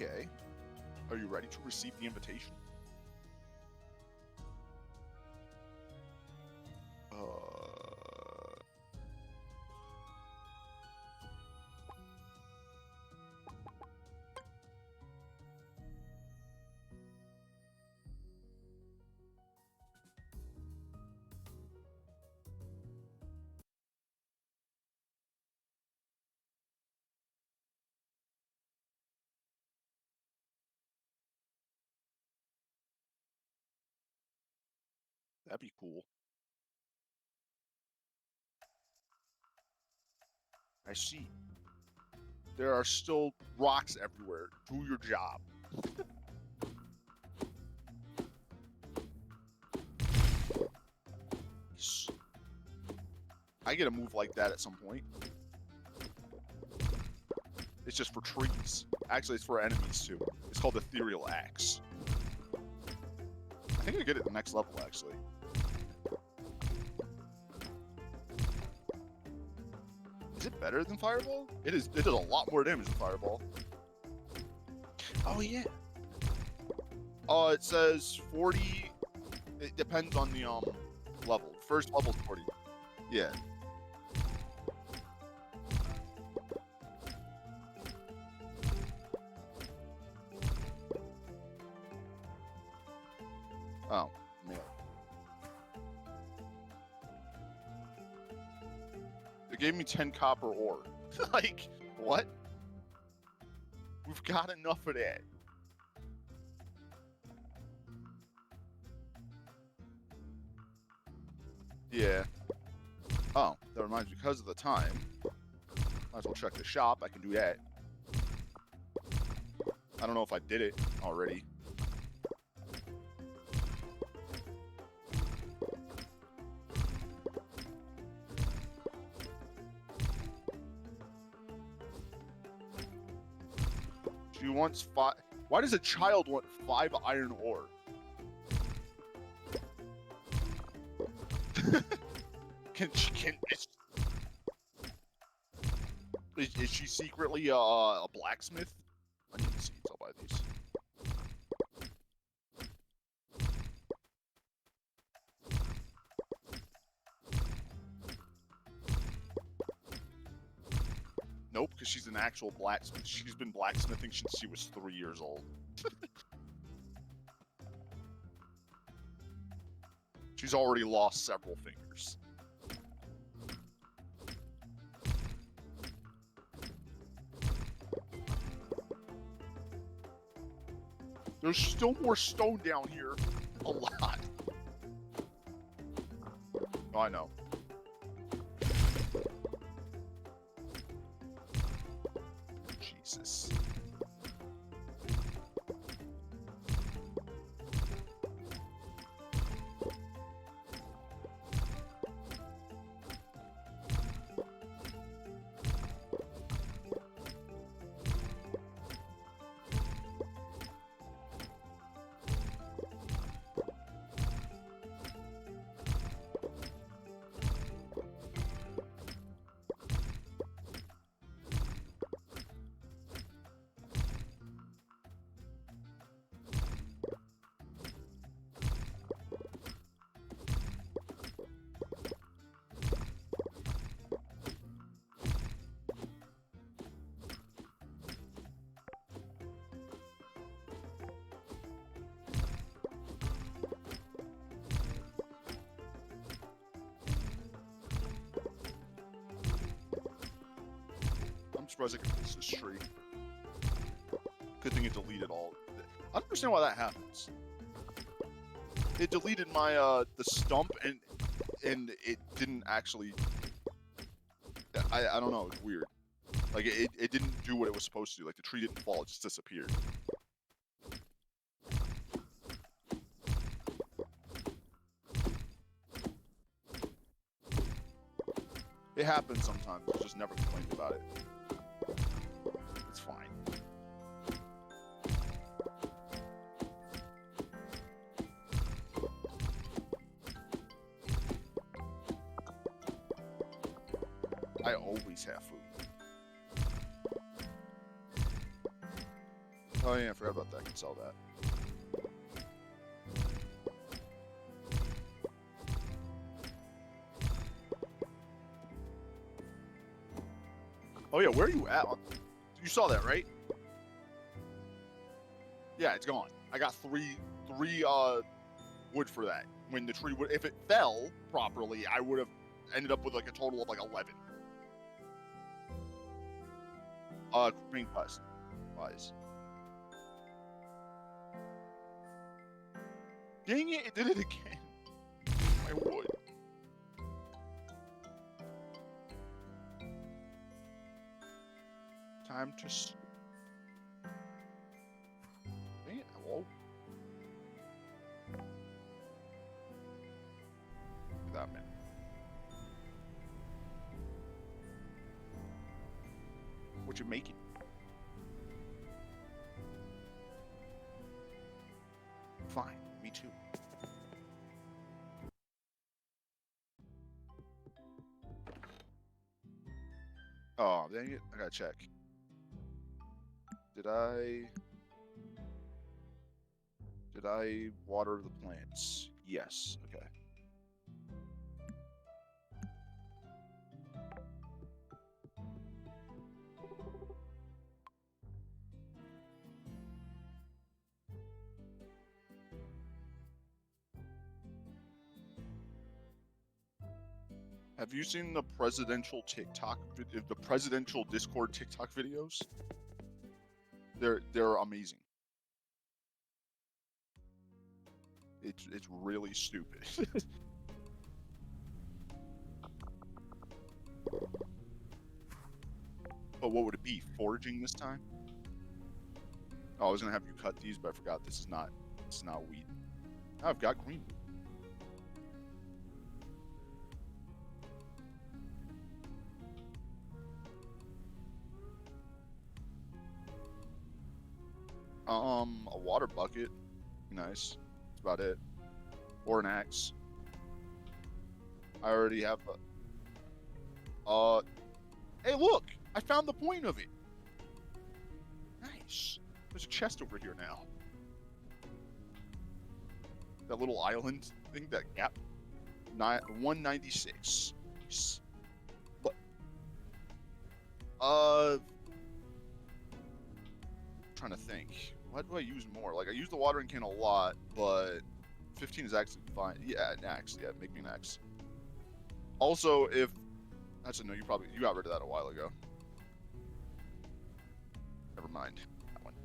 Okay. Are you ready to receive the invitation? That'd be cool. I see. There are still rocks everywhere. Do your job. I get a move like that at some point. It's just for trees. Actually, it's for enemies too. It's called Ethereal Axe. I think I get it at the next level, actually. Is it better than Fireball? It is. It does a lot more damage than Fireball. Oh yeah. It says 40. It depends on the level. First level 40. Yeah. Oh, man. It gave me 10 copper ore. Like, what? We've got enough of that. Yeah. Oh, that reminds me, because of the time, might as well check the shop. I can do that. I don't know if I did it already. She wants 5. Why does a child want 5 iron ore? Is she secretly a blacksmith? I need seeds. I'll buy these. Nope, because she's an actual blacksmith. She's been blacksmithing since she was 3 years old. She's already lost several fingers. There's still more stone down here. A lot. Oh, I know. Jesus. I'm surprised I can fix this tree. Good thing it deleted all. I don't understand why that happens. It deleted my the stump and it didn't actually. I don't know. It's weird. Like it didn't do what it was supposed to do. Like the tree didn't fall. It just disappeared. It happens sometimes. I just never complained about it. It's fine. I always have food. Oh yeah, I forgot about that. I can sell that. Oh yeah, where are you at? You saw that, right? Yeah, it's gone. I got three wood for that. When the tree would, if it fell properly, I would have ended up with like a total of like 11. Green quest wise. Dang it! It did it again. My wood. Time to. Dang it! Hello. That man. What you making? Fine. Me too. Oh, dang it. I gotta check. Did I water the plants? Yes. Okay. Have you seen the presidential the presidential Discord TikTok videos? They're amazing. It's really stupid. But what would it be? Foraging this time? Oh, I was gonna have you cut these, but I forgot this is not wheat. Oh, I've got green. A water bucket. Nice. That's about it. Or an axe. I already have a... Hey, look! I found the point of it! Nice. There's a chest over here now. That little island thing, that gap. 196. But... trying to think. What do I use more? Like, I use the watering can a lot, but 15 is actually fine. Yeah, an axe. Yeah, make me an axe. Also, if... Actually, no, you got rid of that a while ago. Never mind. That one.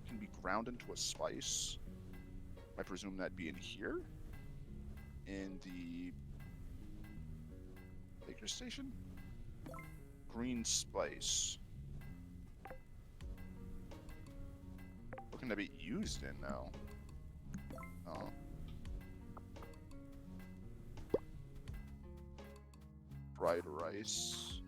Can be ground into a spice. I presume that'd be in here? In the... baker station? Green spice. What can that be used in now? Oh. Fried rice.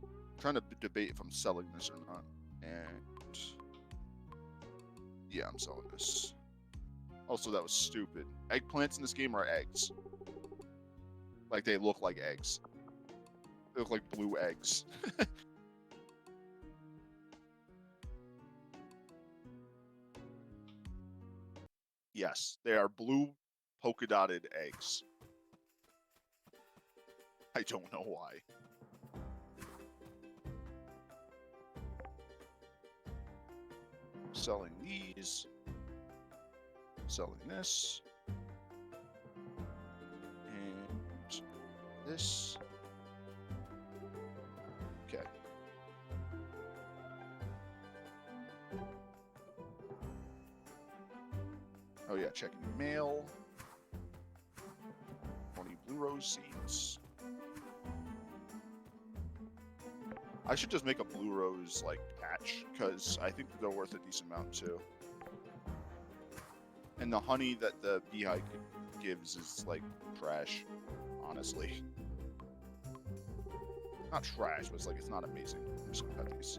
I'm trying to debate if I'm selling this or not. And yeah, I'm selling this. Also, that was stupid. Eggplants in this game are eggs. Like, they look like eggs. They look like blue eggs. Yes, they are blue polka dotted eggs. I don't know why. Selling these. Selling this. And this. Okay. Oh yeah, checking mail. 20 blue rose seeds. I should just make a blue rose like patch, because I think they're worth a decent amount too. And the honey that the beehive gives is like trash, honestly. Not trash, but it's like, it's not amazing. I'm just gonna cut these.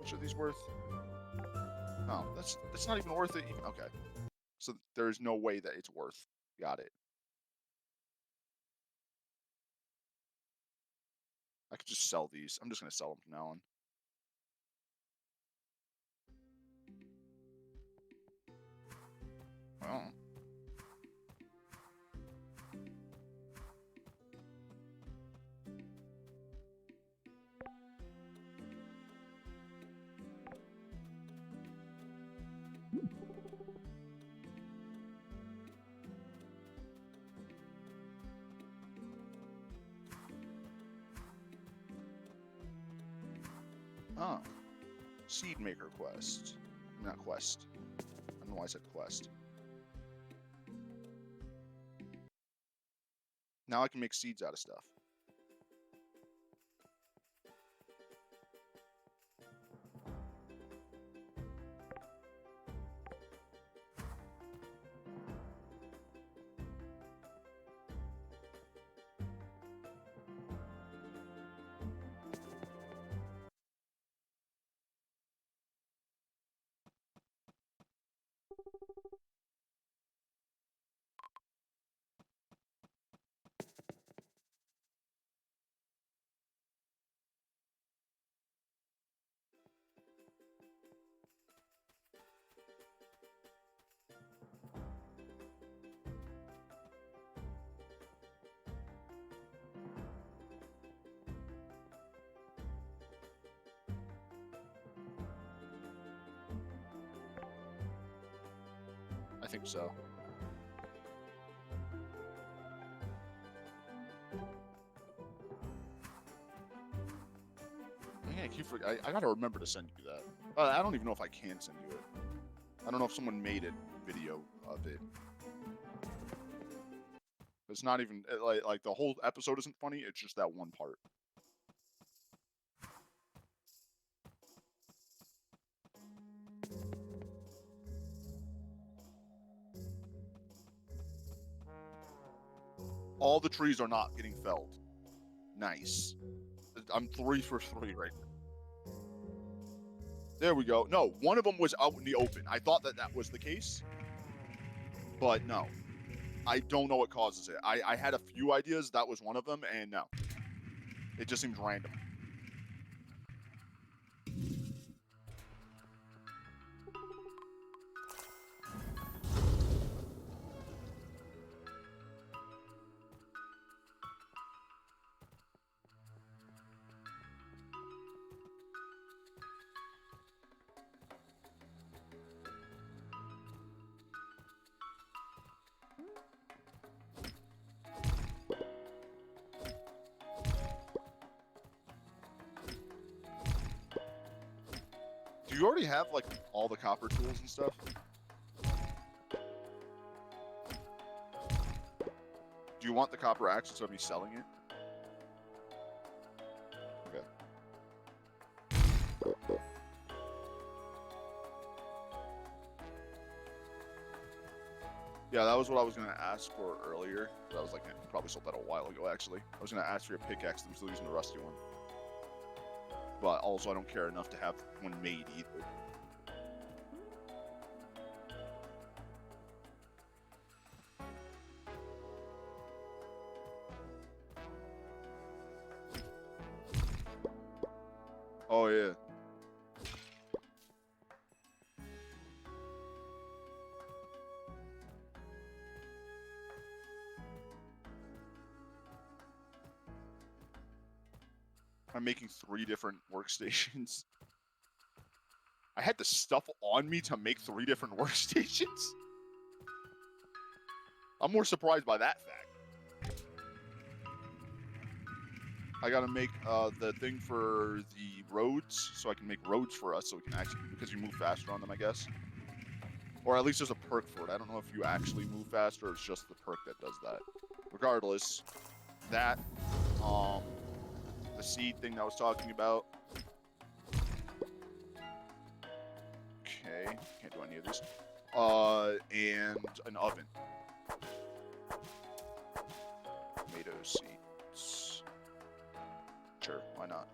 much are these worth? No, that's not even worth it. Okay. So there's no way that it's worth. Got it. I could just sell these. I'm just gonna sell them from now on. Oh. Oh. Seed maker quest. Not quest. I don't know why I said quest. Now I can make seeds out of stuff. I think so. Man, I gotta remember to send you that. I don't even know if I can send you it. I don't know if someone made a video of it. It's not even like the whole episode isn't funny. It's just that one part. All the trees are not getting felled. Nice. I'm 3 for 3 right now. There we go. No, one of them was out in the open. I thought that was the case, but no. I don't know what causes it. I had a few ideas. That was one of them, and no. It just seems random. Do you already have like all the copper tools and stuff? Do you want the copper axe instead of me selling it? Okay. Yeah, that was what I was going to ask for earlier. That was like, I probably sold that a while ago, actually. I was going to ask for your pickaxe. I'm still using the rusty one. But also, I don't care enough to have one made either. Oh, yeah. I'm making 3 different workstations. I had the stuff on me to make 3 different workstations? I'm more surprised by that fact. I gotta make the thing for the roads, so I can make roads for us, so we can actually, because you move faster on them, I guess. Or at least there's a perk for it. I don't know if you actually move faster, or it's just the perk that does that. Regardless, that, the seed thing that I was talking about. Okay, can't do any of these. And an oven. Tomato seeds. Sure, why not?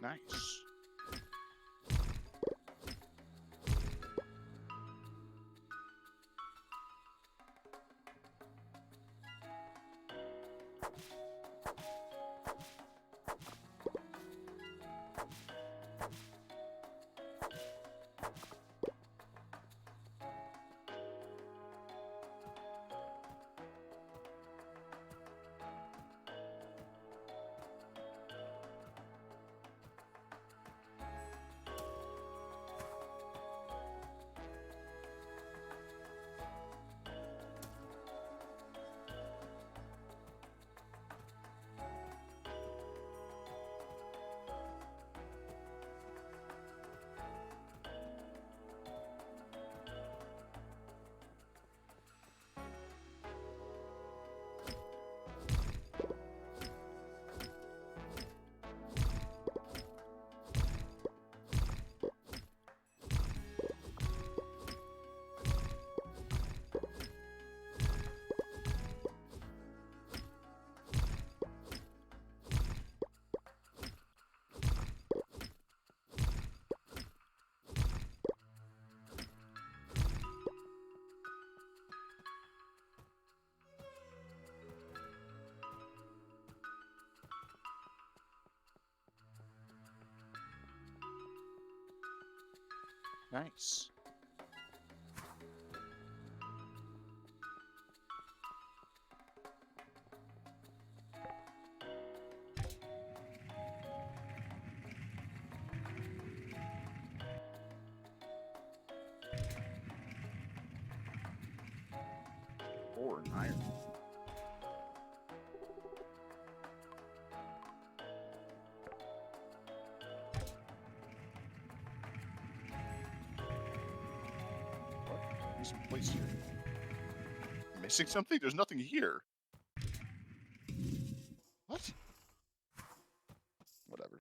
Nice. Nice. Or an iron. There's a place here. Missing something? There's nothing here. What? Whatever.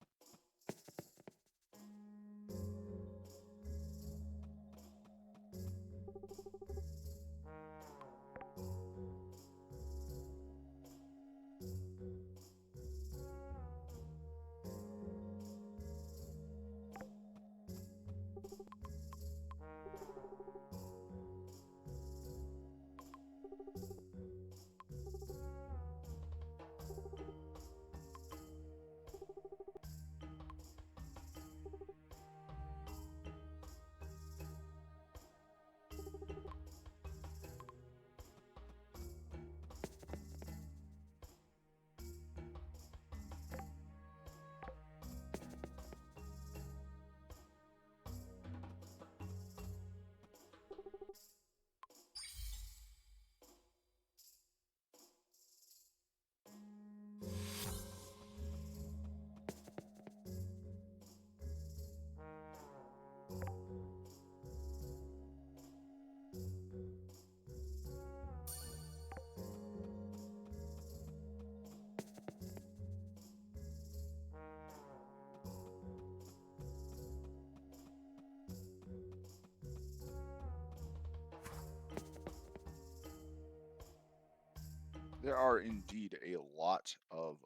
There are indeed a lot of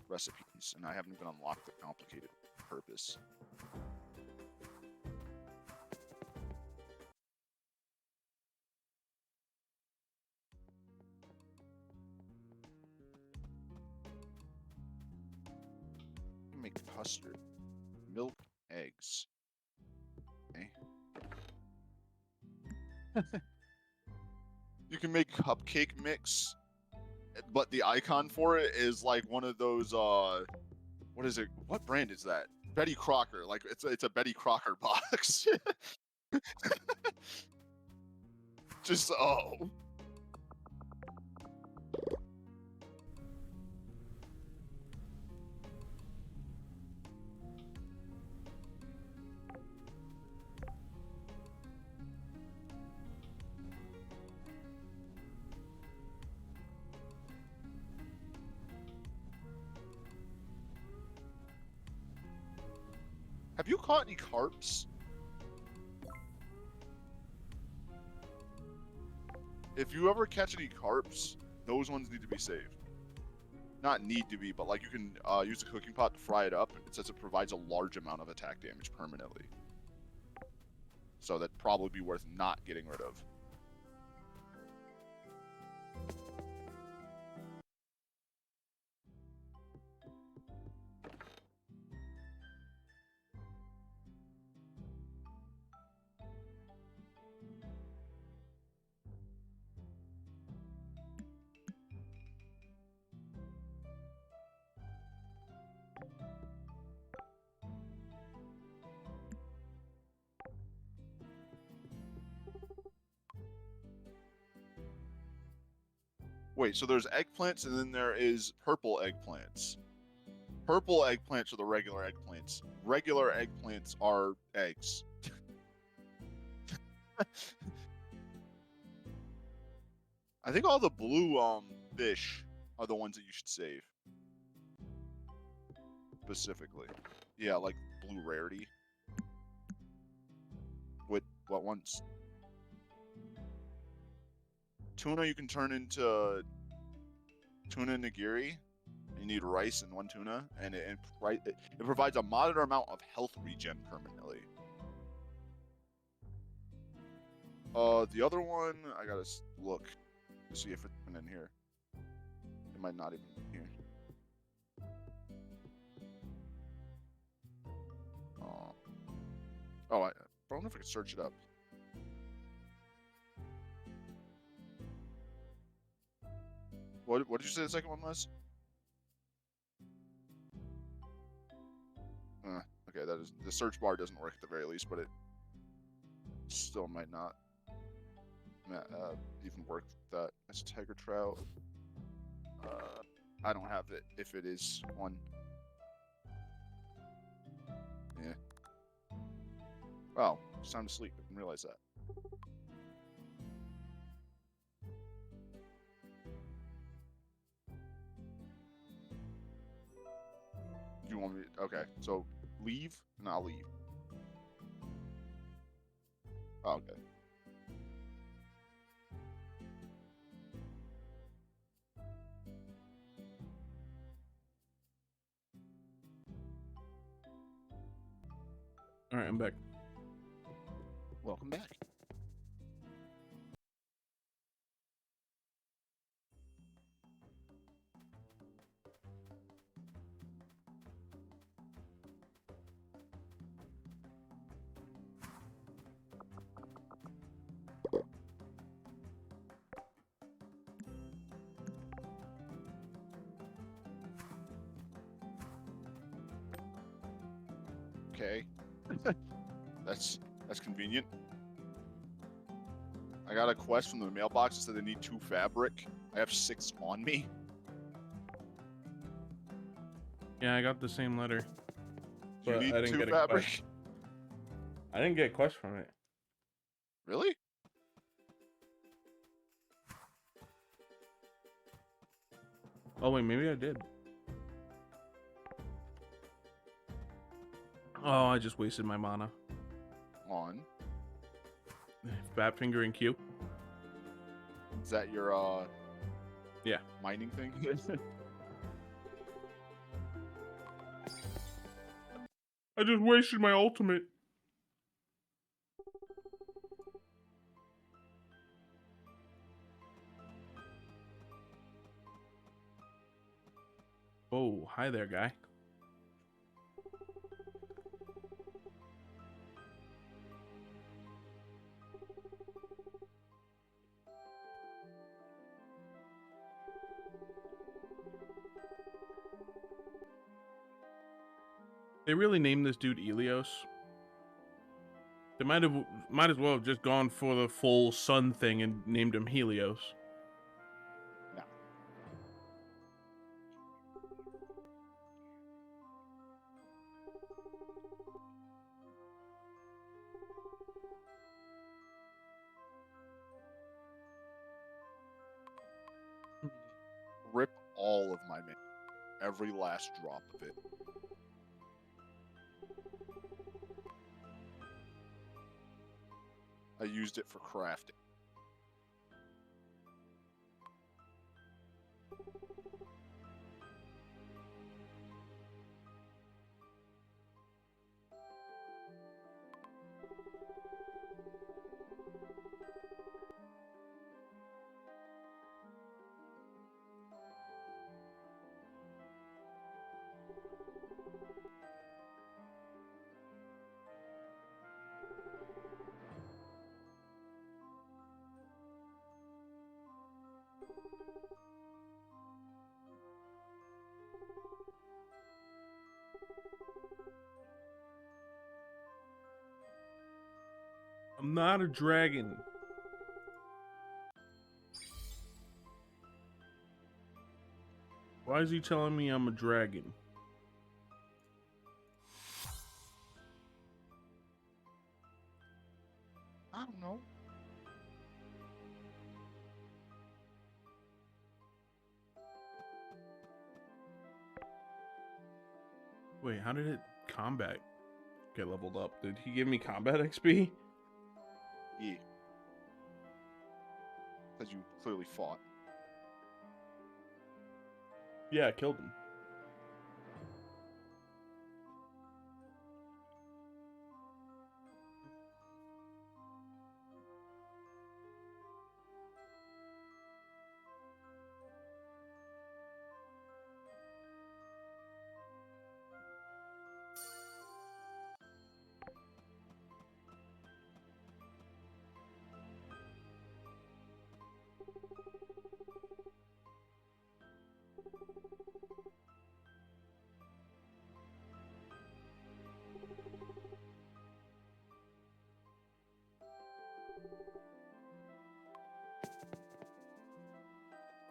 recipes, and I haven't even unlocked the complicated purpose. Make custard, milk, eggs. Okay. You can make cupcake mix, but the icon for it is like one of those what is it? What brand is that? Betty Crocker. Like it's a Betty Crocker box. Just oh. Have you caught any carps? If you ever catch any carps, those ones need to be saved. not need to be, but like you can use the cooking pot to fry it up. It says it provides a large amount of attack damage permanently. So that'd probably be worth not getting rid of. Wait, so there's eggplants and then there is purple eggplants. Purple eggplants are the regular eggplants. Regular eggplants are eggs. I think all the blue fish are the ones that you should save. Specifically. Yeah, like blue rarity. What ones? Tuna you can turn into tuna nigiri. You need rice and one tuna, and it provides a moderate amount of health regen permanently. The other one, I gotta look to see if it's in here. It might not even be here. I don't know if I can search it up. What did you say the second one was? Okay, that is the search bar doesn't work at the very least, but it still might not even work with that. That's tiger trout. I don't have it if it is one. Yeah. Oh, it's time to sleep. I didn't realize that. You want me? Okay, so leave, and I'll leave. Oh, okay. All right, I'm back. Welcome back. Okay. That's convenient. I got a quest from the mailbox that said they need 2 fabric. I have 6 on me. Yeah, I got the same letter. You But need I didn't 2 get a fabric? quest. I didn't get a quest from it. Really? Oh wait, maybe I did. Oh, I just wasted my mana. On. Batfinger and Q. Is that your Yeah. mining thing? I just wasted my ultimate. Oh, hi there, guy. They really named this dude Elios. They might as well have just gone for the full sun thing and named him Helios. No. Rip all of my mana. Every last drop of it. I used it for crafting. I'm not a dragon. Why is he telling me I'm a dragon? I don't know. Wait, how did it combat get leveled up? Did he give me combat XP? Yeah. Because you clearly fought. Yeah, I killed him.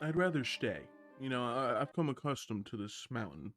I'd rather stay. You know, I've come accustomed to this mountain.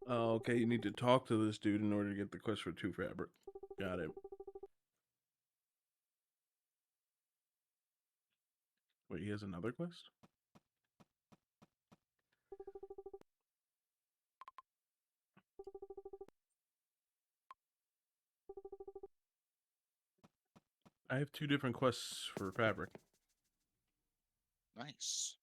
Oh, okay, you need to talk to this dude in order to get the quest for 2 fabric. Got it. Wait, he has another quest? I have 2 different quests for fabric. Nice.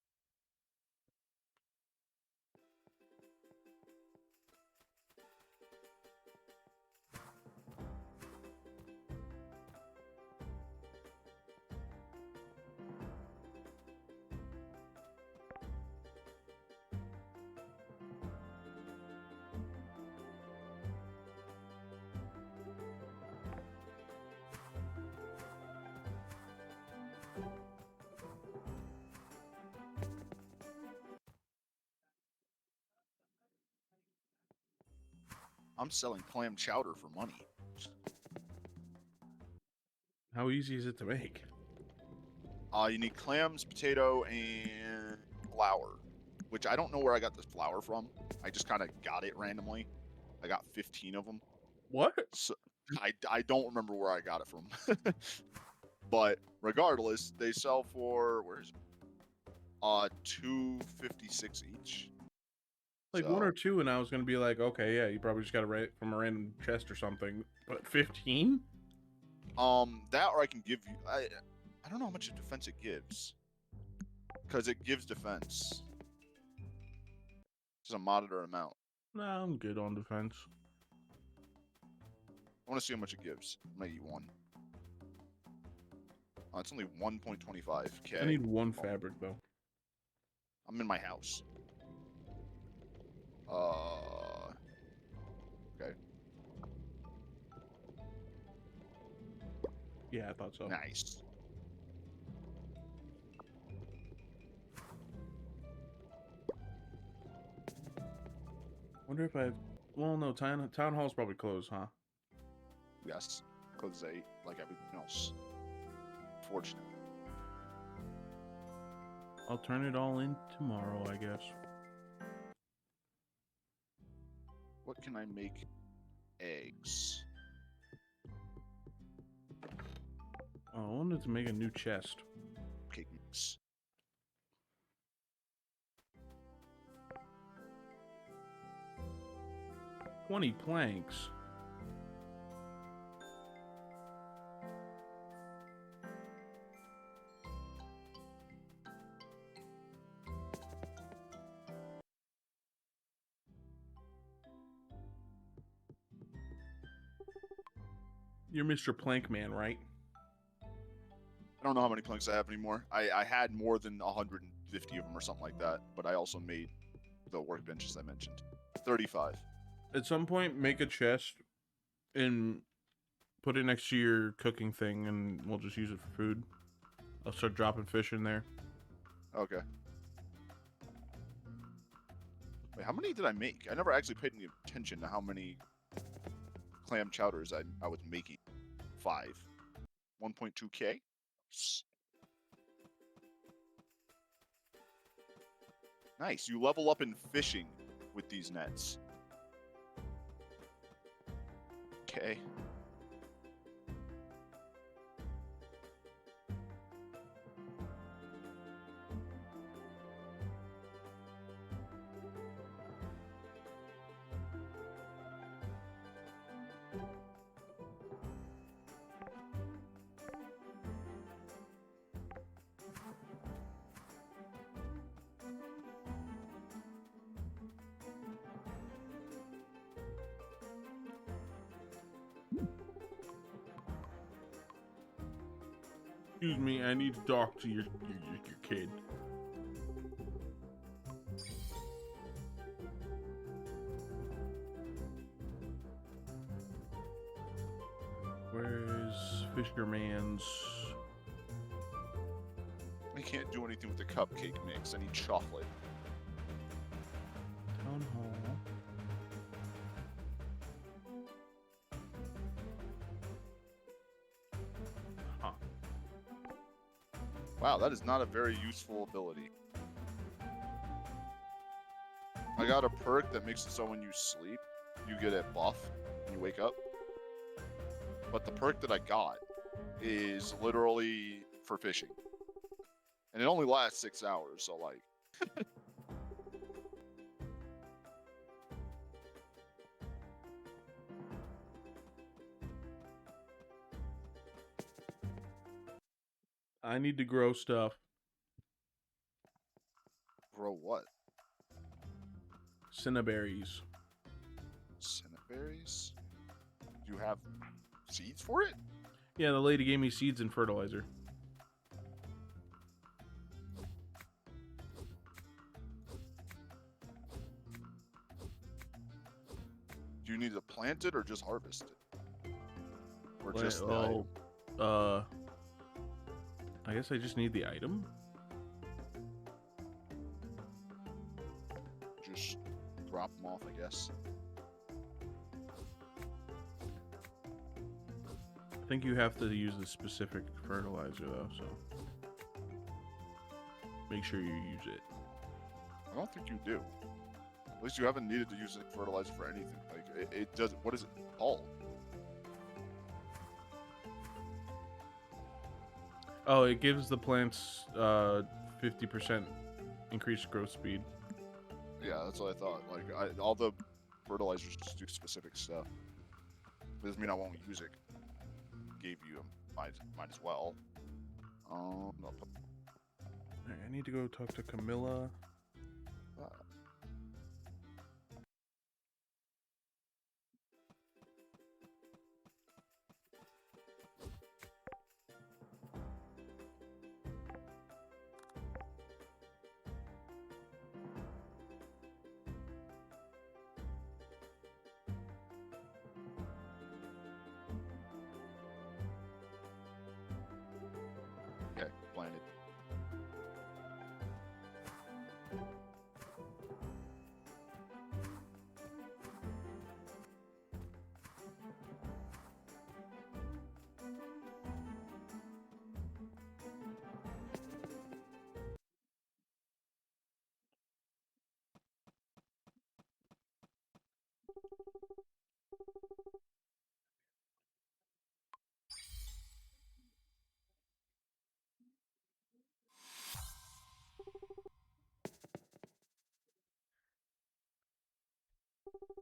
I'm selling clam chowder for money. How easy is it to make? You need clams, potato, and flour. Which I don't know where I got this flour from. I just kind of got it randomly. I got 15 of them. What? So I don't remember where I got it from. But regardless, they sell for where's $2.56 each. Like So, 1 or 2, and I was gonna be like, okay, yeah, you probably just got it from a random chest or something. But 15? that or I can give you. I don't know how much of defense it gives, because it gives defense. It's a monitor amount. Nah, I'm good on defense. I want to see how much it gives. I'm gonna eat one. It's only 1.25k. I need 1 fabric though. I'm in my house. Okay. Yeah, I thought so. Nice. Wonder if I have... Well, no, town hall's probably closed, huh? Yes. Closes at 8, like everything else. Fortunate. I'll turn it all in tomorrow, I guess. What can I make? Eggs. Oh, I wanted to make a new chest. Cake mix. $20 planks. You're Mr. Plank Man, right? I don't know how many planks I have anymore. I had more than 150 of them or something like that, but I also made the workbenches I mentioned. 35. At some point, make a chest and put it next to your cooking thing, and we'll just use it for food. I'll start dropping fish in there. Okay. Wait, how many did I make? I never actually paid any attention to how many clam chowders I was making. 5. 1.2k? Nice. You level up in fishing with these nets. Okay. Excuse me, I need to talk to your kid. Where's Fisherman's? I can't do anything with the cupcake mix. I need chocolate. Town hall. Huh. Wow, that is not a very useful ability. I got a perk that makes it so when you sleep, you get a buff when you wake up. But the perk that I got is literally for fishing. And it only lasts 6 hours, so like... I need to grow stuff. Grow what? Cinnaberries. Cinnaberries? Do you have seeds for it? Yeah, the lady gave me seeds and fertilizer. Do you need to plant it or just harvest it? Or Wait, just the item? I guess I just need the item. Just drop them off, I guess. I think you have to use the specific fertilizer though, so make sure you use it. I don't think you do. At least you haven't needed to use fertilizer for anything. Like, it doesn't... What is it called? Oh, it gives the plants 50% increased growth speed. Yeah, that's what I thought. Like, all the fertilizers just do specific stuff. Doesn't mean I won't use it. Gave you might as well. I'll put, Alright, I need to go talk to Camilla. okay, planted.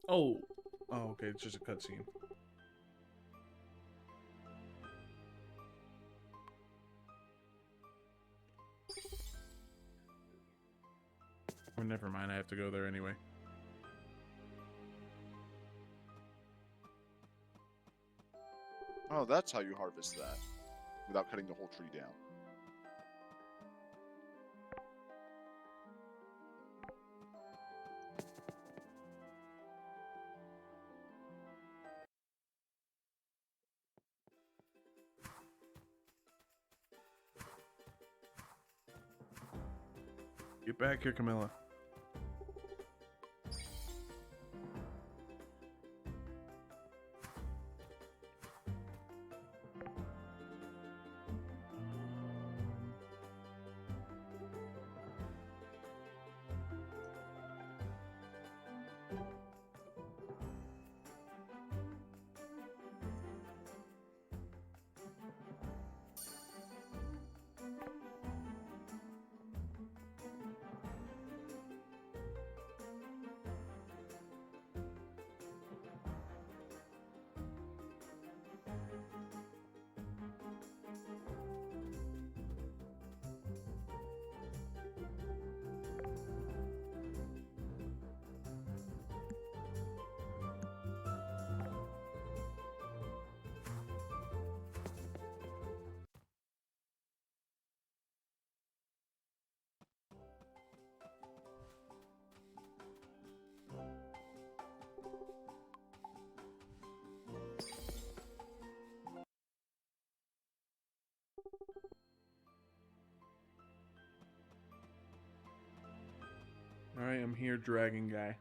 Oh, okay, it's just a cutscene. Or never mind, I have to go there anyway. Oh, that's how you harvest that. Without cutting the whole tree down. Get back here, Camilla. Alright, I'm here, dragon guy.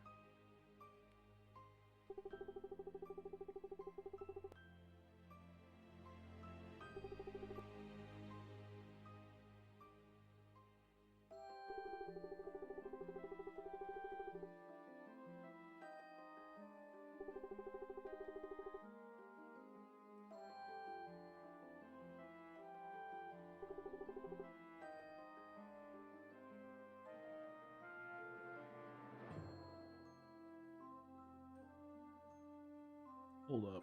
Hold up.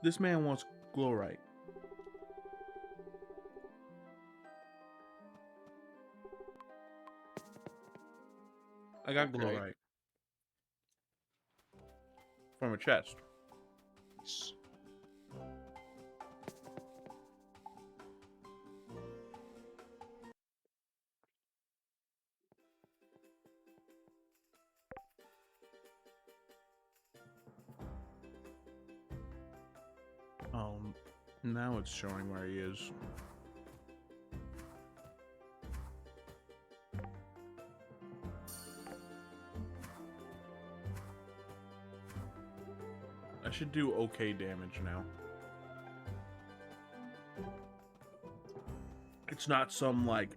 This man wants glowrite. I got Okay. glowrite. From a chest. Nice. Now it's showing where he is. I should do okay damage now. It's not some like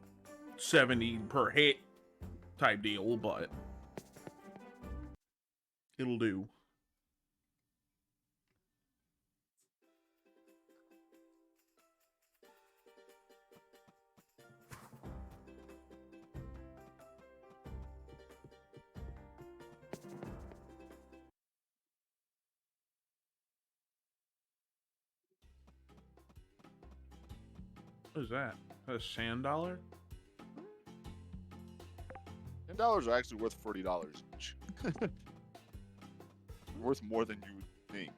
70 per hit type deal, but it'll do. What is that? A sand dollar? $10 are actually worth $40 each. Worth more than you would think.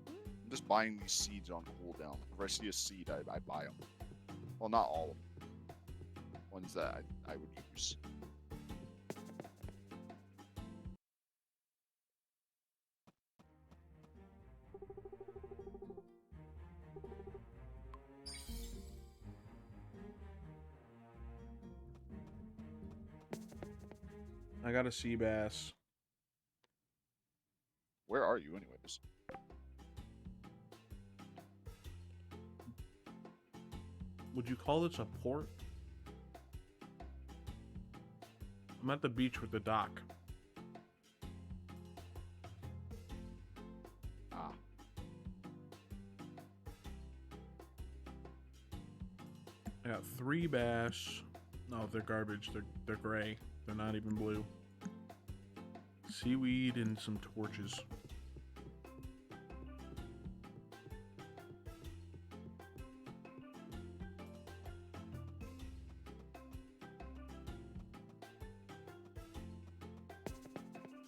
I'm just buying these seeds on cooldown. If I see a seed, I buy them. Well, not all of them. Ones that I would use. I got a sea bass. Where are you, anyways? Would you call this a port? I'm at the beach with the dock. Ah. I got 3 bass. No, they're garbage. They're gray. They're not even blue. Seaweed and some torches.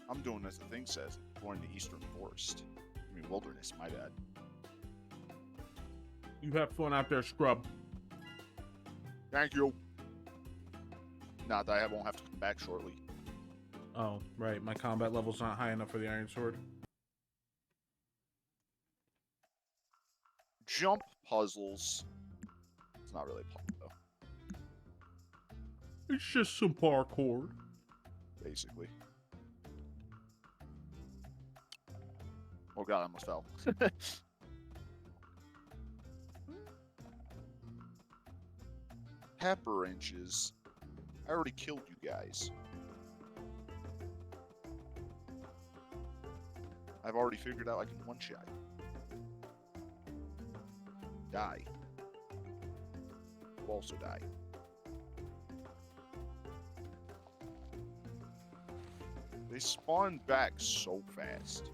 I'm doing as the thing says. Exploring the eastern forest. I mean, wilderness, my bad. You have fun out there, scrub. Thank you. Not that I won't have to come back shortly. Oh, right. My combat level's not high enough for the iron sword. Jump puzzles. It's not really a puzzle, though. It's just some parkour. Basically. Oh god, I almost fell. Pepper inches. I already killed you guys. I've already figured out I can one-shot. Die. You also die. They spawn back so fast.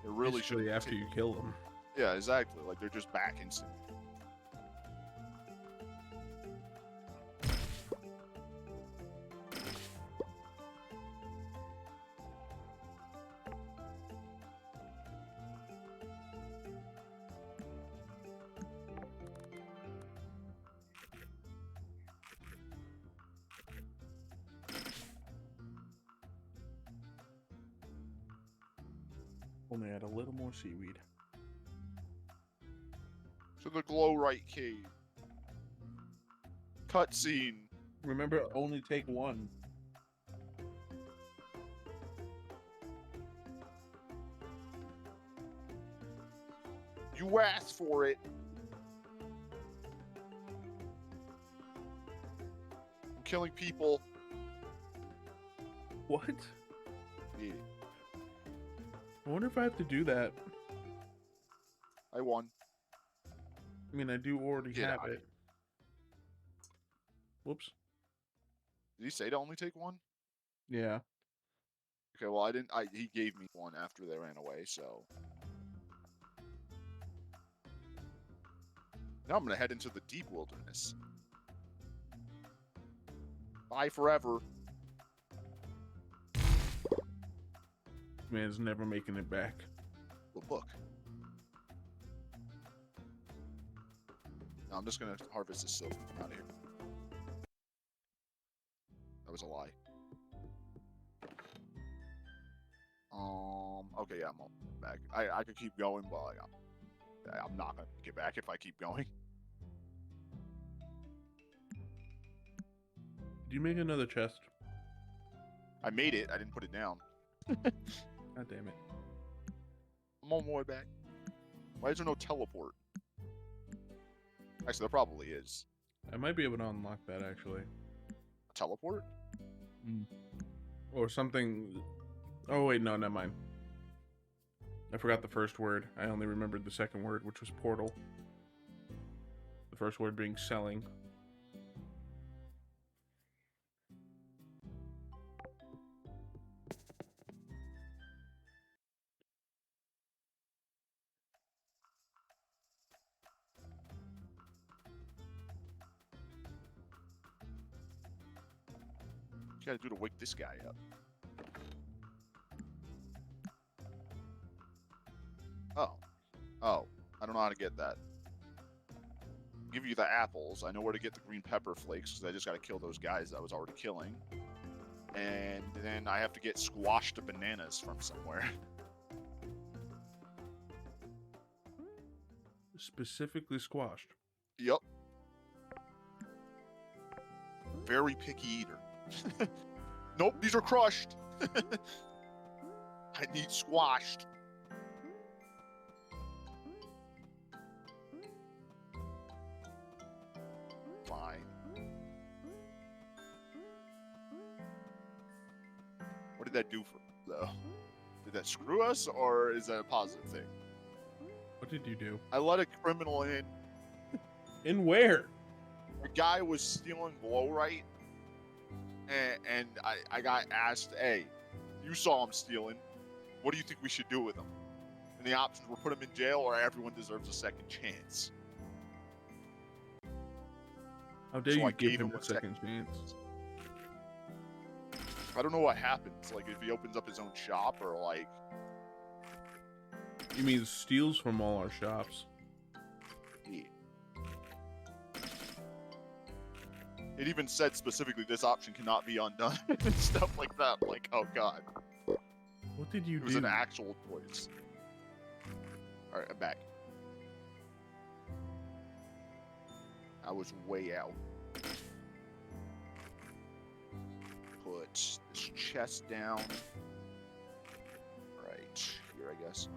It really should. Basically after you kill them. Yeah, exactly. Like they're just back instantly. Only add a little more seaweed. To the Glowrite Cave. Cutscene. Remember, only take one. You asked for it. I'm killing people. What? Yeah, I wonder if I have to do that. I won. I mean, I do already Get have out. it. Whoops. Did he say to only take one? Yeah. Okay, well I didn't. He gave me one after they ran away, so. Now I'm gonna head into the deep wilderness. Bye forever. Man's never making it back. The book. No, I'm just gonna harvest this silk out of here. That was a lie. Okay, yeah, I'm all back. I could keep going, but like, I'm not gonna get back if I keep going. Did you make another chest? I made it. I didn't put it down. God damn it. I'm on my way back. Why is there no teleport? Actually, there probably is. I might be able to unlock that, actually. A teleport? Or something... Oh, wait, no, never mind. I forgot the first word. I only remembered the second word, which was portal. The first word being selling. What you gotta do to wake this guy up? Oh, I don't know how to get that. Give you the apples. I know where to get the green pepper flakes because I just got to kill those guys that I was already killing. And then I have to get squashed bananas from somewhere. Specifically squashed. Yep. Very picky eater. Nope, these are crushed. I need squashed. Fine. What did that do for though? Did that screw us, or is that a positive thing? What did you do? I let a criminal in. In where? A guy was stealing glowrite, and I got asked, hey, you saw him stealing. What do you think we should do with him? And the options were put him in jail or everyone deserves a second chance. How dare So you I give gave him him a a second chance? I don't know what happens. Like if he opens up his own shop or like. You mean steals from all our shops? Yeah. It even said specifically this option cannot be undone and stuff like that. Like, oh god. What did you It do? was an actual choice. Alright, I'm back. I was way out. Put this chest down. Right here, I guess.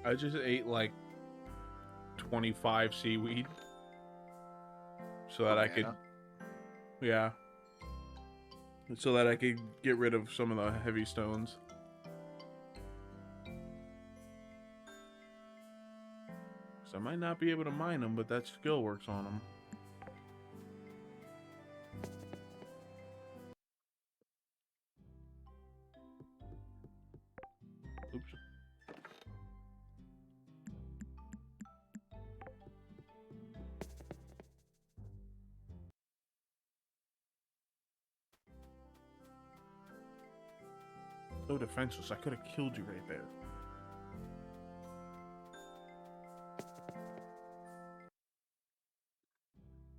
I just ate like 25 seaweed. So that I could. Banana. Yeah. So that I could get rid of some of the heavy stones. So I might not be able to mine them, but that skill works on them. Oops. So defenseless. I could have killed you right there.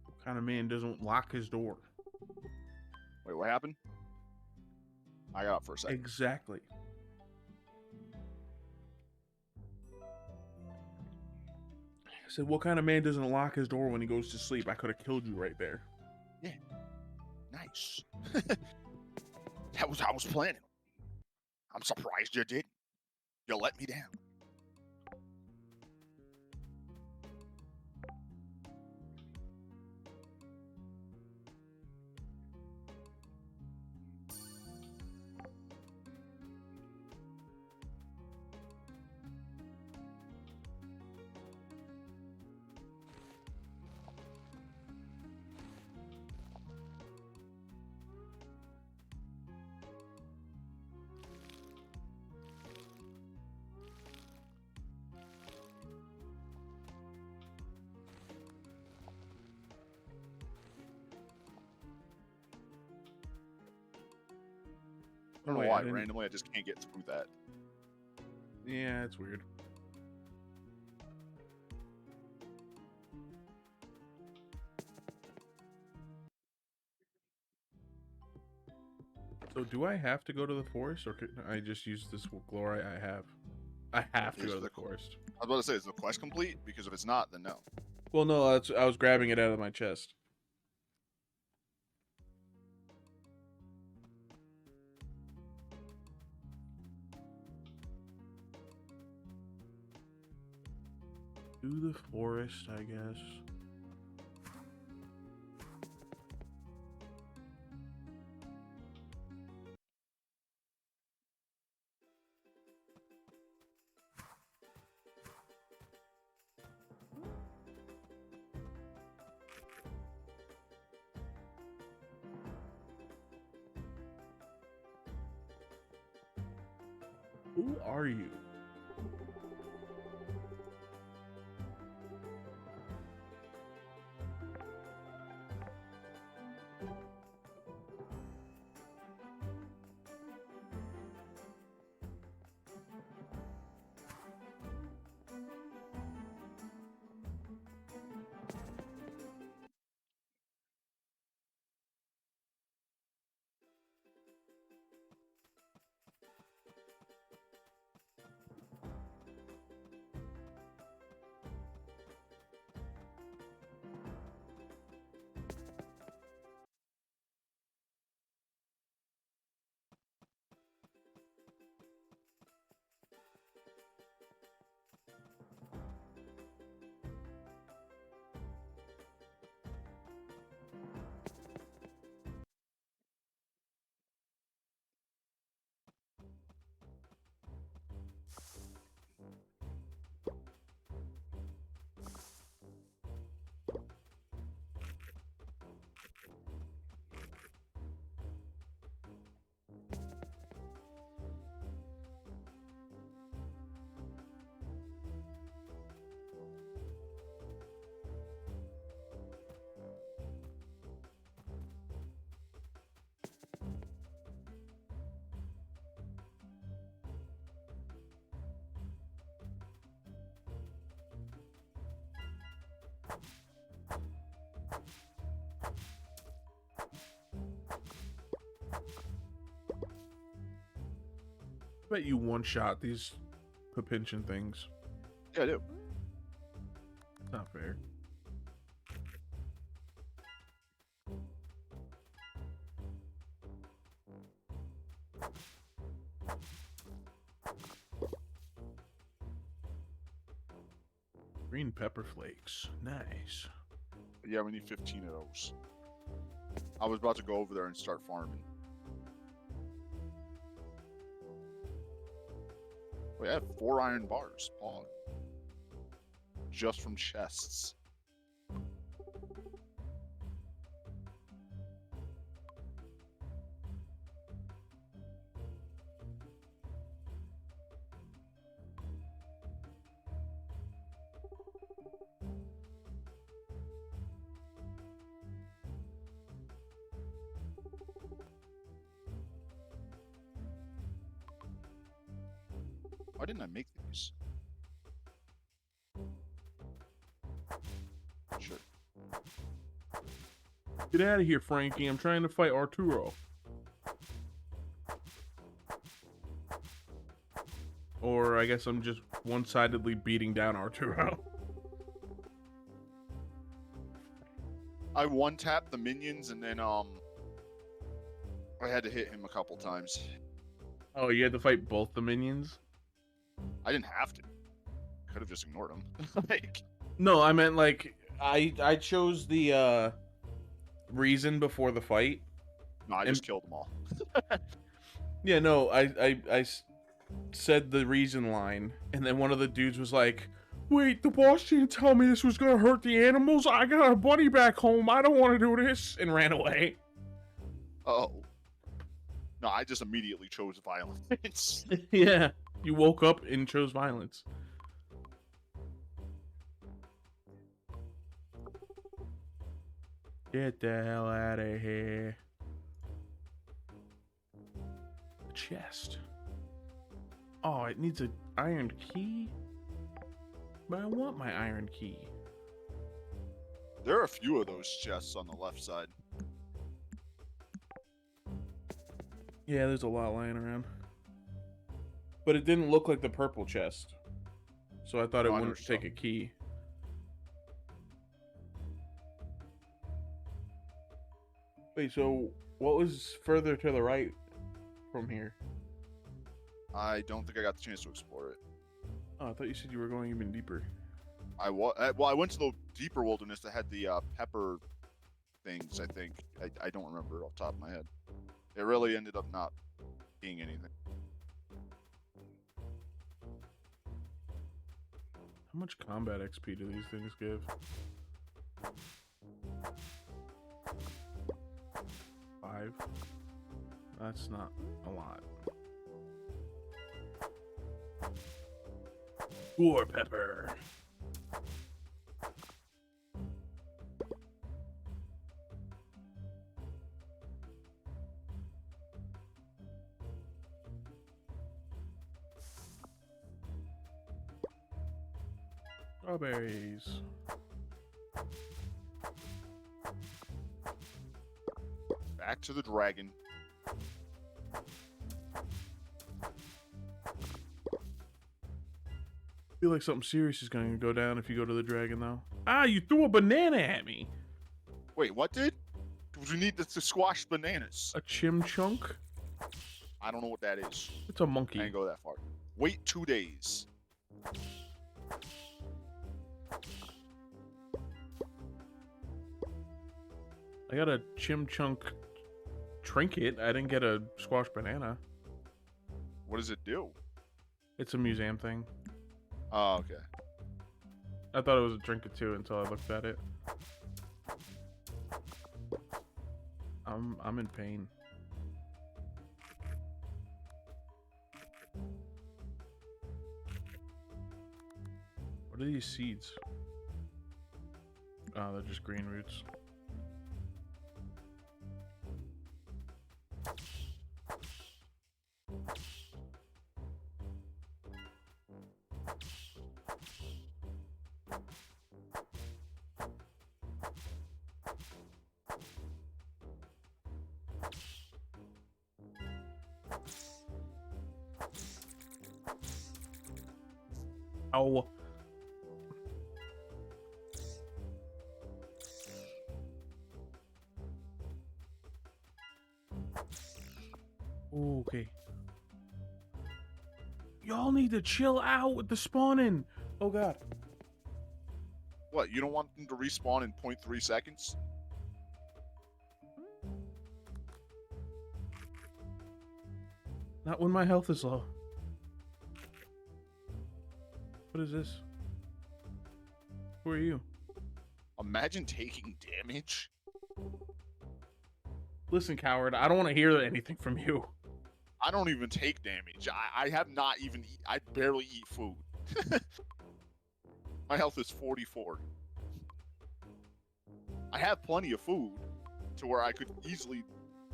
What kind of man doesn't lock his door? Wait, what happened? I got up for a second. Exactly. I said, what kind of man doesn't lock his door when he goes to sleep? I could have killed you right there. Yeah. Nice. That was how I was planning. I'm surprised you didn't. You let me down. I don't know Wait, why. I didn't- Randomly, I just can't get through that. Yeah, it's weird. So do I have to go to the forest, or can I just use this glory I have? I have to Is go to the the forest. I was about to say, is the quest complete? Because if it's not, then no. Well, no, I was grabbing it out of my chest. To the forest, I guess. Who are you? Bet you one shot these Papinchen things. Yeah, I do. Not fair. Green pepper flakes. Nice. Yeah, we need 15 of those. I was about to go over there and start farming. Wait, I have 4 iron bars. Pog. Just from chests. Why didn't I make these? Sure. Get out of here, Frankie. I'm trying to fight Arturo. Or I guess I'm just one-sidedly beating down Arturo. I one-tapped the minions and then I had to hit him a couple times. Oh, you had to fight both the minions? I didn't have to. Could have just ignored him. Like, No, I meant like I chose the reason before the fight. no, I just killed them all. Yeah, no, I said the reason line, and then one of the dudes was like, "Wait, the boss didn't tell me this was gonna hurt the animals. I got a buddy back home. I don't want to do this," and ran away. Oh. No, I just immediately chose violence. Yeah, you woke up and chose violence. Get the hell out of here. A chest. Oh, it needs an iron key? But I want my iron key. There are a few of those chests on the left side. Yeah, there's a lot lying around. But it didn't look like the purple chest. So I thought it No, I know wouldn't what you're take a key. Wait, so what was further to the right from here? I don't think I got the chance to explore it. Oh, I thought you said you were going even deeper. Well, I went to the deeper wilderness that had the pepper things, I think. I don't remember off the top of my head. It really ended up not being anything. How much combat XP do these things give? 5? That's not a lot. War pepper. Strawberries. Back to the dragon. Feel like something serious is going to go down if you go to the dragon, though. Ah, you threw a banana at me. Wait, what did? We need to squash bananas. A chimchunk? I don't know what that is. It's a I monkey. didn't go that far. Wait 2 days. I got a chimchunk trinket. I didn't get a squash banana. What does it do? It's a museum thing. Oh, okay. I thought it was a trinket too until I looked at it. I'm in pain. What are these seeds? Oh, they're just green roots. Oh. Okay. Y'all need to chill out with the spawning. Oh god. What, you don't want them to respawn in 0.3 seconds? Not when my health is low. What is this? Who are you? Imagine taking damage. Listen, coward, I don't want to hear anything from you. I don't even take damage. I have not even I barely eat food. My health is 44. I have plenty of food to where I could easily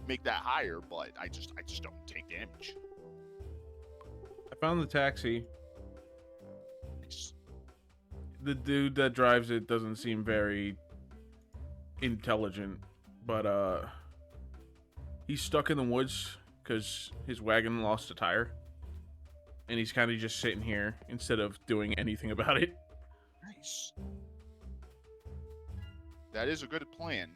make that higher, but I just don't take damage. I found the taxi. Nice. The dude that drives it doesn't seem very intelligent, but he's stuck in the woods because his wagon lost a tire, and he's kind of just sitting here instead of doing anything about it. Nice. That is a good plan.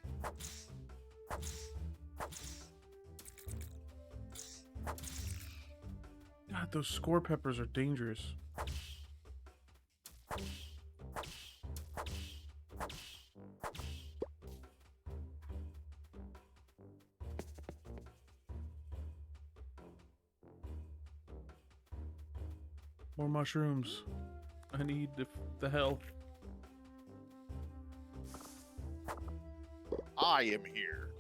God, those score peppers are dangerous. More mushrooms. I need the health. I am here.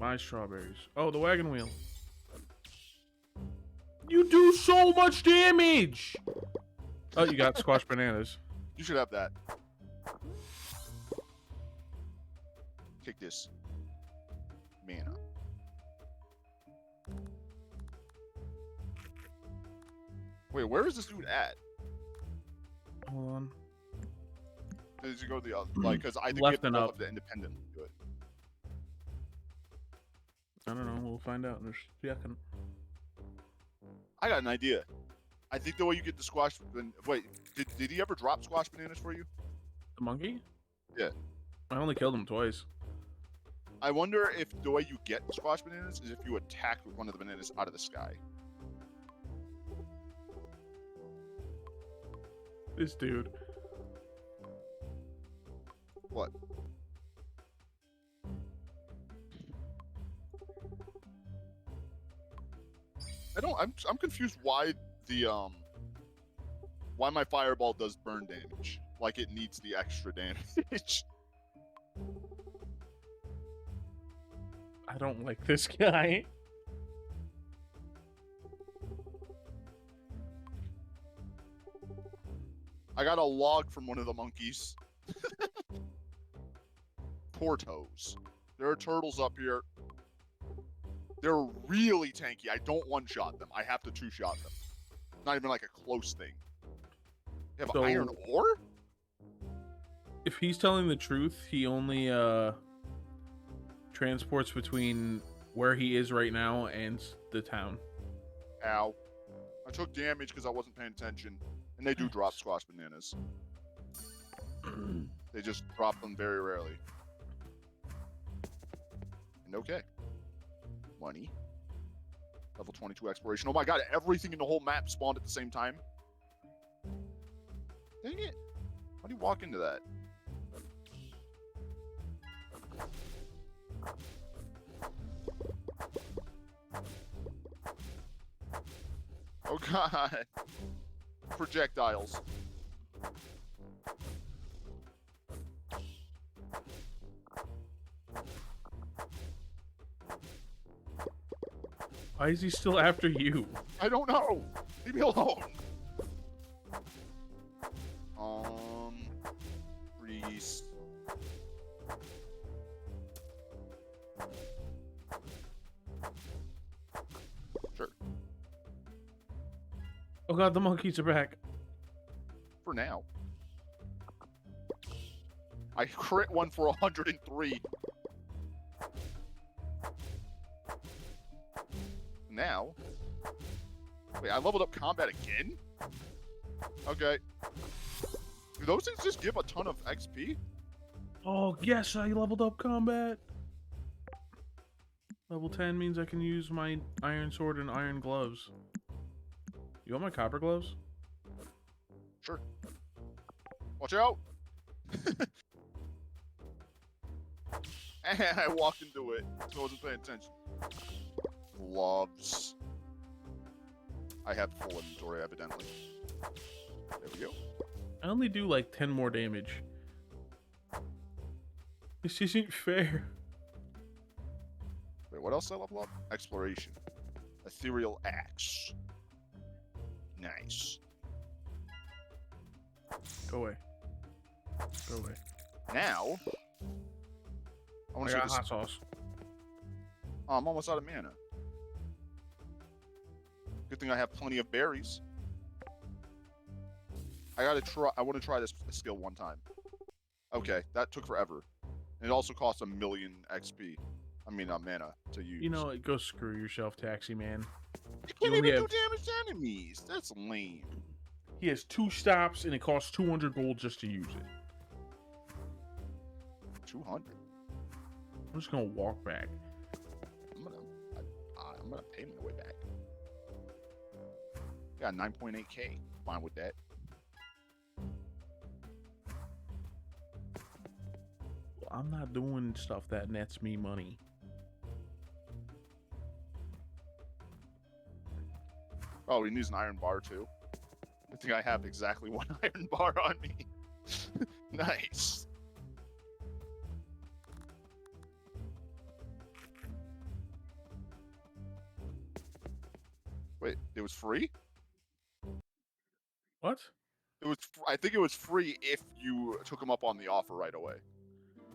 My strawberries. Oh, the wagon wheel. You do so much damage! Oh, you got squash bananas. You should have that. Take this. Mana. Wait, where is this dude at? Hold on. Does he go the other? Like, because I think Left we and have up. to independently do it. I don't know. We'll find out in a second. I got an idea. I think the way you get the squash. Wait, did he ever drop squash bananas for you? The monkey? Yeah. I only killed him twice. I wonder if the way you get the squash bananas is if you attack with one of the bananas out of the sky. This dude. What? I'm confused why why my fireball does burn damage. Like it needs the extra damage. I don't like this guy. I got a log from one of the monkeys. Poor toes. There are turtles up here. They're really tanky. I don't one-shot them. I have to two-shot them. Not even like a close thing. You have So- iron ore? If he's telling the truth, he only transports between where he is right now and the town. Ow. I took damage because I wasn't paying attention. And they do drop squash bananas. They just drop them very rarely. And okay. Money. Level 22 exploration. Oh my god, everything in the whole map spawned at the same time. Dang it. How do you walk into that? Oh god. Projectiles. Why is he still after you? I don't know. Leave me alone. Reese. Sure. Oh god, the monkeys are back. For now. I crit one for 103. Now. Wait, I leveled up combat again? Okay. Do those things just give a ton of XP? Oh, yes, I leveled up combat. Level 10 means I can use my iron sword and iron gloves. You want my copper gloves? Sure. Watch out! And I walked into it, so I wasn't paying attention. Gloves. I have full inventory, evidently. There we go. I only do like 10 more damage. This isn't fair. Wait, what else did I level up? Exploration. Ethereal Axe. Nice. Go away. Go away. Now, I want I to see got this. hot sauce. Oh, I'm almost out of mana. Good thing I have plenty of berries. I gotta try. I want to try this skill one time. Okay, that took forever. And it also costs 1,000,000 XP. I mean, mana to use. You know what? Go screw yourself, Taxi Man. You can't you even only do damage to enemies. That's lame. He has 2 stops and it costs 200 gold just to use it. 200. I'm just gonna walk back. I'm gonna pay my way back. Got 9.8k. Fine with that. I'm not doing stuff that nets me money. Oh, he needs an iron bar too. I think I have exactly 1 iron bar on me. Nice. Wait, it was free? What? It was. I think it was free if you took him up on the offer right away.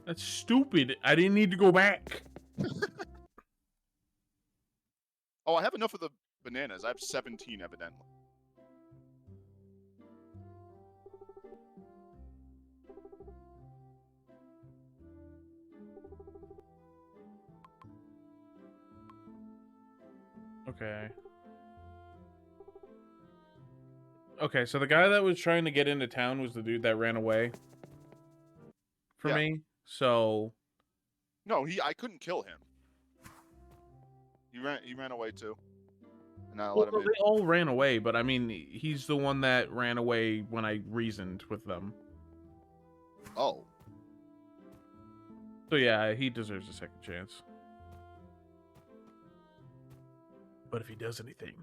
That's stupid. I didn't need to go back. Oh, I have enough of the bananas. I have 17 evidently. Okay. Okay, so the guy that was trying to get into town was the dude that ran away for Yeah. me. So No, I couldn't kill him. He ran away too. And I let him in. they all ran away, but I mean, he's the one that ran away when I reasoned with them. Oh. So yeah, he deserves a second chance. But if he does anything,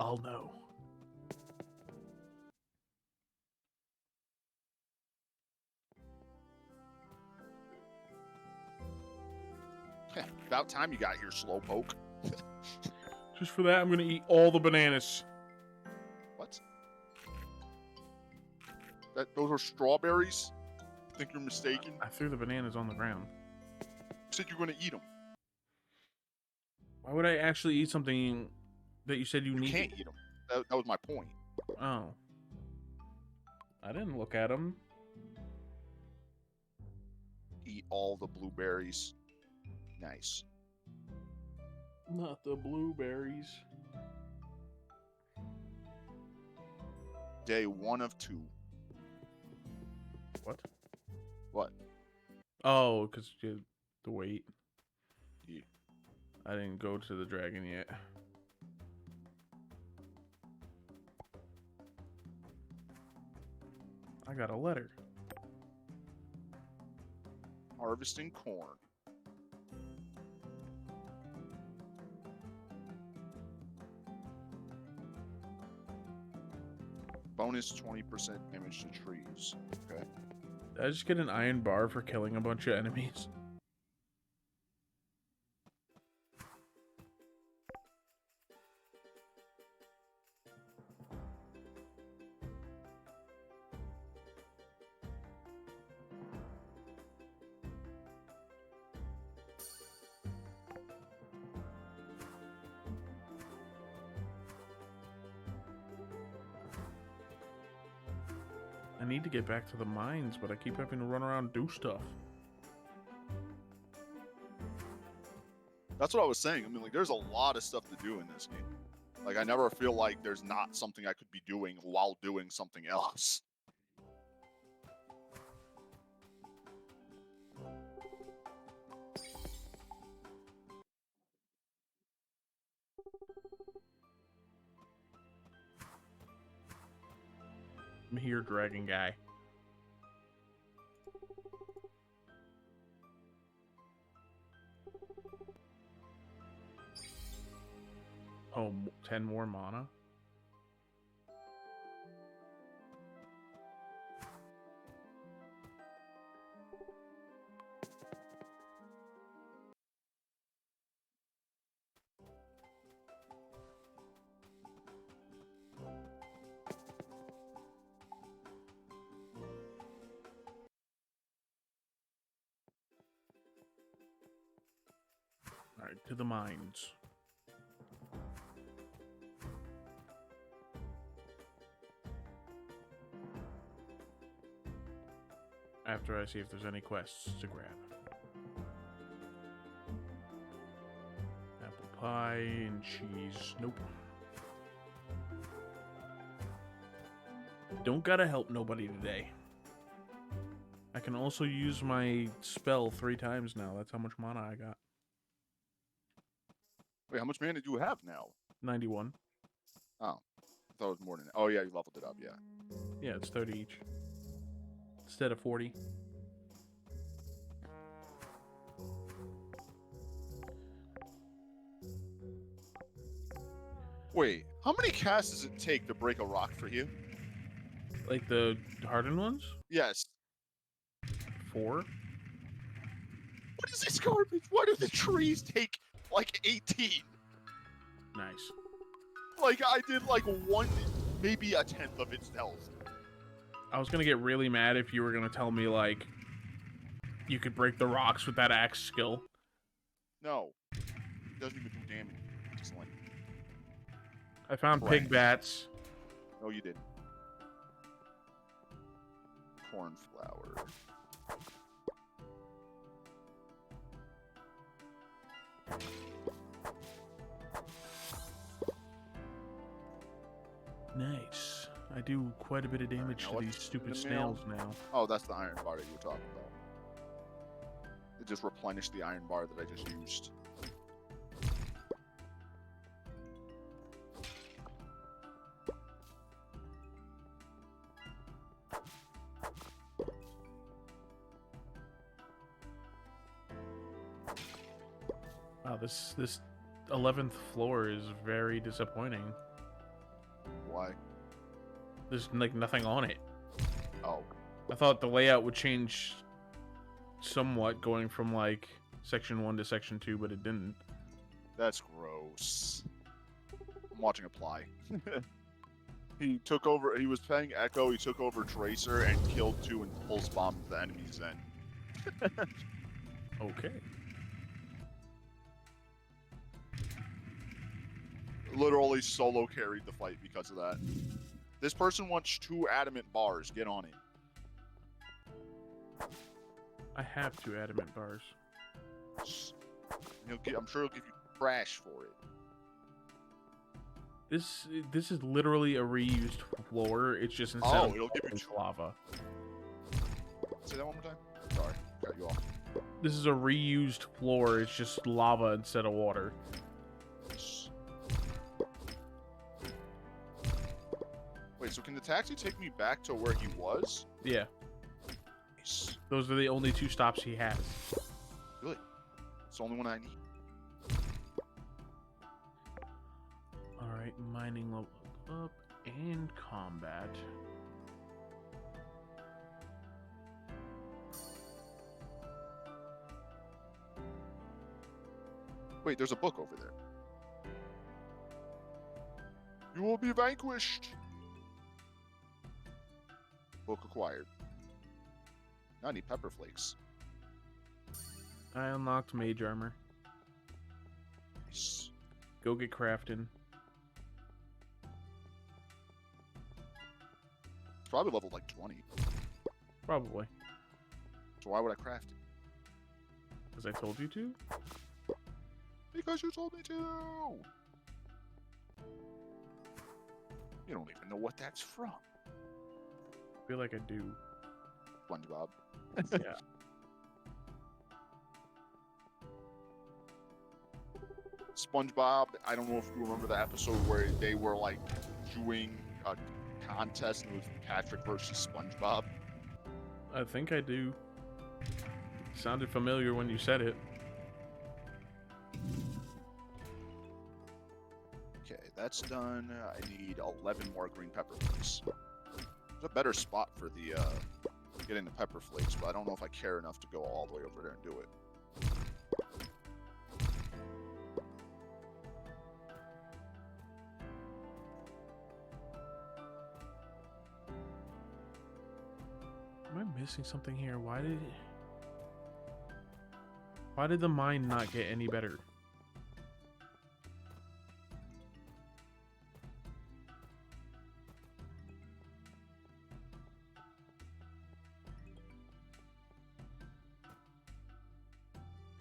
I'll know. About time you got here, slowpoke. Just for that, I'm gonna eat all the bananas. What? Those are strawberries? I think you're mistaken. I threw the bananas on the ground. You said you're going to eat them. Why would I actually eat something that you said you You needed? can't eat them. That was my point. Oh. I didn't look at them. Eat all the blueberries. Nice. Not the blueberries. Day 1 of 2. What? What? Oh, because you had to wait. Yeah. I didn't go to the dragon yet. I got a letter. Harvesting corn. Bonus 20% damage to trees. Okay. Did I just get an iron bar for killing a bunch of enemies? I need to get back to the mines, but I keep having to run around and do stuff. That's what I was saying. I mean, like, there's a lot of stuff to do in this game. Like, I never feel like there's not something I could be doing while doing something else. I'm here, dragon guy. Oh, 10 more mana? Alright, to the mines. After I see if there's any quests to grab. Apple pie and cheese. Nope. Don't gotta help nobody today. I can also use my spell 3 times now. That's how much mana I got. Wait, how much mana do you have now? 91. Oh, I thought it was more than that. Oh, yeah, you leveled it up, yeah. Yeah, it's 30 each. Instead of 40. Wait, how many casts does it take to break a rock for you? Like the hardened ones? Yes. 4? What is this garbage? Why do the trees take, like, 18? Nice. Like, I did, like, one, maybe a tenth of its health. I was gonna get really mad if you were gonna tell me, like, you could break the rocks with that axe skill. No. It doesn't even do damage. Just like, I found Right. pig bats. no, you didn't. Cornflower. Nice. I do quite a bit of damage now to what's these in stupid the snails now. Oh, that's the iron bar that you were talking about. It just replenished the iron bar that I just used. Wow, this 11th floor is very disappointing. Why? There's like nothing on it. Oh, I thought the layout would change somewhat going from like section 1 to section 2, but it didn't. that's gross. I'm watching Apply. He took over. He was playing Echo. He took over Tracer and killed 2 and pulse bombed the enemy's end. Okay. Literally solo carried the fight because of that. This person wants 2 adamant bars. Get on it. I have 2 adamant bars. I'm sure he'll give you trash for it. This is literally a reused floor. It's just instead Oh, of it'll give you it's lava. Say that one more time. Sorry, cut you off. This is a reused floor. It's just lava instead of water. Wait, so can the taxi take me back to where he was? Yeah, Nice. those are the only 2 stops he has. Really? It's the only one I need. Alright, mining level up and combat. Wait, there's a book over there. You will be vanquished. Book acquired. Now I need pepper flakes. I unlocked mage armor. Nice. Go get crafting. It's probably level like 20. Probably. So why would I craft it? Because I told you to? Because you told me to. You don't even know what that's from. I feel like I do. SpongeBob. Yeah. SpongeBob, I don't know if you remember the episode where they were like doing a contest and it was Patrick versus SpongeBob. I think I do. Sounded familiar when you said it. Okay, that's done. I need 11 more green pepper flakes. There's a better spot for the getting the pepper flakes, but I don't know if I care enough to go all the way over there and do it. Am I missing something here? Why did the mine not get any better?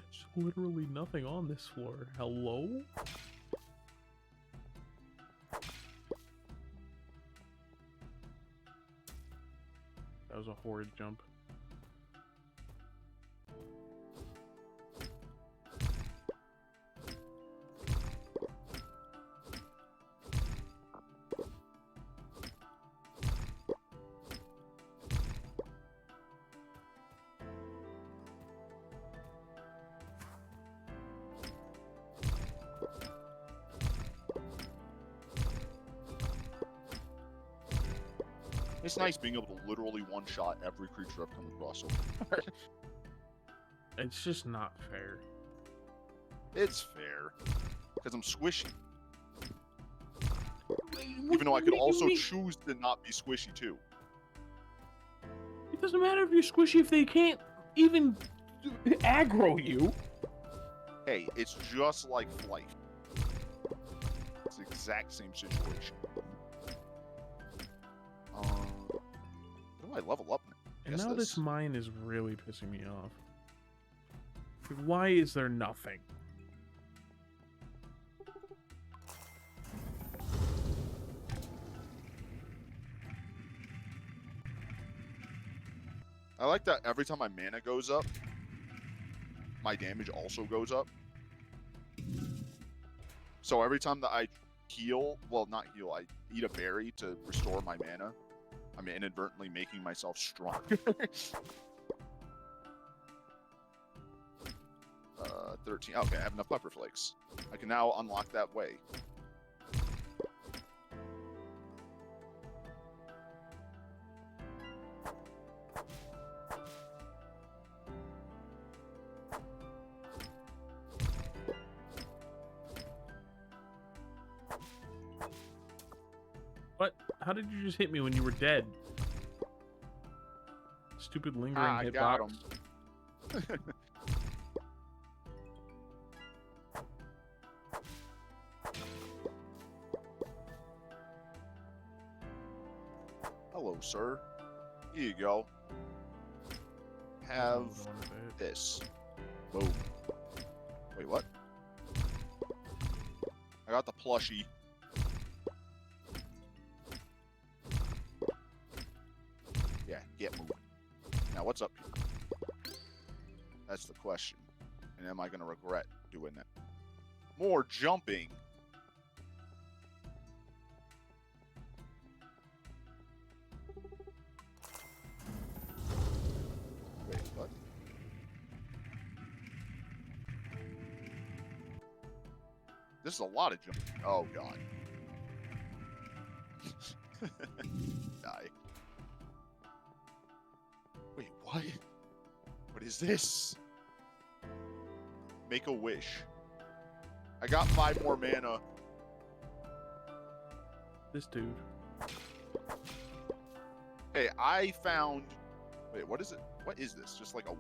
There's literally nothing on this floor. Hello? That was a horrid jump. It's nice being able to literally one-shot every creature I've come across so far. It's just not fair. It's fair. Because I'm squishy. Even though I could also choose to not be squishy too. It doesn't matter if you're squishy if they can't even aggro you. Hey, it's just like life. It's the exact same situation. How do I level up now? And now this mine is really pissing me off. Like, why is there nothing? I like that every time my mana goes up, my damage also goes up. So every time that I heal, well, not heal, I eat a berry to restore my mana, I'm inadvertently making myself stronger. 13. Okay, I have enough pepper flakes. I can now unlock that way. What? How did you just hit me when you were dead? Stupid lingering I hitbox. got him. Hello, sir. Here you go. Have this. Boom. Wait, what? I got the plushie. Yeah, get moving. Now, what's up here? That's the question. And am I going to regret doing that? More jumping. Wait, what? This is a lot of jumping. Oh, God. Die. Wait, what? What is this? Make a wish. I got 5 more mana. This dude. Hey, I found... Wait, what is it? What is this? Just like a...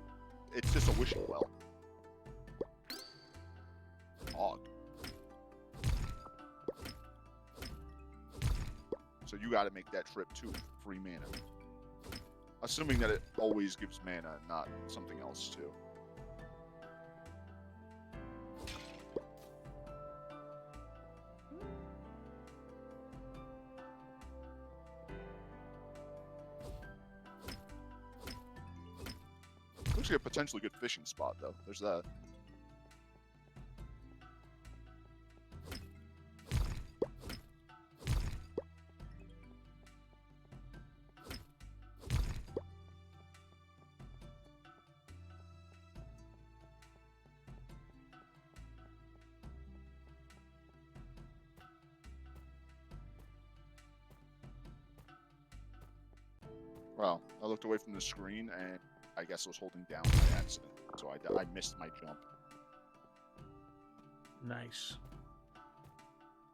It's just a wishing well. Dog. So you gotta make that trip too. Free mana. Assuming that it always gives mana, not something else too. Looks like a potentially good fishing spot, though. There's that. Well, I looked away from the screen, and I guess I was holding down by accident, so I missed my jump. Nice.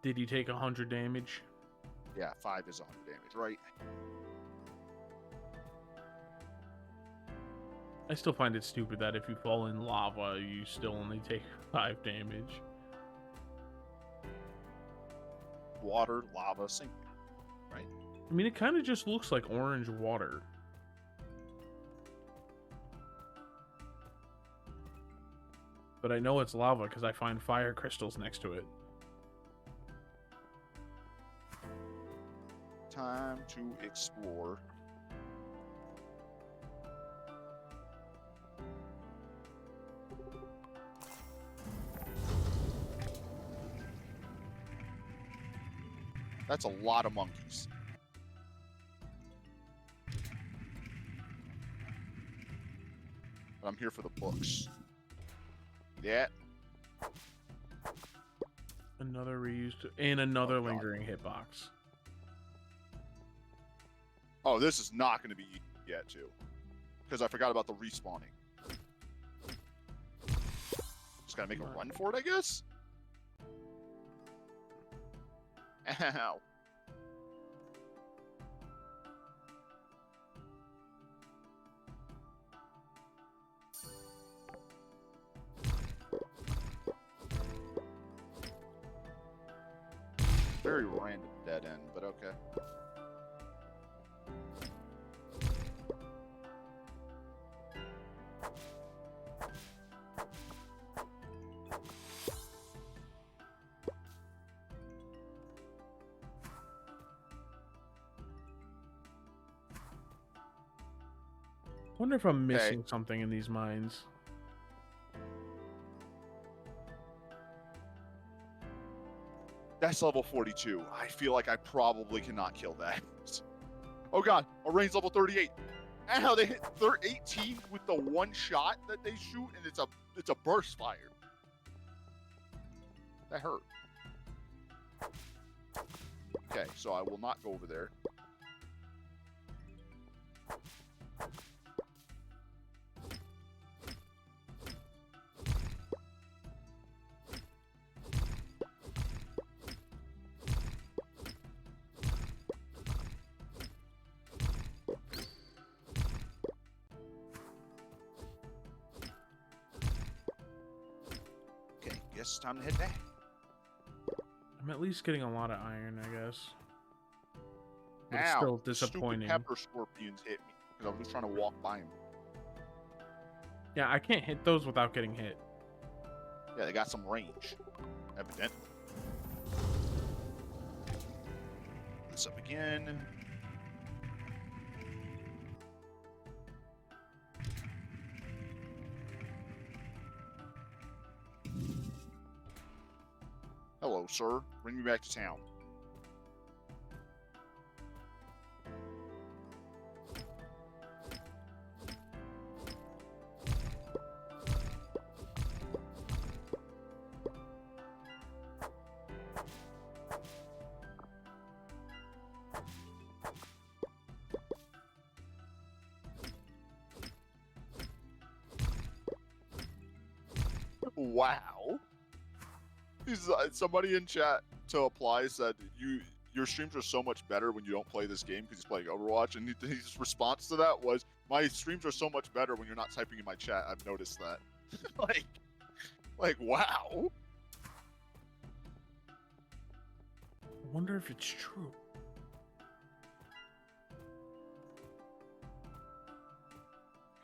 Did you take 100 damage? Yeah, 5 is 100 damage, right? I still find it stupid that if you fall in lava, you still only take 5 damage. Water, lava, sink. Right? I mean, it kind of just looks like orange water. But I know it's lava because I find fire crystals next to it. Time to explore. That's a lot of monkeys. But I'm here for the books. Yeah. Another reused and another Oh, God. lingering hitbox. Oh, this is not going to be easy yet, too. Because I forgot about the respawning. Just gotta make a run for it, I guess? Ow. Very random dead end, but okay. Wonder if I'm missing something in these mines. That's level 42. I feel like I probably cannot kill that. Oh god, our range level 38. Ow, they hit 18 with the one shot that they shoot, and it's a burst fire. That hurt. Okay, so I will not go over there. Okay, guess it's time to head back. I'm at least getting a lot of iron, I guess. But it's Ow, still the stupid disappointing. pepper scorpions hit me because I was just trying to walk by them. Yeah, I can't hit those without getting hit. Yeah, they got some range, evidently. This up again. Hello, sir. Bring me back to town. Wow. Somebody in chat to apply said your streams are so much better when you don't play this game because he's playing Overwatch, and his response to that was, "My streams are so much better when you're not typing in my chat. I've noticed that." like wow. I wonder if it's true.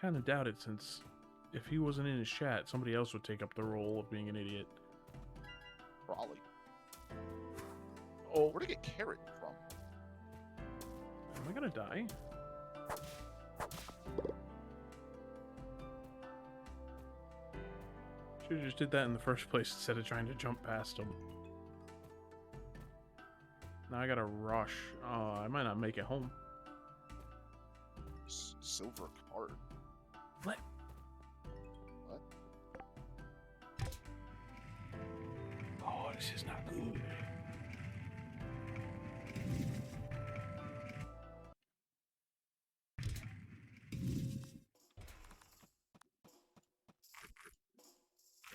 Kind of doubt it, since if he wasn't in his chat, somebody else would take up the role of being an idiot. Probably. Oh, Where'd I get carrot from? am I gonna die? Should have just did that in the first place instead of trying to jump past him. Now I gotta rush. Oh, I might not make it home. Silver card. What? What? Oh, this is not good.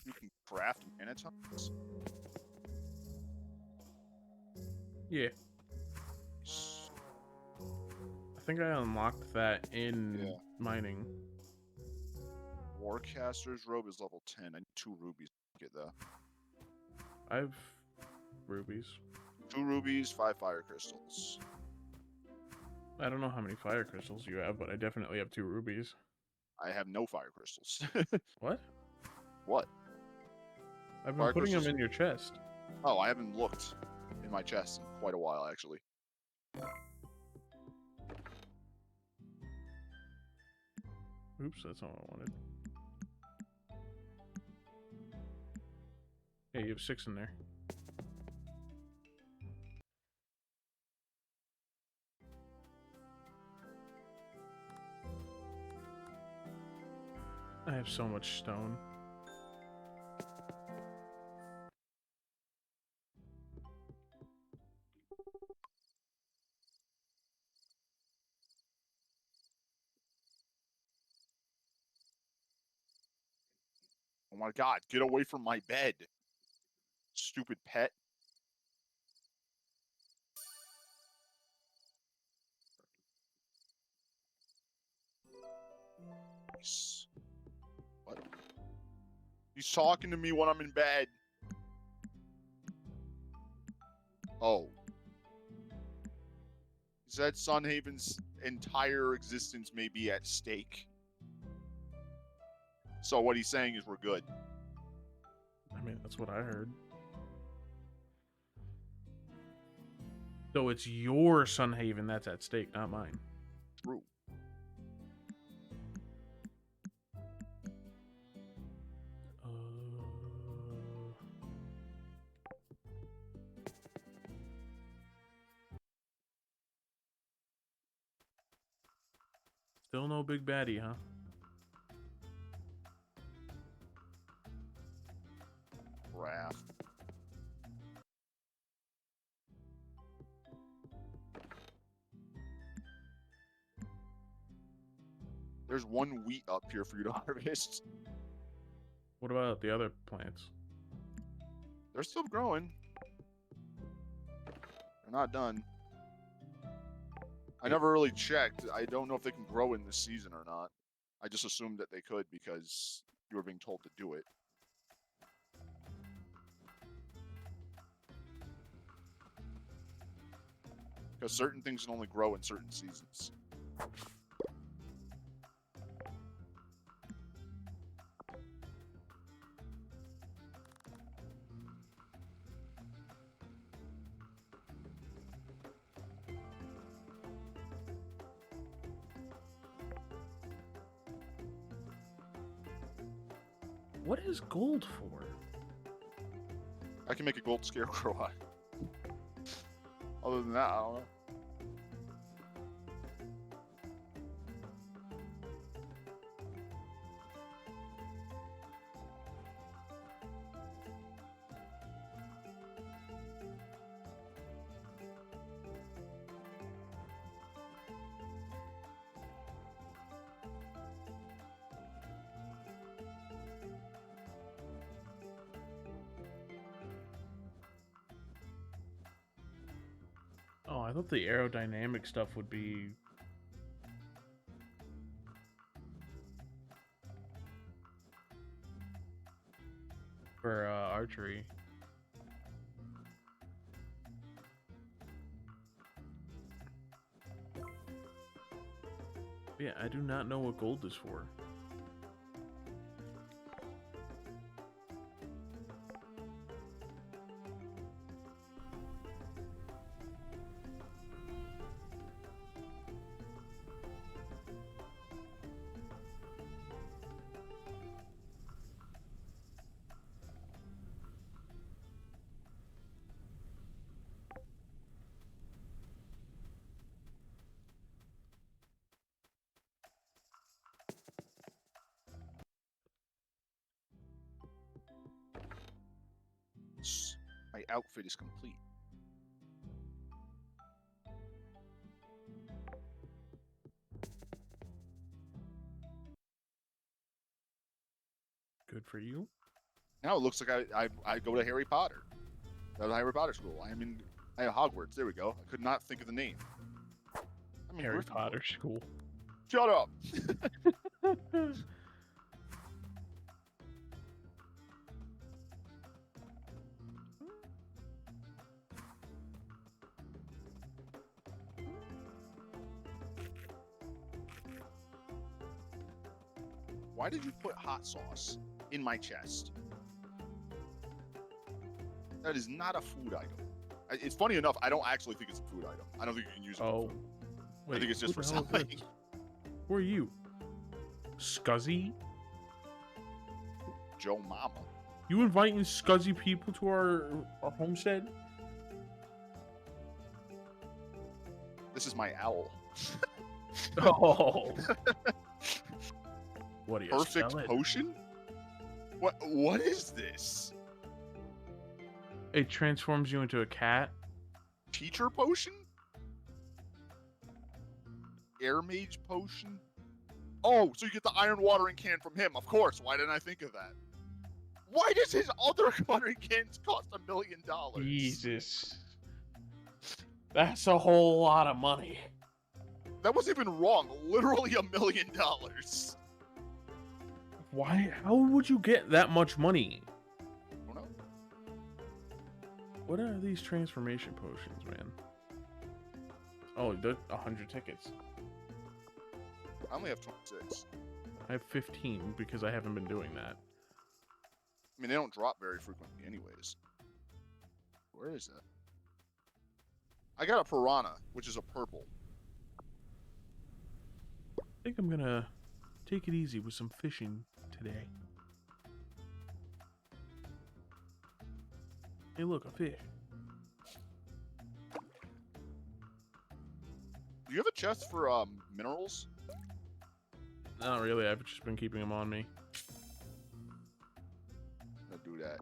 You can craft manatons? Yeah. I think I unlocked that in mining. Warcaster's robe is level 10. I need 2 rubies to get that. I have rubies. 2 rubies, 5 fire crystals. I don't know how many fire crystals you have, but I definitely have 2 rubies. I have no fire crystals. What? What? I've been Fire putting them crystals- in your chest. Oh, I haven't looked in my chest in quite a while, actually. Oops, that's not what I wanted. Yeah, you have 6 in there. I have so much stone. Oh my god, get away from my bed. Stupid pet. Nice. What? He's talking to me when I'm in bed. Oh. He said Sunhaven's entire existence may be at stake. So what he's saying is we're good. I mean, that's what I heard. So it's your Sunhaven that's at stake, not mine. True. Still no big baddie, huh? Raft. There's 1 wheat up here for you to harvest. What about the other plants? They're still growing. They're not done. I never really checked. I don't know if they can grow in this season or not. I just assumed that they could because you were being told to do it. Because certain things can only grow in certain seasons. What is gold for? I can make a gold scarecrow eye. Other than that, I don't know. Oh, I thought the aerodynamic stuff would be... for archery. Yeah, I do not know what gold is for. outfit is complete. Good for you. Now it looks like I go to Harry Potter. The Harry Potter school. I have Hogwarts. There we go. I could not think of the name. I'm in Harry Gryffindor. Potter school. Shut up. Why did you put hot sauce in my chest? That is not a food item. It's funny enough, I don't actually think it's a food item. I don't think you can use it. Oh, I think it's just who for the hell is selling. this? Who are you? Scuzzy? Joe Mama. You inviting scuzzy people to our homestead? This is my owl. Oh. What do you Perfect spell it? potion? What is this? It transforms you into a cat. Teacher potion? Air mage potion? Oh, so you get the iron watering can from him. Of course. Why didn't I think of that? Why does his other watering cans cost $1 million? Jesus. That's a whole lot of money. That wasn't even wrong. Literally $1 million. Why? How would you get that much money? I don't know. What are these transformation potions, man? Oh, they're 100 tickets. I only have 26. I have 15 because I haven't been doing that. I mean, they don't drop very frequently anyways. Where is that? I got a piranha, which is a purple. I think I'm gonna take it easy with some fishing today. Hey, look, a fish. Do you have a chest for minerals? Not really. I've just been keeping them on me. I'm gonna do that.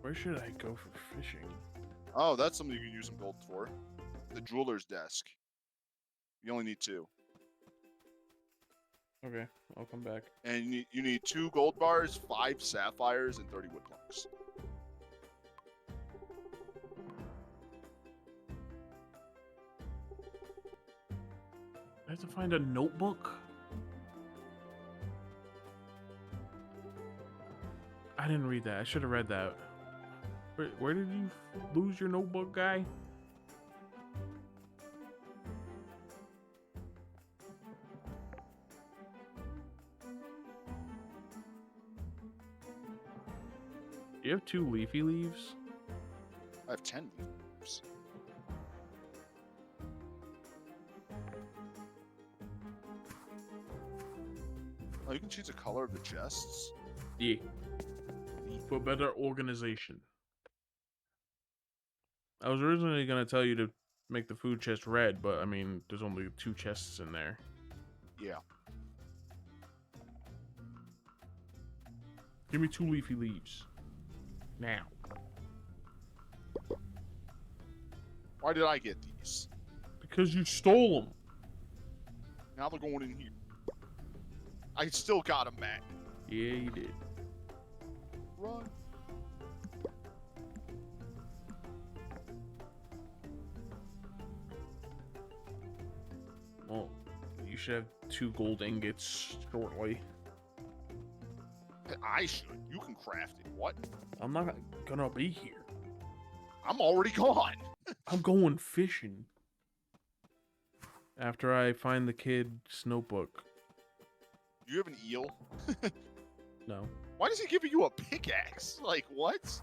Where should I go for fishing? Oh, that's something you can use some gold for. The jeweler's desk. You only need 2. Okay, I'll come back. And you need 2 gold bars, 5 sapphires, and 30 wood planks. I have to find a notebook? I didn't read that. I should have read that. Where did you lose your notebook, guy? Do you have 2 leafy leaves? I have 10 leaves. Oh, you can change the color of the chests? Yeah. For better organization. I was originally going to tell you to make the food chest red, but I mean, there's only 2 chests in there. Yeah. Give me 2 leafy leaves. Now. Why did I get these? Because you stole them. Now they're going in here. I still got them back. Yeah, you did. Run. Well, you should have 2 gold ingots shortly. I should. You can craft it. What? I'm not gonna be here. I'm already gone. I'm going fishing. After I find the kid's notebook. You have an eel? No. Why does he give you a pickaxe? Like, what?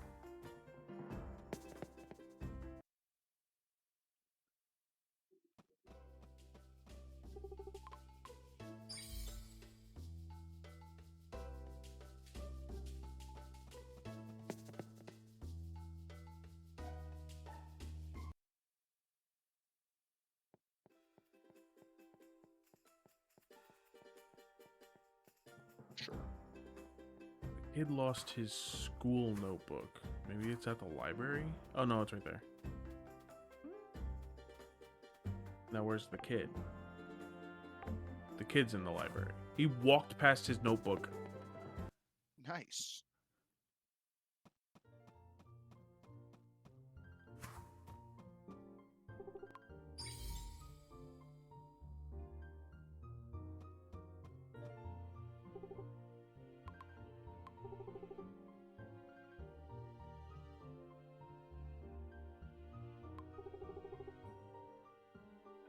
Sure. Kid lost his school notebook. Maybe it's at the library? Oh no, it's right there. Now where's the kid? The kid's in the library. He walked past his notebook. Nice.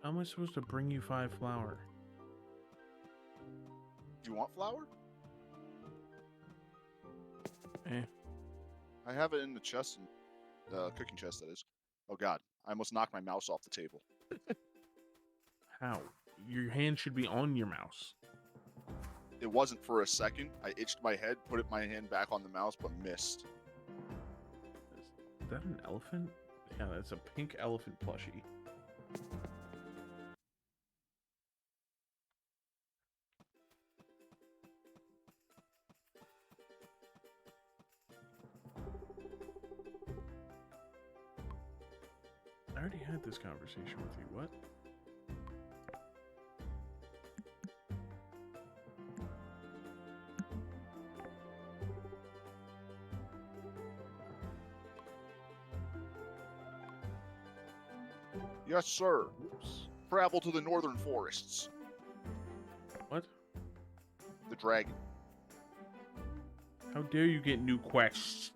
How am I supposed to bring you 5 flour? Do you want flour? Eh. I have it in the chest, the cooking chest, that is. Oh god, I almost knocked my mouse off the table. How? Your hand should be on your mouse. It wasn't for a second. I itched my head, put my hand back on the mouse, but missed. Is that an elephant? Yeah, that's a pink elephant plushie. I already had this conversation with you. What? Yes, sir. Oops. Travel to the northern forests. What? The dragon. How dare you get new quests?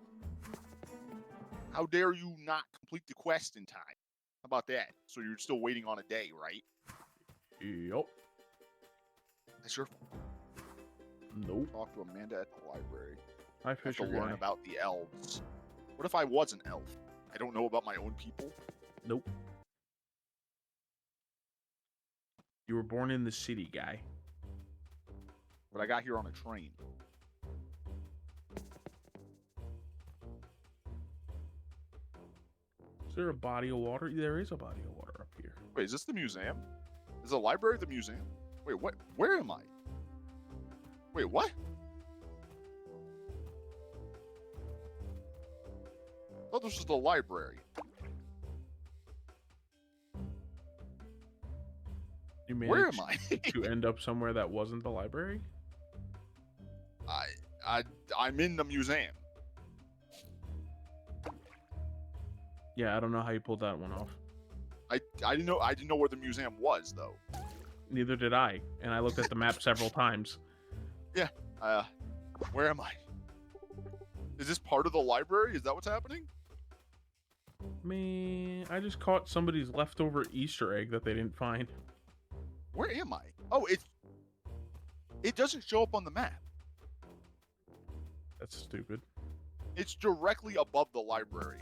How dare you not complete the quest in time? How about that? So you're still waiting on a day, right? Yup. That's your fault. Nope. Talk to Amanda at the library. Hi, I have to Fisher learn guy. about the elves. What if I was an elf? I don't know about my own people. Nope. You were born in the city, guy. But I got here on a train. Is there a body of water? There is a body of water up here. Wait, is this the museum? Is the library the museum? Wait, what? Where am I? Wait, what? Oh, this is the library. You Where managed am I? to end up somewhere that wasn't the library? I'm in the museum. Yeah, I don't know how you pulled that one off. I didn't know where the museum was though. Neither did I, and I looked at the map several times. Where am I? Is this part of the library? Is that what's happening? Man, I just caught somebody's leftover Easter egg that they didn't find. Where am I? Oh, it doesn't show up on the map. That's stupid. It's directly above the library.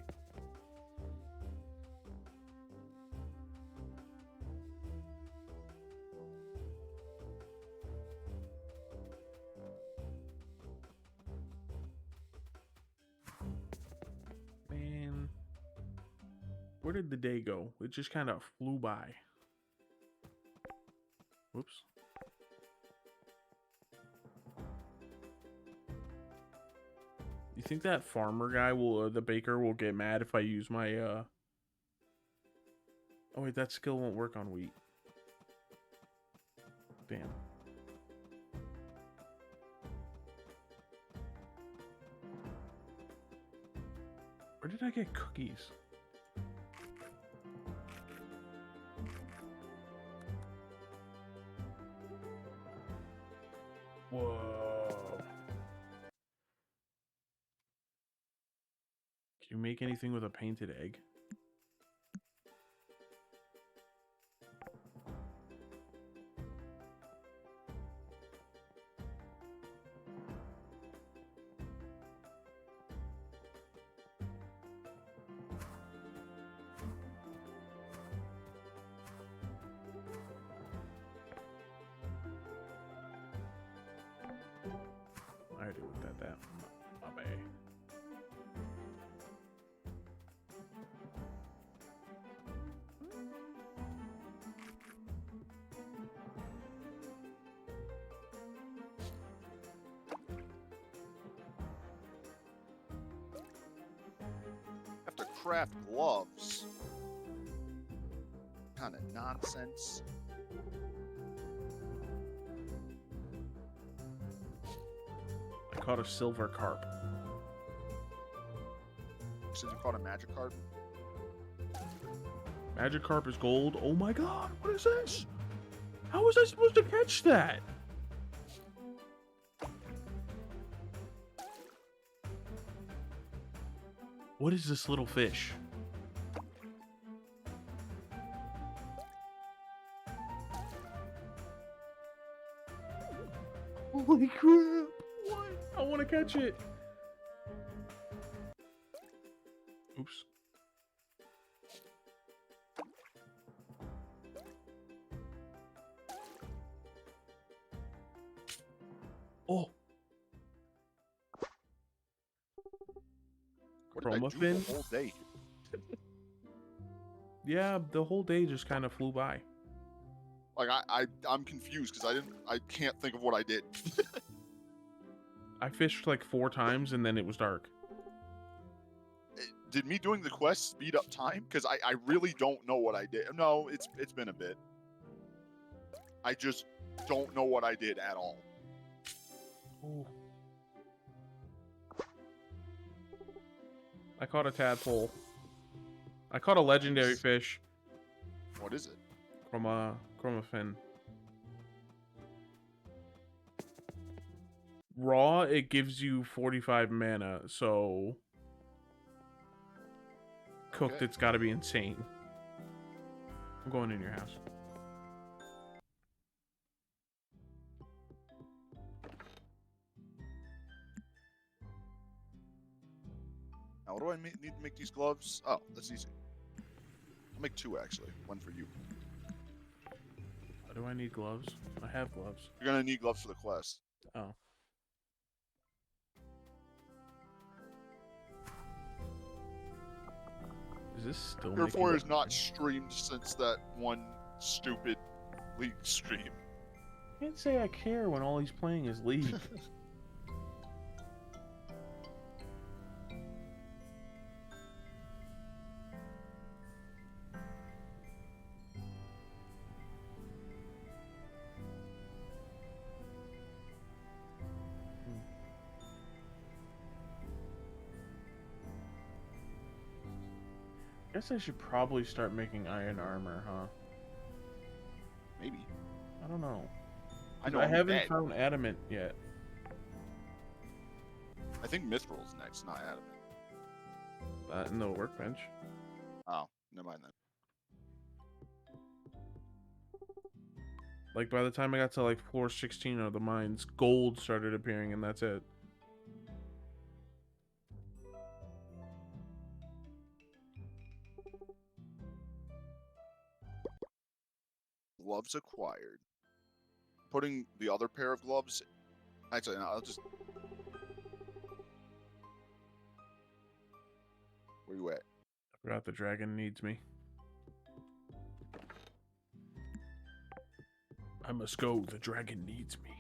Man, where did the day go? It just kind of flew by. Whoops. You think that farmer guy will, the baker will get mad if I use my, Oh wait, that skill won't work on wheat. Damn. Where did I get cookies? Whoa. Can you make anything with a painted egg? I already looked at that. My bad. craft gloves. Kind of nonsense. I caught a silver carp. Since you caught a magic card. Magikarp is gold. Oh my god, what is this? How was I supposed to catch that? What is this little fish? Holy crap! What? I want to catch it. Oops. Oh. What did I Chroma do fin? the whole day? Yeah, the whole day just kind of flew by. Like I'm confused because I can't think of what I did. I fished like 4 times and then it was dark. Did me doing the quest speed up time? Because I really don't know what I did. No, it's been a bit. I just don't know what I did at all. Oh. I caught a tadpole. I caught a legendary fish. What is it? Chroma fin. Raw, it gives you 45 mana, so cooked, Okay. it's got to be insane. I'm going in your house. Now, what do I need to make these gloves? Oh, that's easy. I'll make 2 actually. 1 for you. Why do I need gloves? I have gloves. You're gonna need gloves for the quest. Oh. Is this still Tier 4 making... is not streamed since that one stupid League stream. I can't say I care when all he's playing is League. Guess I should probably start making iron armor, huh? Maybe. I don't know. I know. I I'm haven't dead. found adamant yet. I think Mithril's next, not Adamant. In the workbench. Oh, never mind then. Like by the time I got to like floor 16 of the mines, gold started appearing, and that's it. Gloves acquired. Putting the other pair of gloves. Actually, no, I'll just. Where you at? I forgot the dragon needs me. I must go. The dragon needs me.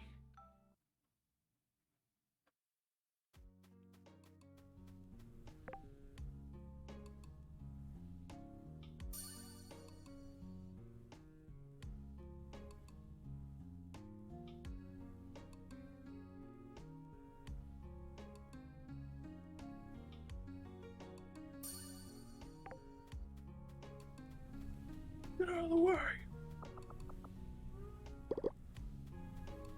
Get out of the way.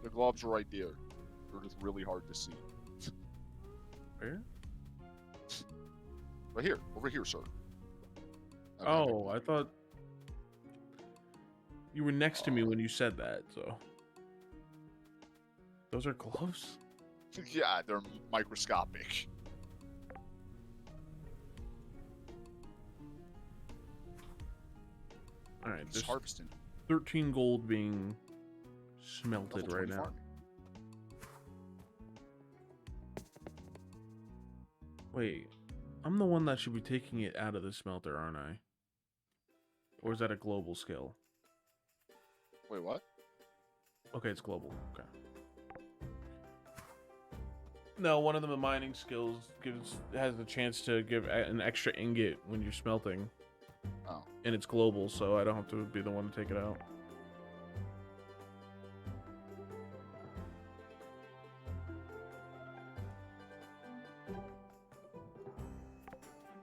The gloves are right there. They're just really hard to see. Where? Right here. Over here, sir. Okay. Oh, I thought you were next to me when you said that, so. Those are gloves? Yeah, they're microscopic. Alright, He's there's harvesting. 13 gold being smelted Level right 20 now. farming. Wait, I'm the one that should be taking it out of the smelter, aren't I? Or is that a global skill? Wait, what? Okay, it's global. Okay. No, one of the mining skills has the chance to give an extra ingot when you're smelting. Oh. And it's global, so I don't have to be the one to take it out.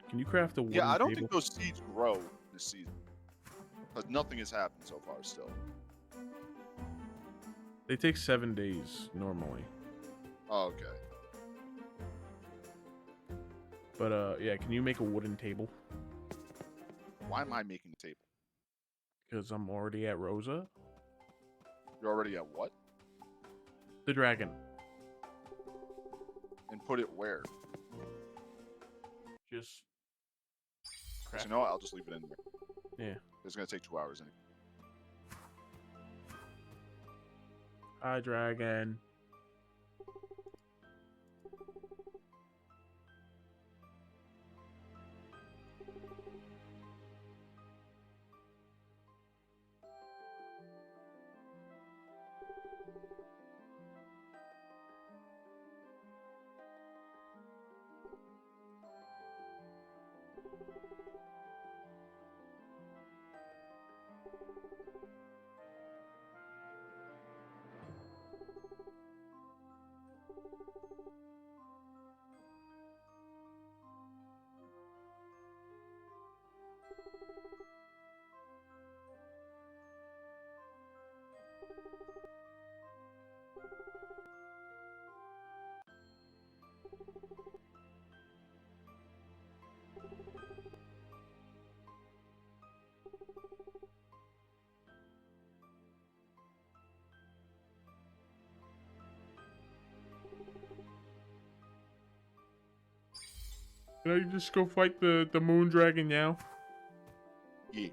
Can you craft a wooden Yeah, I don't table? think those seeds grow this season. Because nothing has happened so far still. They take 7 days normally. Oh, okay. But yeah, can you make a wooden table? Why am I making a table? Because I'm already at Rosa. You're already at what? The dragon. And put it where? Just So craft. you know what? I'll just leave it in there. Yeah. It's gonna take 2 hours anyway. Hi, dragon. Can I just go fight the moon dragon now? Yeah.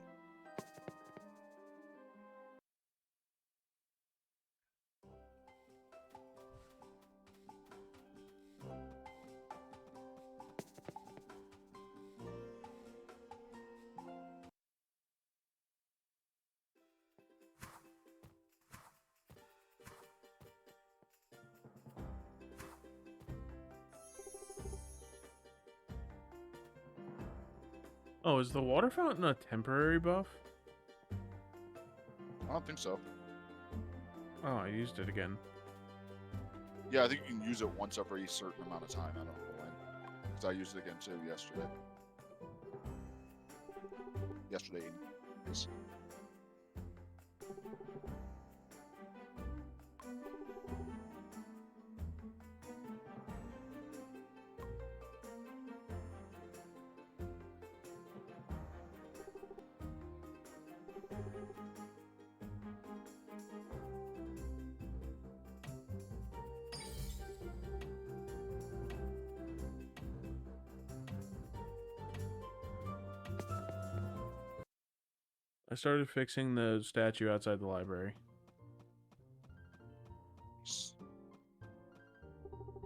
Oh, is the water fountain a temporary buff? I don't think so. Oh, I used it again. Yeah, I think you can use it once every certain amount of time. I don't know when. Because I used it again too yesterday. Yesterday. Yes. I started fixing the statue outside the library.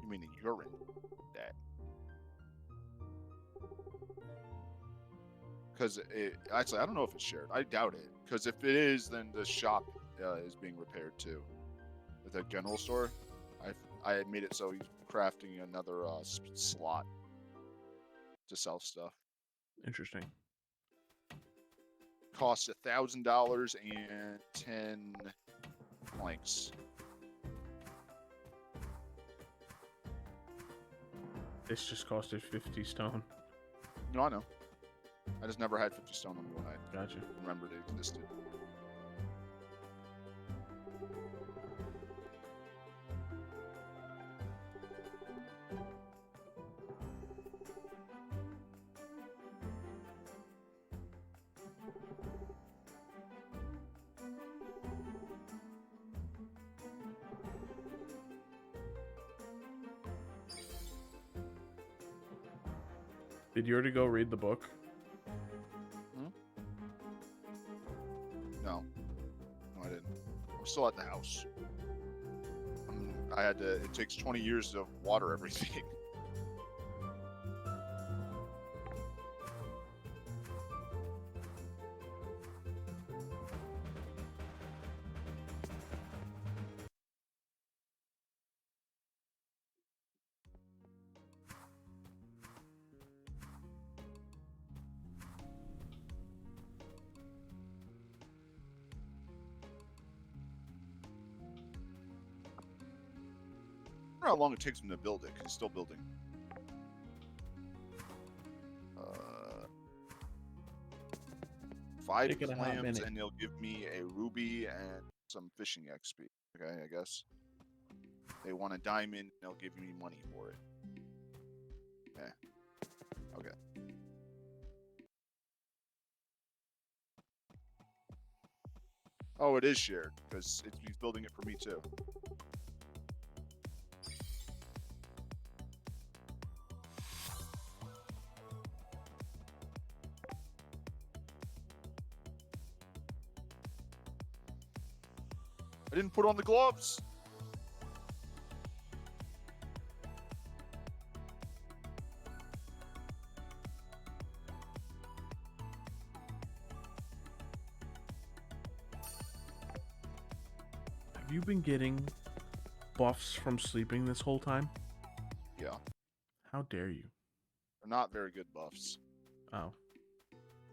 You mean the urine? That. Because actually, I don't know if it's shared. I doubt it. Because if it is, then the shop is being repaired too. At the general store, I made it so he's crafting another slot to sell stuff. Interesting. Costs $1,000 and 10 planks. This just costed 50 stone. No, I know. I just never had 50 stone on me when I Gotcha. remembered it existed. Did you already go read the book? No, I didn't. I'm still at the house. I had to. It takes 20 years to water everything. wonder how long it takes him to build it, 'cause he's still building. 5 Taking a hot clams, minute. and they'll give me a ruby and some fishing XP. Okay, I guess. They want a diamond, they'll give me money for it. Yeah. Okay. Oh, it is shared, because he's building it for me too. I didn't put on the gloves. Have you been getting buffs from sleeping this whole time? Yeah, How dare you? they're not very good buffs. Oh.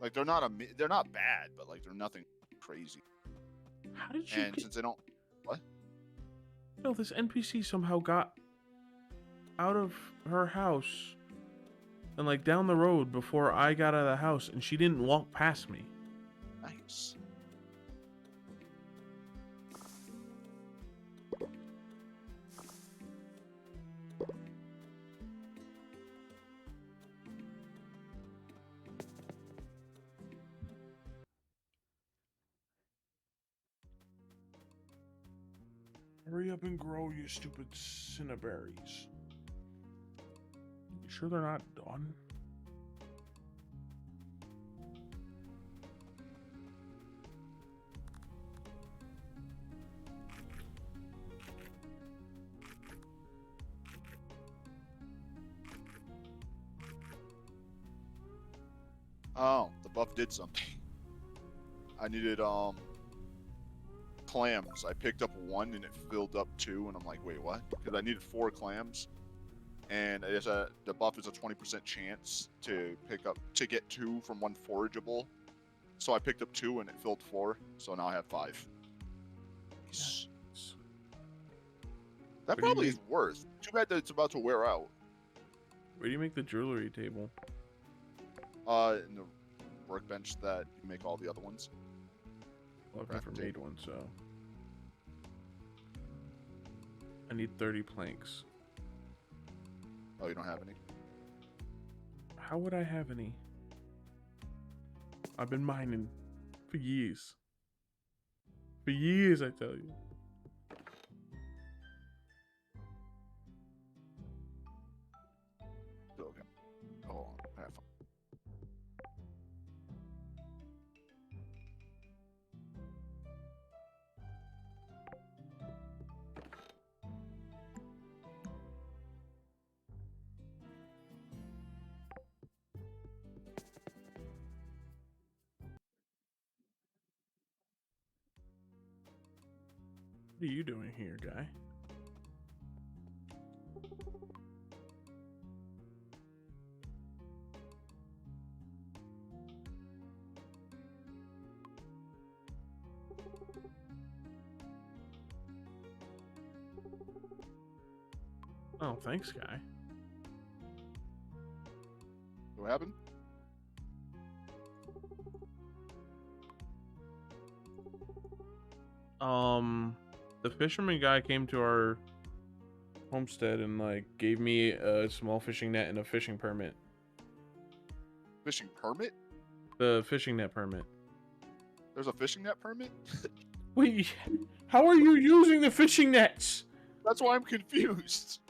Like they're not they're not bad, but like they're nothing crazy. How did you And get... since they don't, what? No, this NPC somehow got out of her house and like down the road before I got out of the house, and she didn't walk past me. Nice. Hurry up and grow, you stupid cinnaberries. You sure they're not done? Oh, the buff did something. I needed clams. I picked up 1 and it filled up 2, and I'm like, wait, what? Because I needed 4 clams, and the buff is a 20% chance to get 2 from 1 forageable. So I picked up 2 and it filled 4, so now I have 5. Nice. That What do you probably is mean? worth. Too bad that it's about to wear out. Where do you make the jewelry table? In the workbench that you make all the other ones. Well, I've never made one, so I need 30 planks. Oh, you don't have any? How would I have any? I've been mining for years. For years, I tell you. Okay. Hold on. I have fun. What are you doing here, guy? Oh, thanks, guy. What happened? The fisherman guy came to our homestead and like gave me a small fishing net and a fishing permit. Fishing permit? The fishing net permit. There's a fishing net permit? Wait, how are you using the fishing nets? That's why I'm confused.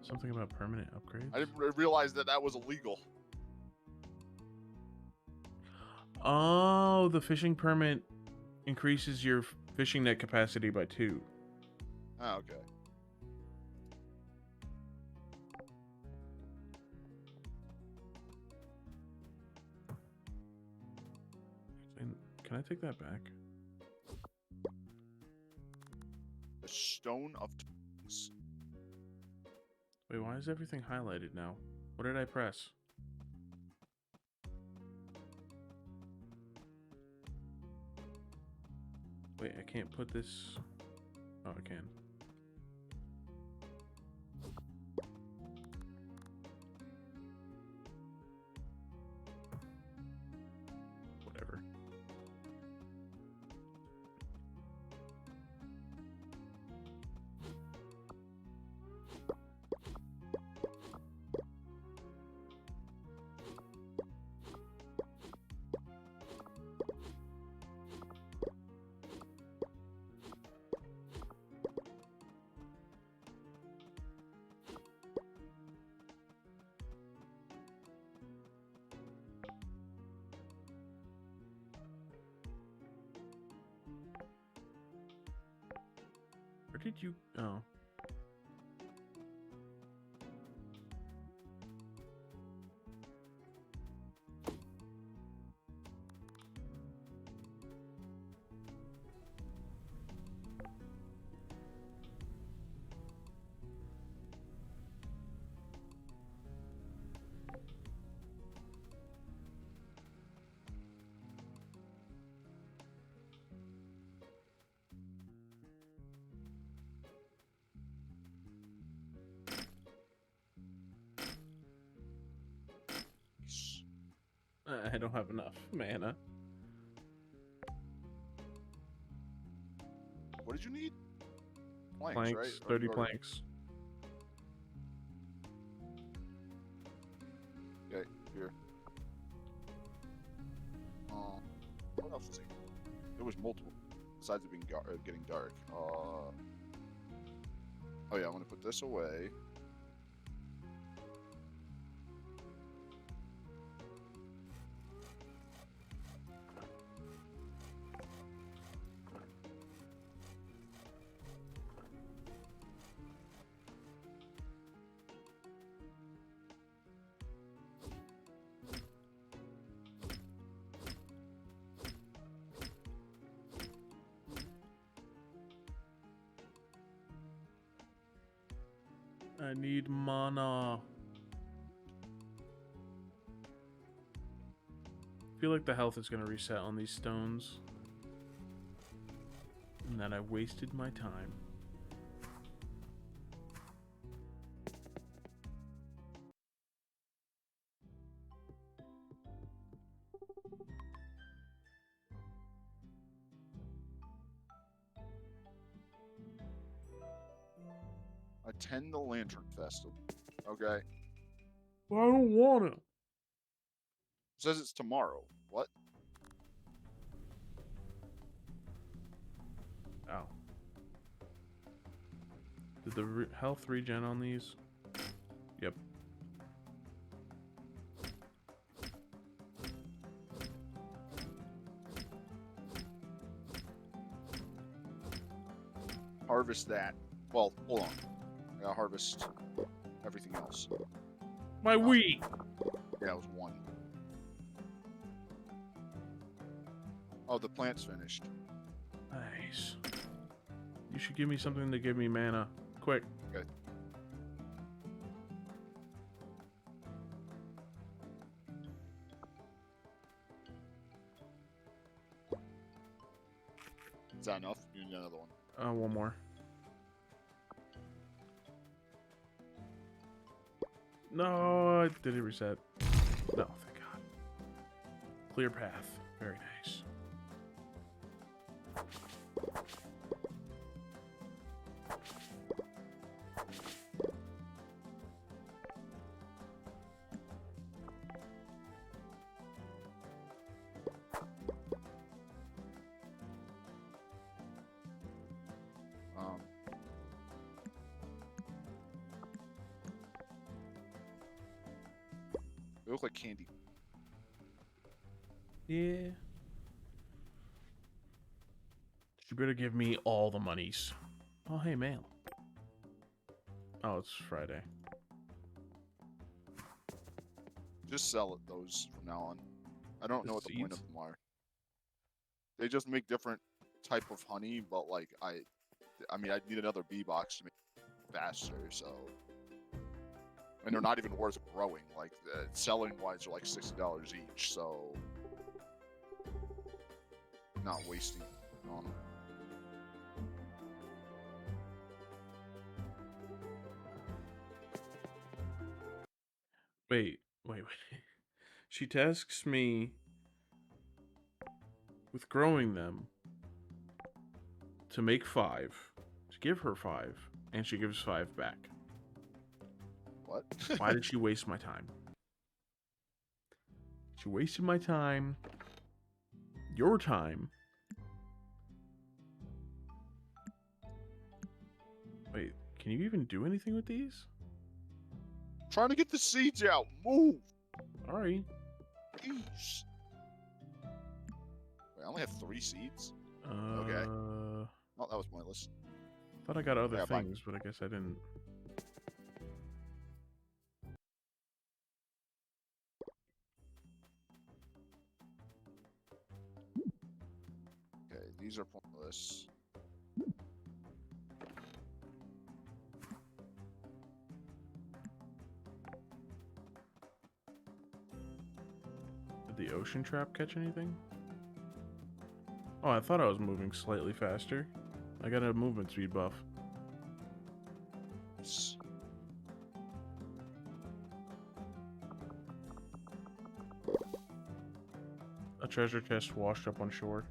Something about permanent upgrades? I didn't realize that was illegal. Oh, the fishing permit increases your fishing net capacity by 2. Oh, okay. Can I take that back? The Stone of Tongues. Wait, why is everything highlighted now? What did I press? Wait, I can't put this... Oh, I can. Whatever. Where did you... Oh. I don't have enough mana. What did you need? Planks, Planks, right? 30 Or- planks. Okay, here. What else is it? There was multiple. Besides it being getting dark. Oh yeah, I'm gonna put this away. I need mana. I feel like the health is going to reset on these stones. And that I wasted my time. Attend the Lantern Festival. Okay. Well, I don't want to. It says it's tomorrow. What? Ow. Did the health regen on these? Yep. Harvest that. Well, hold on. I gotta harvest everything else. My wheat! Yeah, it was one. Oh, the plant's finished. Nice. You should give me something to give me mana. Quick. Okay. Is that enough? You need another one. One more. No, did it reset? No, thank God. Clear path. Very nice. They look like candy. Yeah. You better give me all the monies. Oh, hey, mail. Oh, it's Friday. Just sell it, those from now on. I don't know what the point of seeds? them are. They just make different type of honey, but like I mean, I'd need another bee box to make it faster, so. And they're not even worth growing. Like selling wise, are like $60 each, so not wasting on them. Wait. She tasks me with growing them to make 5, to give her 5, and she gives 5 back. What? Why did she waste my time? She wasted my time. Your time. Wait, can you even do anything with these? Trying to get the seeds out. Move. Alright. Jeez. Wait, I only have 3 seeds? Okay. Oh, that was pointless. Thought I got other Yeah, bye. things, but I guess I didn't. Okay, these are pointless. Did the ocean trap catch anything? Oh, I thought I was moving slightly faster. I got a movement speed buff. S- A treasure chest washed up on shore.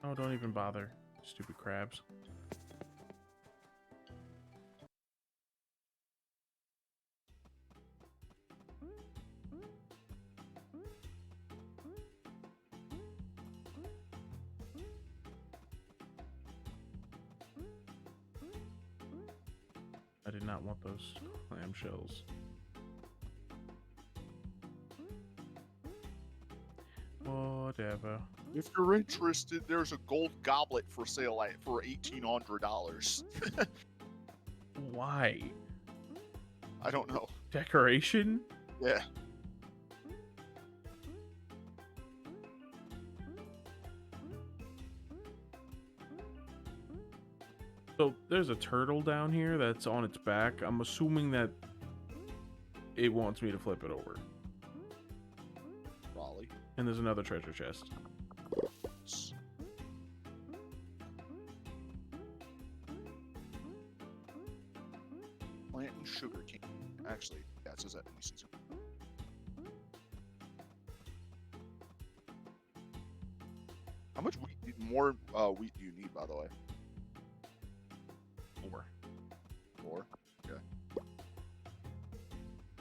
Oh, don't even bother. Stupid crabs. I did not want those clam shells. Whatever. If you're interested, there's a gold goblet for sale for $1,800. Why? I don't know. Decoration? Yeah. So there's a turtle down here that's on its back. I'm assuming that it wants me to flip it over. Raleigh. And there's another treasure chest. Plant and sugar cane. Actually, yeah, it says that in the season. How much more wheat do you need, by the way? 4. 4? Okay.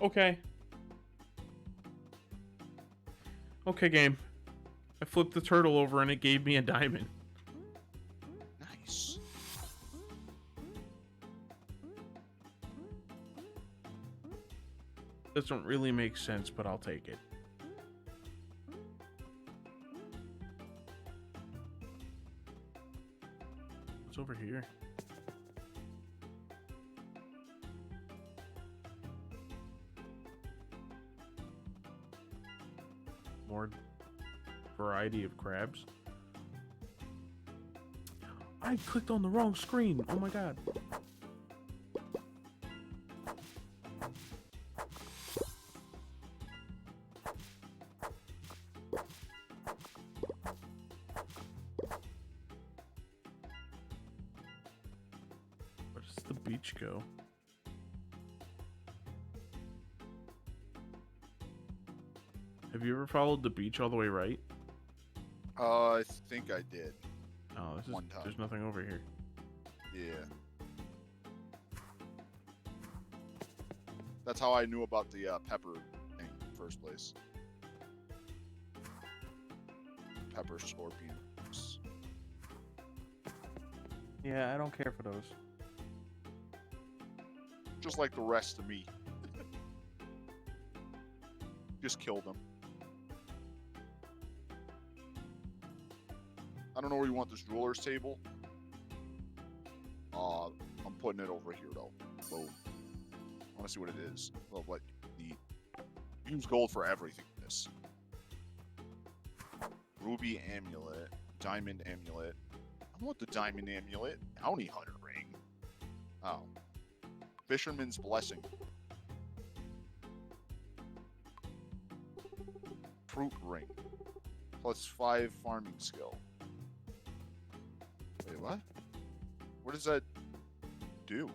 Okay. Okay, game. I flipped the turtle over and it gave me a diamond. Nice. Doesn't really make sense, but I'll take it. What's over here? More variety of crabs. I clicked on the wrong screen. Oh my god. Where does the beach go? Have you ever followed the beach all the way right? I think I did. Oh, this is, One time. there's nothing over here. Yeah. That's how I knew about the pepper thing in the first place. Pepper scorpions. Yeah, I don't care for those. Just like the rest of me. Just kill them. I don't know where you want this jeweler's table. I'm putting it over here though. Boom. I want to see what it is. Well, what the use gold for everything. This ruby amulet, diamond amulet. I want the diamond amulet. Bounty hunter ring. Oh, fisherman's blessing. fruit ring. Plus 5 farming skill. Wait, what? What does that do?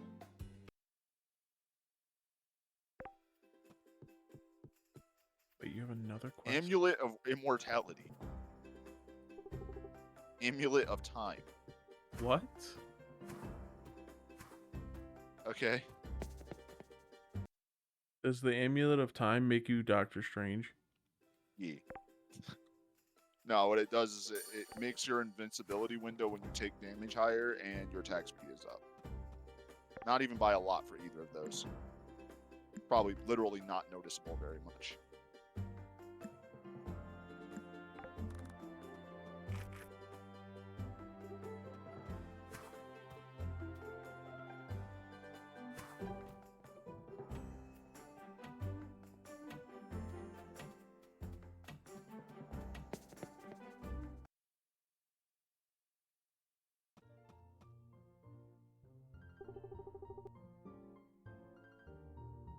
Wait, you have another quest? Amulet of Immortality. Amulet of Time. What? Okay. Does the Amulet of Time make you Doctor Strange? Yeah. No, what it does is it makes your invincibility window when you take damage higher and your attack speed is up. Not even by a lot for either of those. Probably literally not noticeable very much.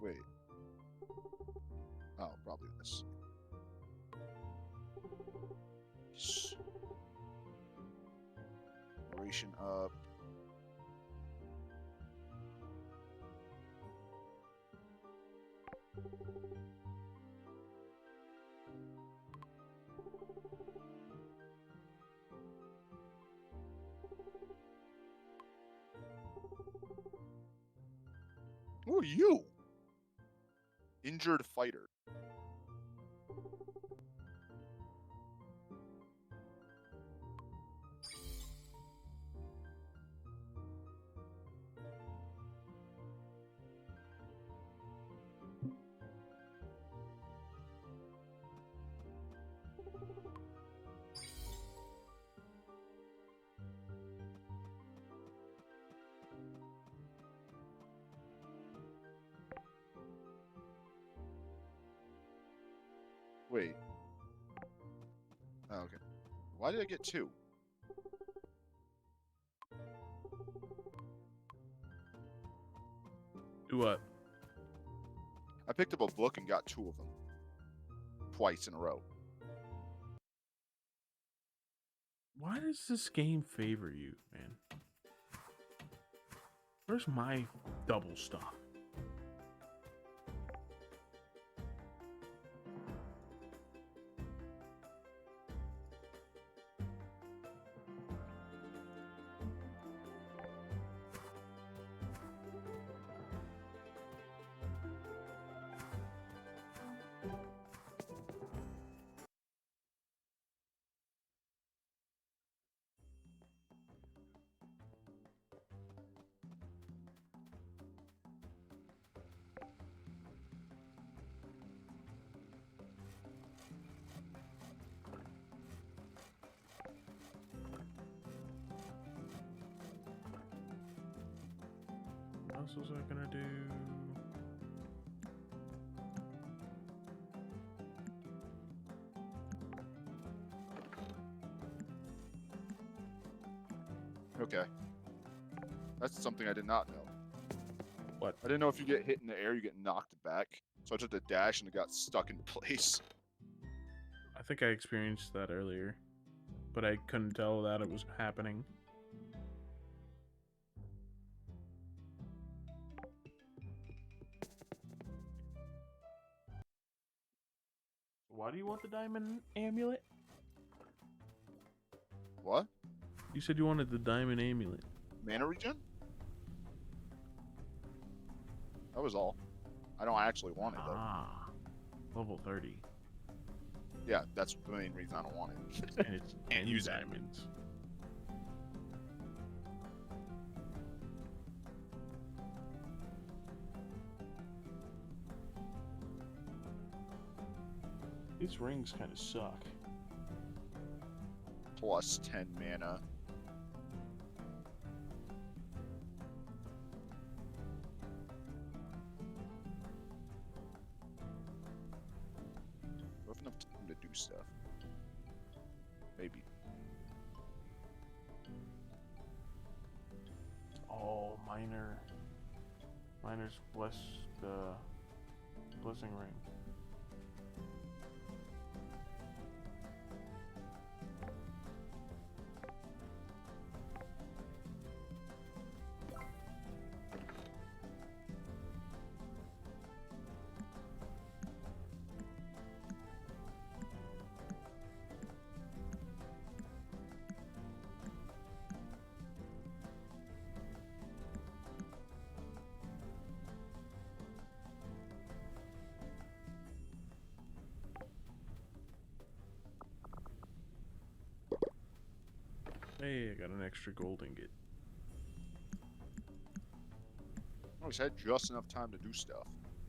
Wait. Oh, probably this. Duration up. Who are you? Injured fighter. Wait. Oh, okay. Why did I get 2? Do what? I picked up a book and got 2 of them. Twice in a row. Why does this game favor you, man? Where's my double stuff? What else was I gonna do? Okay. That's something I did not know. What? I didn't know if you get hit in the air, you get knocked back. So I took the dash and it got stuck in place. I think I experienced that earlier, but I couldn't tell that it was happening. Why do you want the diamond amulet? What? You said you wanted the diamond amulet. Mana regen? That was all. I don't actually want it though. Ah, level 30. Yeah, that's the main reason I don't want it. And it's and use diamonds. These rings kind of suck. Plus 10 mana. Do I have enough time to do stuff? Maybe. Oh, miner's blessing ring. Hey, I got an extra gold ingot. I always had just enough time to do stuff,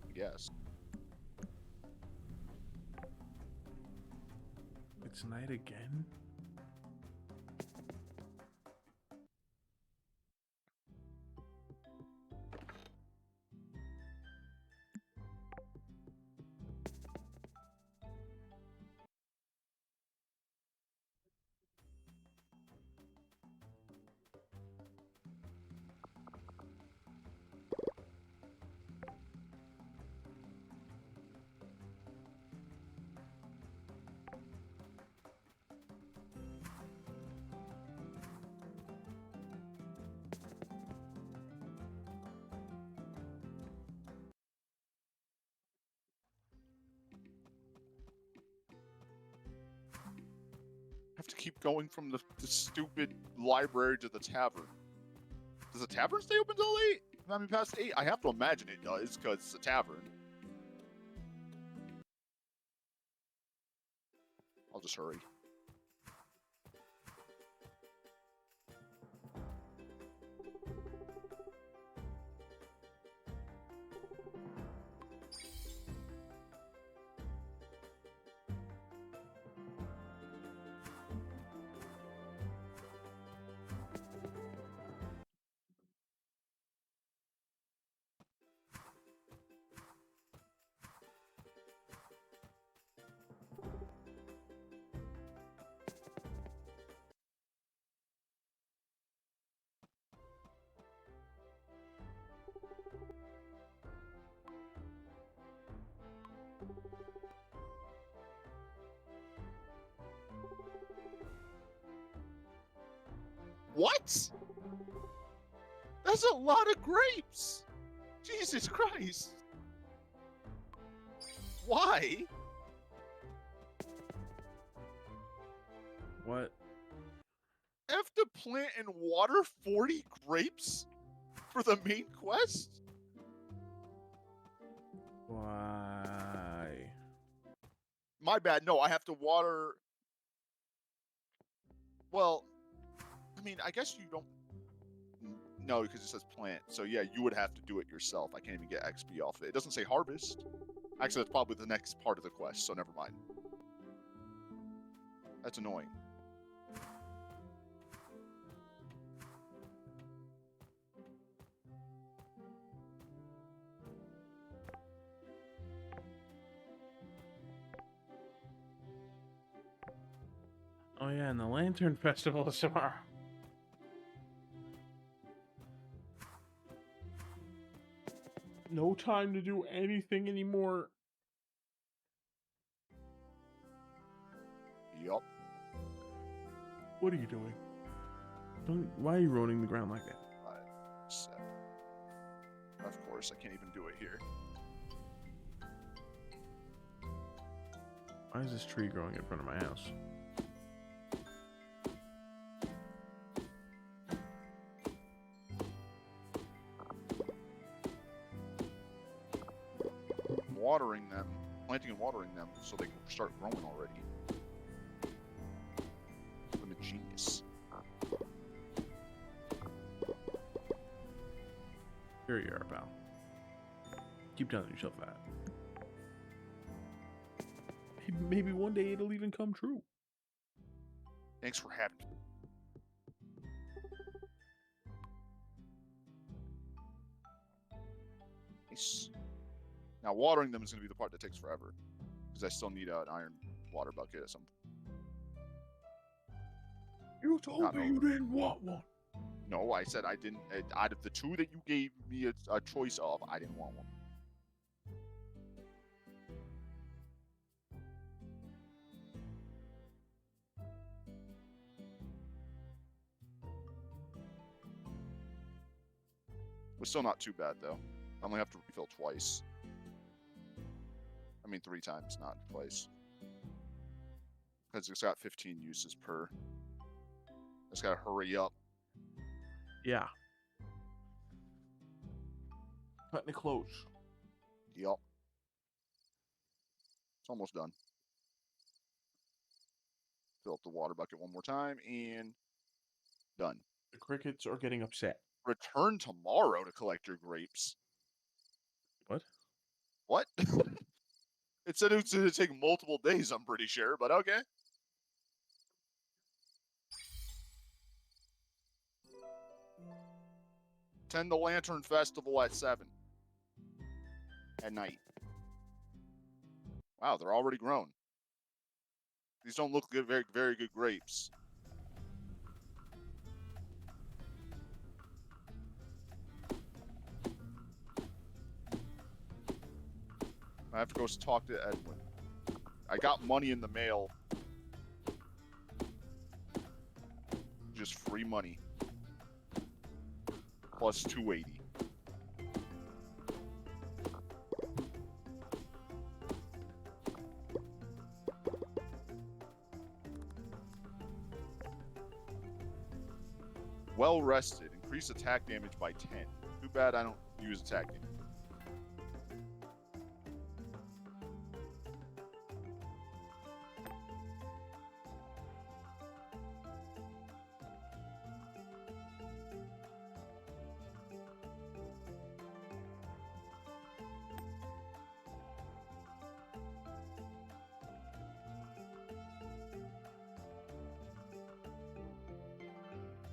I guess. It's night again? I have to keep going from the stupid library to the tavern. Does the tavern stay open till 8? I mean, past 8? I have to imagine it does, because it's a tavern. I'll just hurry. What? That's a lot of grapes! Jesus Christ! Why? What? I have to plant and water 40 grapes for the main quest? Why? My bad. No, I have to water. Well, I mean, I guess you don't. No, because it says plant. So yeah, you would have to do it yourself. I can't even get XP off it. It doesn't say harvest. Actually, that's probably the next part of the quest, so never mind. That's annoying. Oh yeah, and the Lantern Festival is tomorrow. No time to do anything anymore. Yup. What are you doing? Why are you rolling the ground like that? 5, 7. Of course, I can't even do it here. Why is this tree growing in front of my house? Watering them, planting and watering them so they can start growing already. I'm a genius. Here you are, pal. Keep telling yourself that. Maybe one day it'll even come true. Thanks for having me. Nice. Now watering them is going to be the part that takes forever, because I still need an iron water bucket or something. You told me you didn't want one. No, I said I didn't. Out of the 2 that you gave me a choice of, I didn't want one. It's still not too bad though. I only have to refill twice. I mean 3 times, not twice. Because it's got 15 uses per. Just gotta hurry up. Yeah. Cutting it close. Yup. It's almost done. Fill up the water bucket one more time, and Done. The crickets are getting upset. Return tomorrow to collect your grapes. What? What? It said it was going to take multiple days, I'm pretty sure, but okay. Attend the Lantern Festival at 7 at night. Wow, they're already grown. These don't look good, very, very good grapes. I have to go talk to Edwin. I got money in the mail. Just free money. Plus 280. Well rested. Increase attack damage by 10. Too bad I don't use attack damage.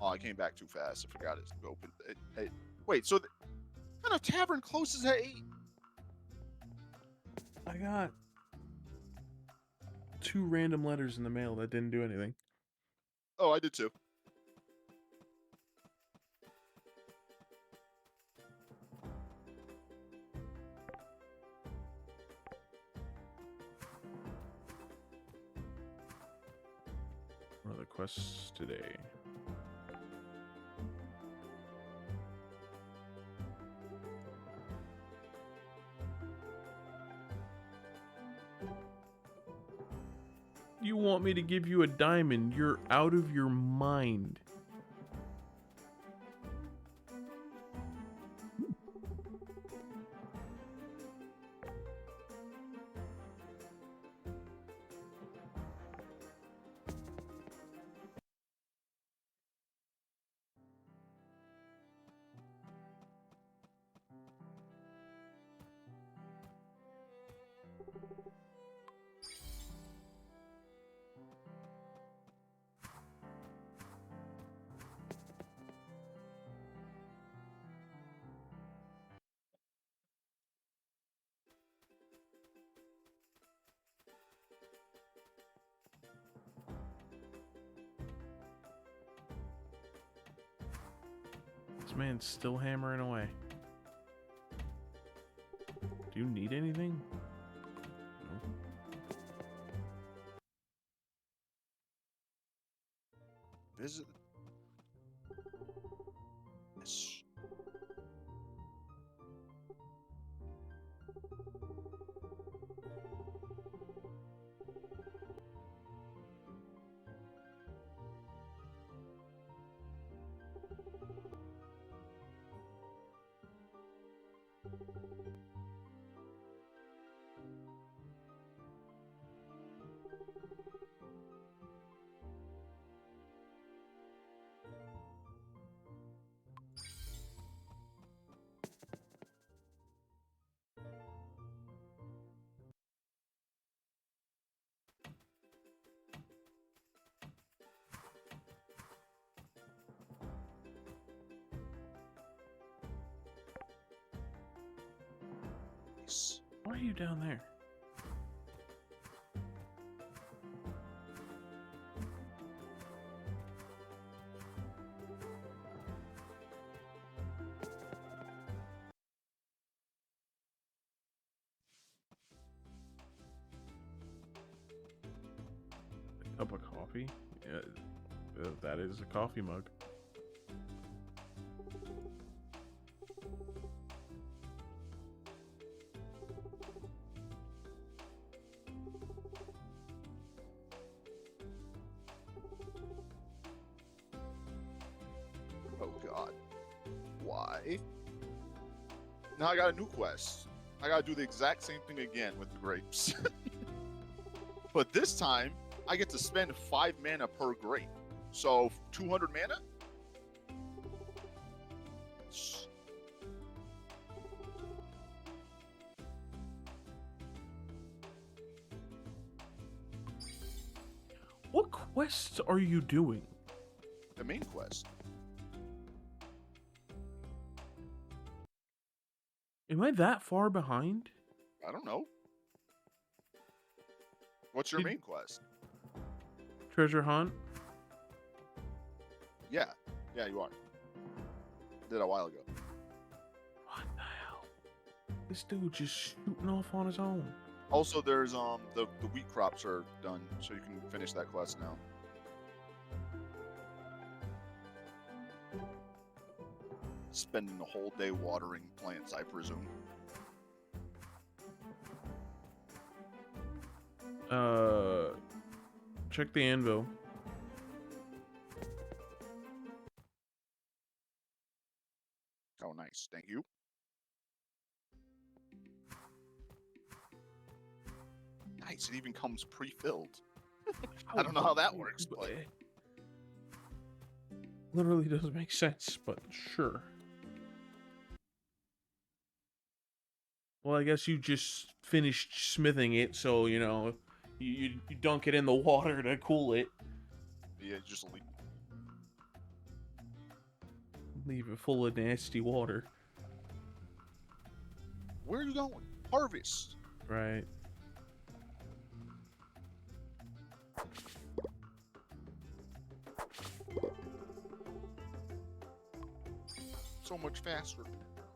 Oh, I came back too fast. I forgot it's open. Wait, so what kind of tavern closes at 8? I got 2 random letters in the mail that didn't do anything. Oh, I did too. What are the quests today? You want me to give you a diamond? You're out of your mind. This man's still hammering away. Do you need anything? No. Visit. Yes. Nice. Why are you down there? A cup of coffee? Yeah, that is a coffee mug. Oh god. Why? Now I got a new quest. I gotta do the exact same thing again with the grapes. But this time, I get to spend 5 mana per grape. So 200 mana? quests are you doing? The main quest. Am I that far behind? I don't know. What's your Did- main quest? Treasure hunt? Yeah. Yeah, you are. Did a while ago. What the hell? This dude just shooting off on his own. Also, there's the wheat crops are done, so you can finish that quest now. Spending the whole day watering plants, I presume. Check the anvil. Oh, nice. Thank you. Nice. It even comes pre-filled. I don't know how that works, but Literally doesn't make sense, but sure. Well, I guess you just finished smithing it, so, you know, you dunk it in the water to cool it. yeah, just leave. Leave it full of nasty water. Where are you going? Harvest. Right. So much faster.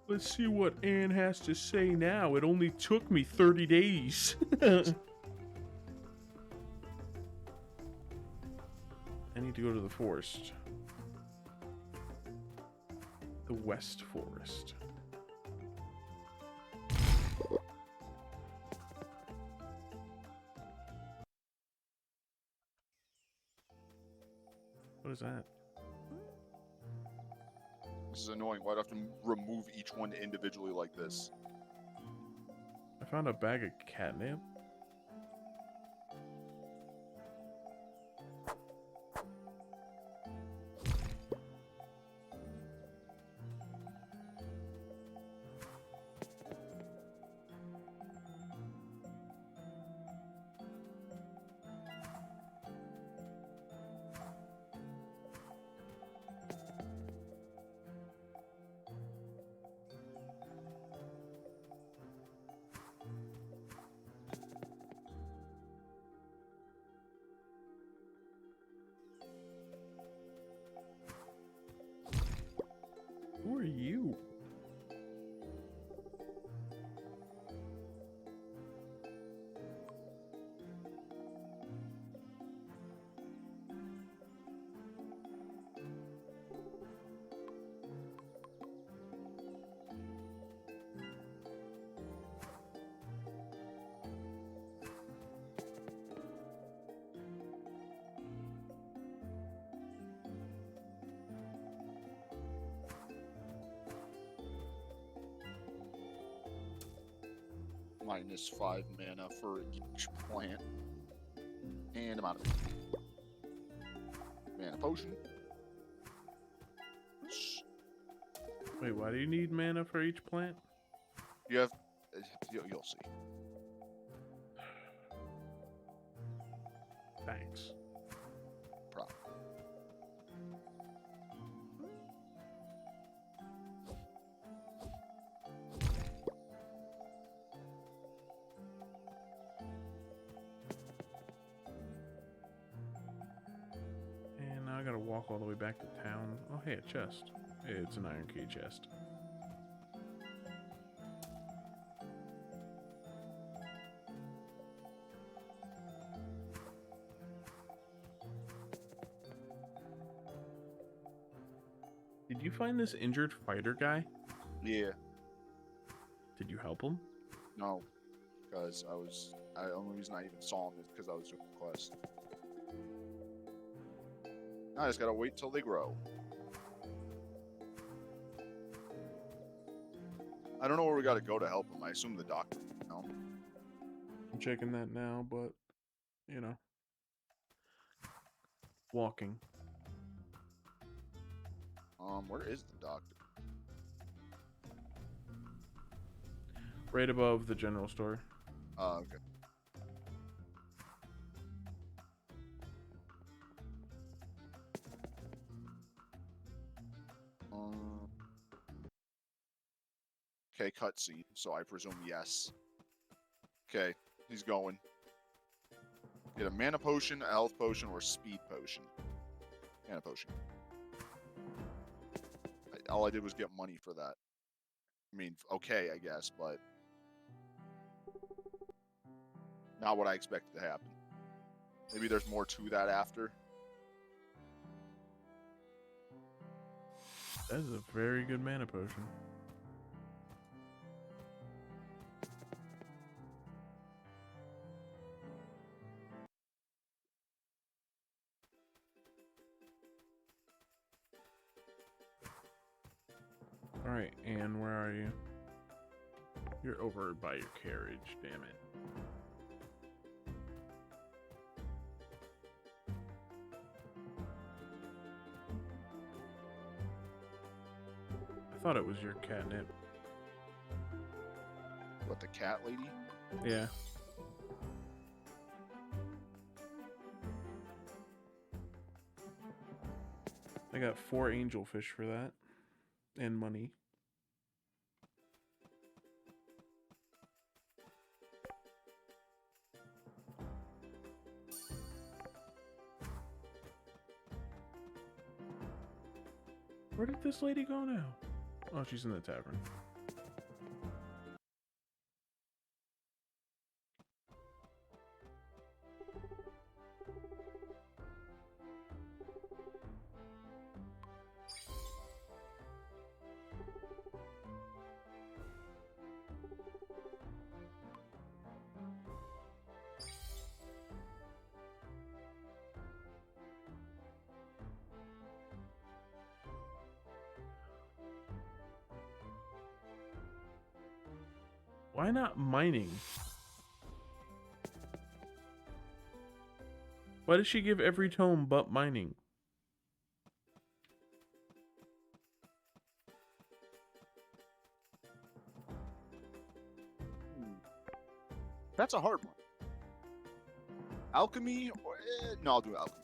Let's see what Anne has to say now. It only took me 30 days. I need to go to the forest. The West Forest. What is that? This is annoying. Why'd I have to remove each one individually like this? I found a bag of catnip. Who are you? -5 mana for each plant. And I'm out of it. Mana potion. Wait, why do you need mana for each plant? You have. You'll see. Thanks. Problem. And now I gotta walk all the way back to town. Oh, hey, a chest. It's an iron key chest. Did you find this injured fighter guy? Yeah. Did you help him? No. Because the only reason I even saw him is because I was doing the quest. Now I just gotta wait till they grow. I don't know where we gotta go to help him. I assume the doctor. No. I'm checking that now, but, you know. Walking. Where is the doctor? Right above the general store. Okay. Okay, cutscene. So I presume yes. Okay, he's going. Get a mana potion, a health potion, or a speed potion. Mana potion. All I did was get money for that. I mean, okay, I guess, but not what I expected to happen. Maybe there's more to that after. That is a very good mana potion. Alright, and where are you? You're over by your carriage, damn it. I thought it was your catnip. What, the cat lady? Yeah. I got 4 angelfish for that. And money. Where did this lady go now? Oh, she's in the tavern. Why not mining? Why does she give every tome but mining? That's a hard one. Alchemy or no, I'll do alchemy.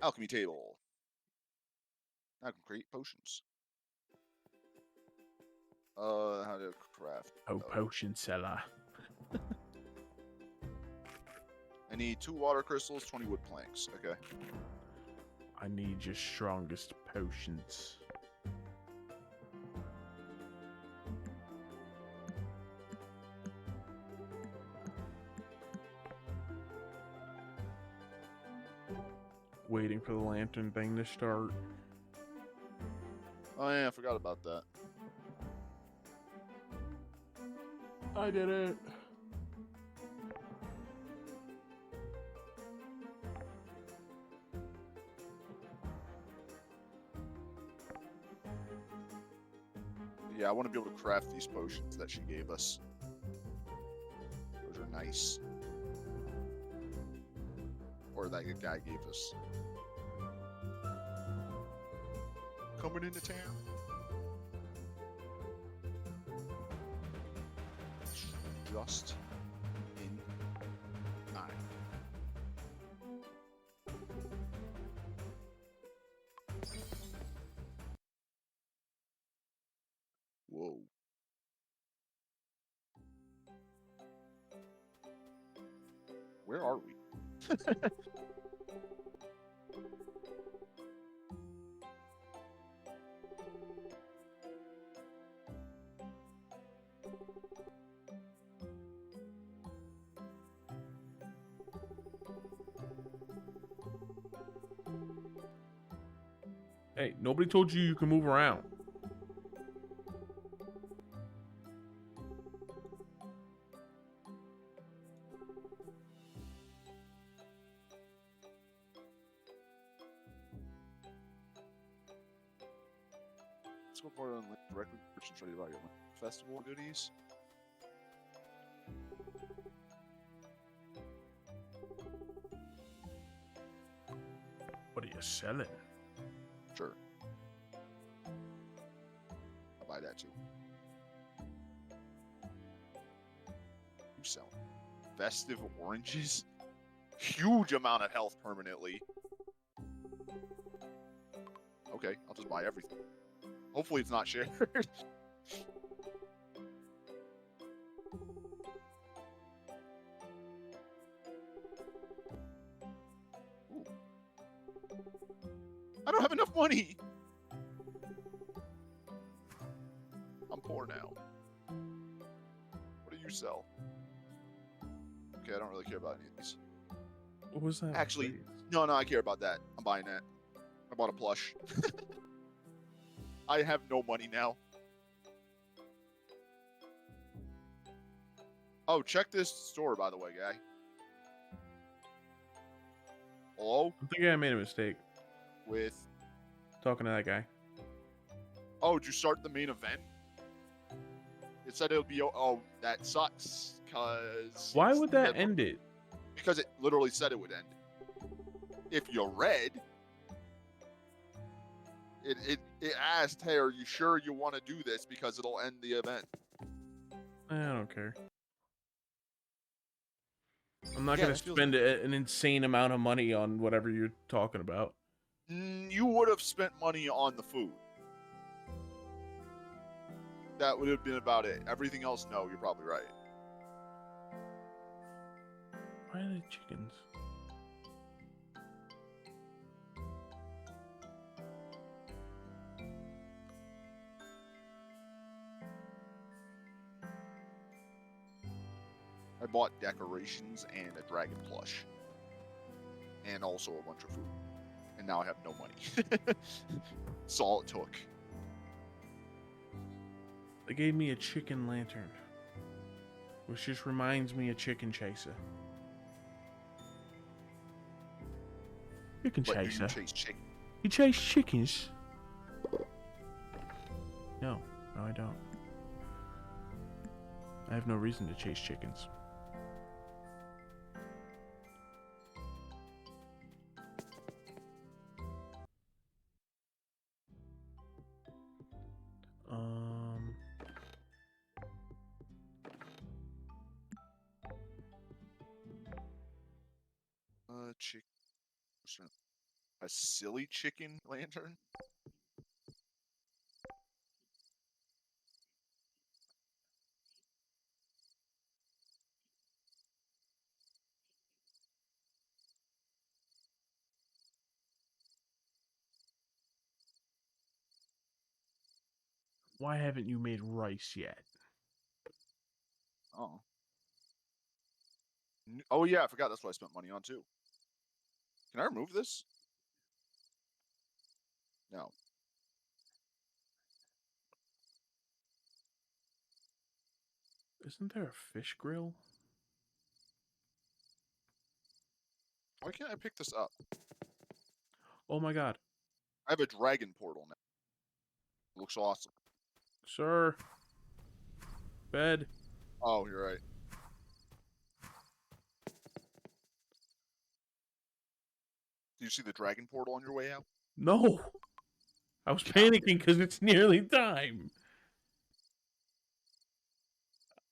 Alchemy table. I can create potions. How to craft? Oh, potion seller. I need 2 water crystals, 20 wood planks. Okay. I need your strongest potions. Waiting for the lantern thing to start. Oh yeah, I forgot about that. I did it. Yeah, I want to be able to craft these potions that she gave us. Those are nice. Or that guy gave us. Coming into town. Just in time. Whoa. Where are we? Hey, nobody told you can move around. Let's go forward on directly merchants ready to buy your festival goodies. What are you selling? Sure. I'll buy that too. You selling festive oranges? Huge amount of health permanently. Okay, I'll just buy everything. Hopefully it's not shared. don't have enough money. I'm poor now. What do you sell? Okay, I don't really care about any of these. What was that? Actually, no, I care about that. I'm buying that. I bought a plush. I have no money now. Oh, check this store, by the way, guy. Hello? I think I made a mistake With... talking to that guy. Oh, did you start the main event? It said it would be... Oh, that sucks. Because... Why would that end it? Because it literally said it would end. If you read... It asked, hey, are you sure you want to do this? Because it'll end the event. I don't care. I'm not Yeah, gonna that feels- spend an insane amount of money on whatever you're talking about. You would have spent money on the food. That would have been about it. Everything else, no, you're probably right. Why are they chickens? I bought decorations and a dragon plush. And also a bunch of food. And now I have no money. That's all it took. They gave me a chicken lantern, which just reminds me of Chicken Chaser. Chicken But do you Chaser. chase chicken? You chase chickens? No, I don't. I have no reason to chase chickens. Chick. A silly chicken lantern? Why haven't you made rice yet? Oh. Oh yeah, I forgot that's what I spent money on too. Can I remove this? No. Isn't there a fish grill? Why can't I pick this up? Oh my god. I have a dragon portal now. Looks awesome. Sir. Bed. Oh, you're right. Do you see the dragon portal on your way out? No. I was panicking because it's nearly time.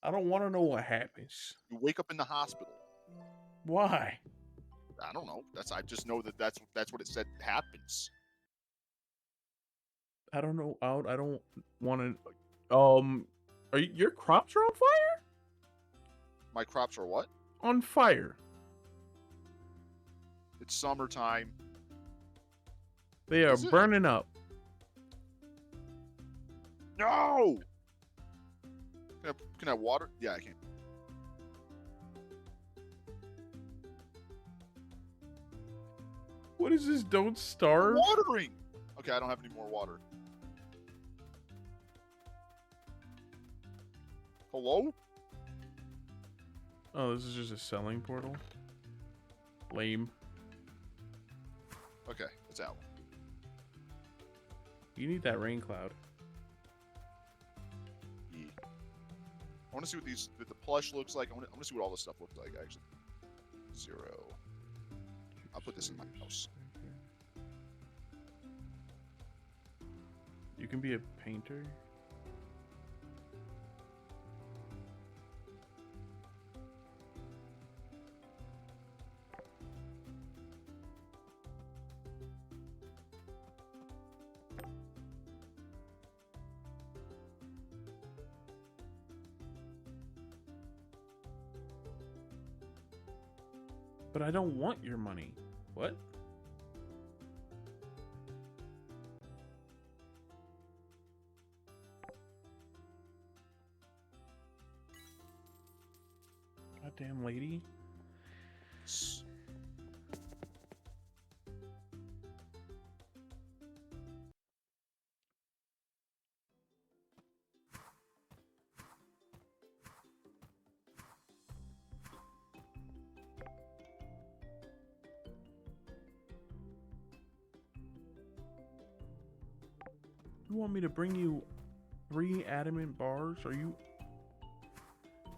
I don't want to know what happens. You wake up in the hospital. Why? I don't know. I just know that's what it said happens. I don't know. I don't want to. Your crops are on fire? My crops are what? On fire. It's summertime. They are Is it? burning up. No! Can I water? Yeah, I can. What is this? Don't starve? Watering! Okay, I don't have any more water. Hello? Oh, this is just a selling portal? Lame. Okay, it's out. You need that rain cloud. Yeah. I want to see what the plush looks like. I want to see what all this stuff looks like, actually. 0. I'll put this in my house. You can be a painter. But I don't want your money. What? Damn lady. You want me to bring you 3 adamant bars? Are you...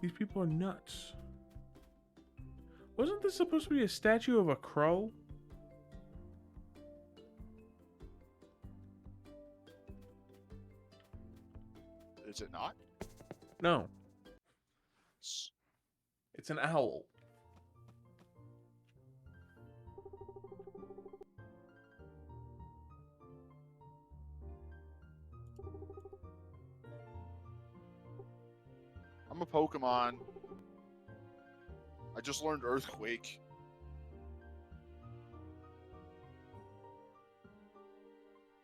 These people are nuts. Wasn't this supposed to be a statue of a crow? Is it not? No. It's an owl. I'm a Pokemon. I just learned Earthquake.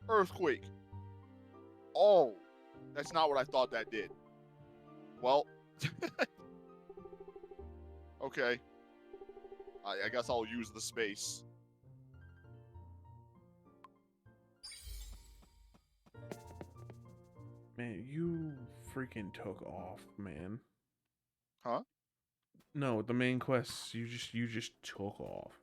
Earthquake. Oh, that's not what I thought that did. Well, okay. I guess I'll use the space. Man, you freaking took off, man. Huh? No, the main quests, you just took off.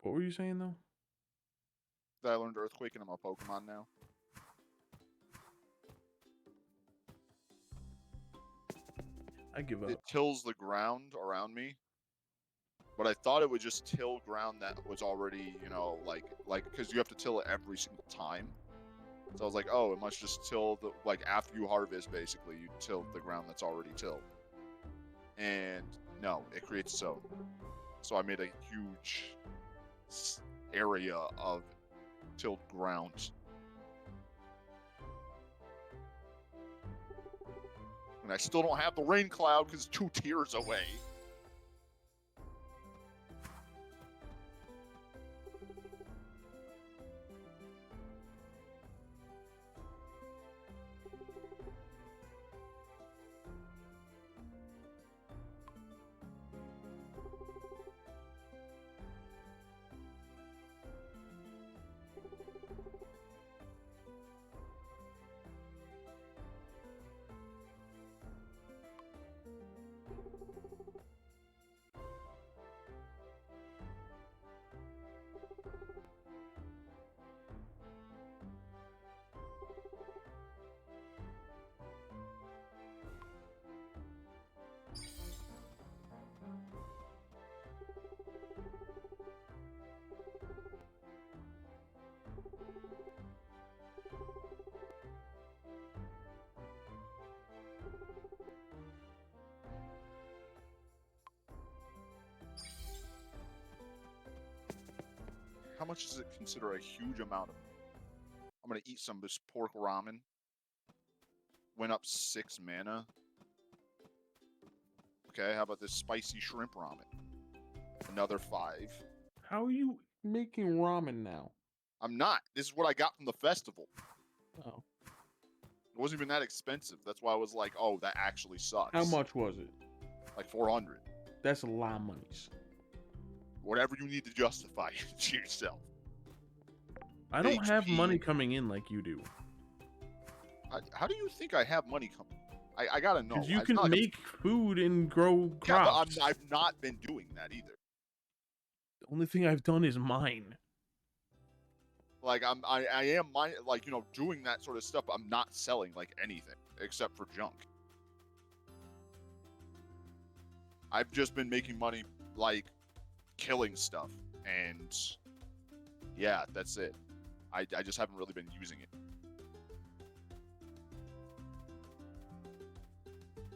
What were you saying though? That I learned Earthquake and I'm a Pokemon now. I give up. It tills the ground around me. But I thought it would just till ground that was already, you know, like, because you have to till it every single time. So I was like, oh, it must just till the, like, after you harvest, basically, you till the ground that's already tilled. And no, it creates its own. So I made a huge area of tilled ground. And I still don't have the rain cloud because it's 2 tiers away. How much does it consider a huge amount of? I'm gonna eat some of this pork ramen. Went up 6 mana. Okay, how about this spicy shrimp ramen? Another 5. How are you making ramen now? I'm not. This is what I got from the festival. Oh. It wasn't even that expensive. That's why I was like, oh, that actually sucks. How much was it? Like 400. That's a lot of monies. Whatever you need to justify it to yourself. I don't have HP. money coming in like you do. How do you think I have money coming? I gotta know. Because you It's can not like make food and grow yeah, crops. but I've not been doing that either. The only thing I've done is mine. Like I am like, you know, doing that sort of stuff. I'm not selling like anything except for junk. I've just been making money like killing stuff, and yeah, that's it. I just haven't really been using it.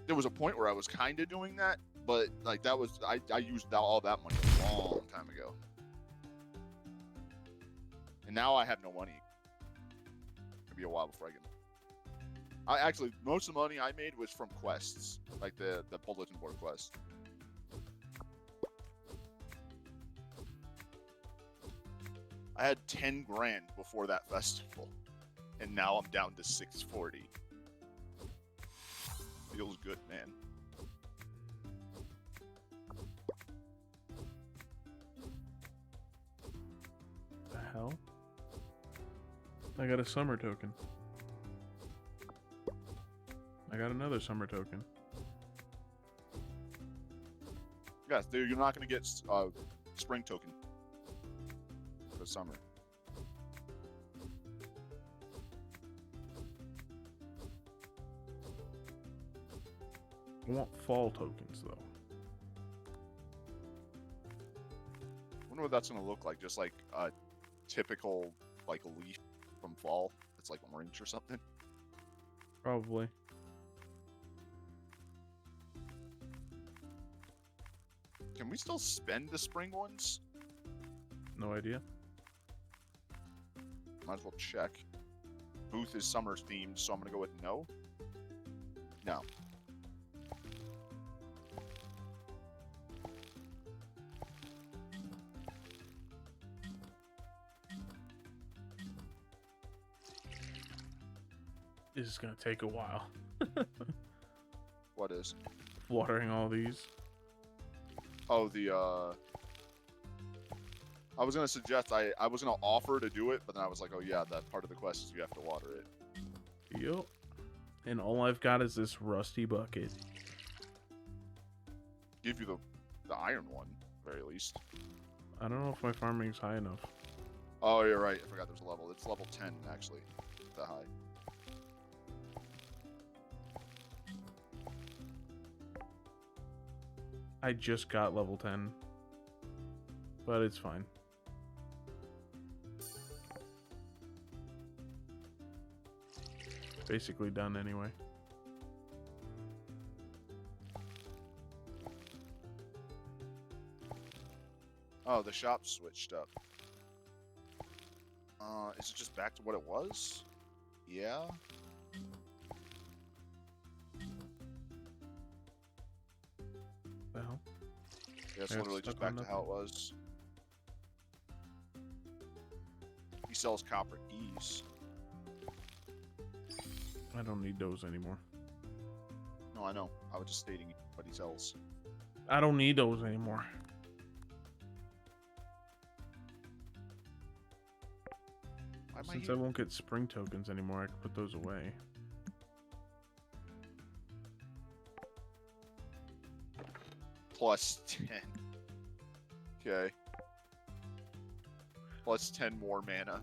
There was a point where I was kind of doing that, but like that was I used all that money a long time ago, and now I have no money. It'll be a while before I get. I actually most of the money I made was from quests, like the bulletin board quest. I had 10 grand before that festival. And now I'm down to 640. Feels good, man. The hell? I got a summer token. I got another summer token. Yes, dude, you're not gonna get spring token for summer. I want fall tokens though. Wonder what that's gonna look like. Just like a typical like leaf from fall. It's like orange or something. Probably. Can we still spend the spring ones? No idea. Might as well check. Booth is summer themed, so I'm gonna go with no. No. This is gonna take a while. What is? Watering all these. Oh, the I was gonna suggest I was gonna offer to do it, but then I was like, oh yeah, that part of the quest is you have to water it. Yup. And all I've got is this rusty bucket. Give you the iron one, at very least. I don't know if my farming's high enough. Oh, you're right. I forgot there's a level. It's level 10 actually. That high. I just got level 10. But it's fine. Basically done anyway. Oh, the shop switched up. Is it just back to what it was? Yeah. Well, Yeah, it's Yeah, literally it's just stuck on back to how it was. He sells copper keys. I don't need those anymore. No, I know. I was just stating what he sells. I don't need those anymore. Why am I Since here? I won't get spring tokens anymore, I can put those away. Plus 10. Okay. Plus 10 more mana.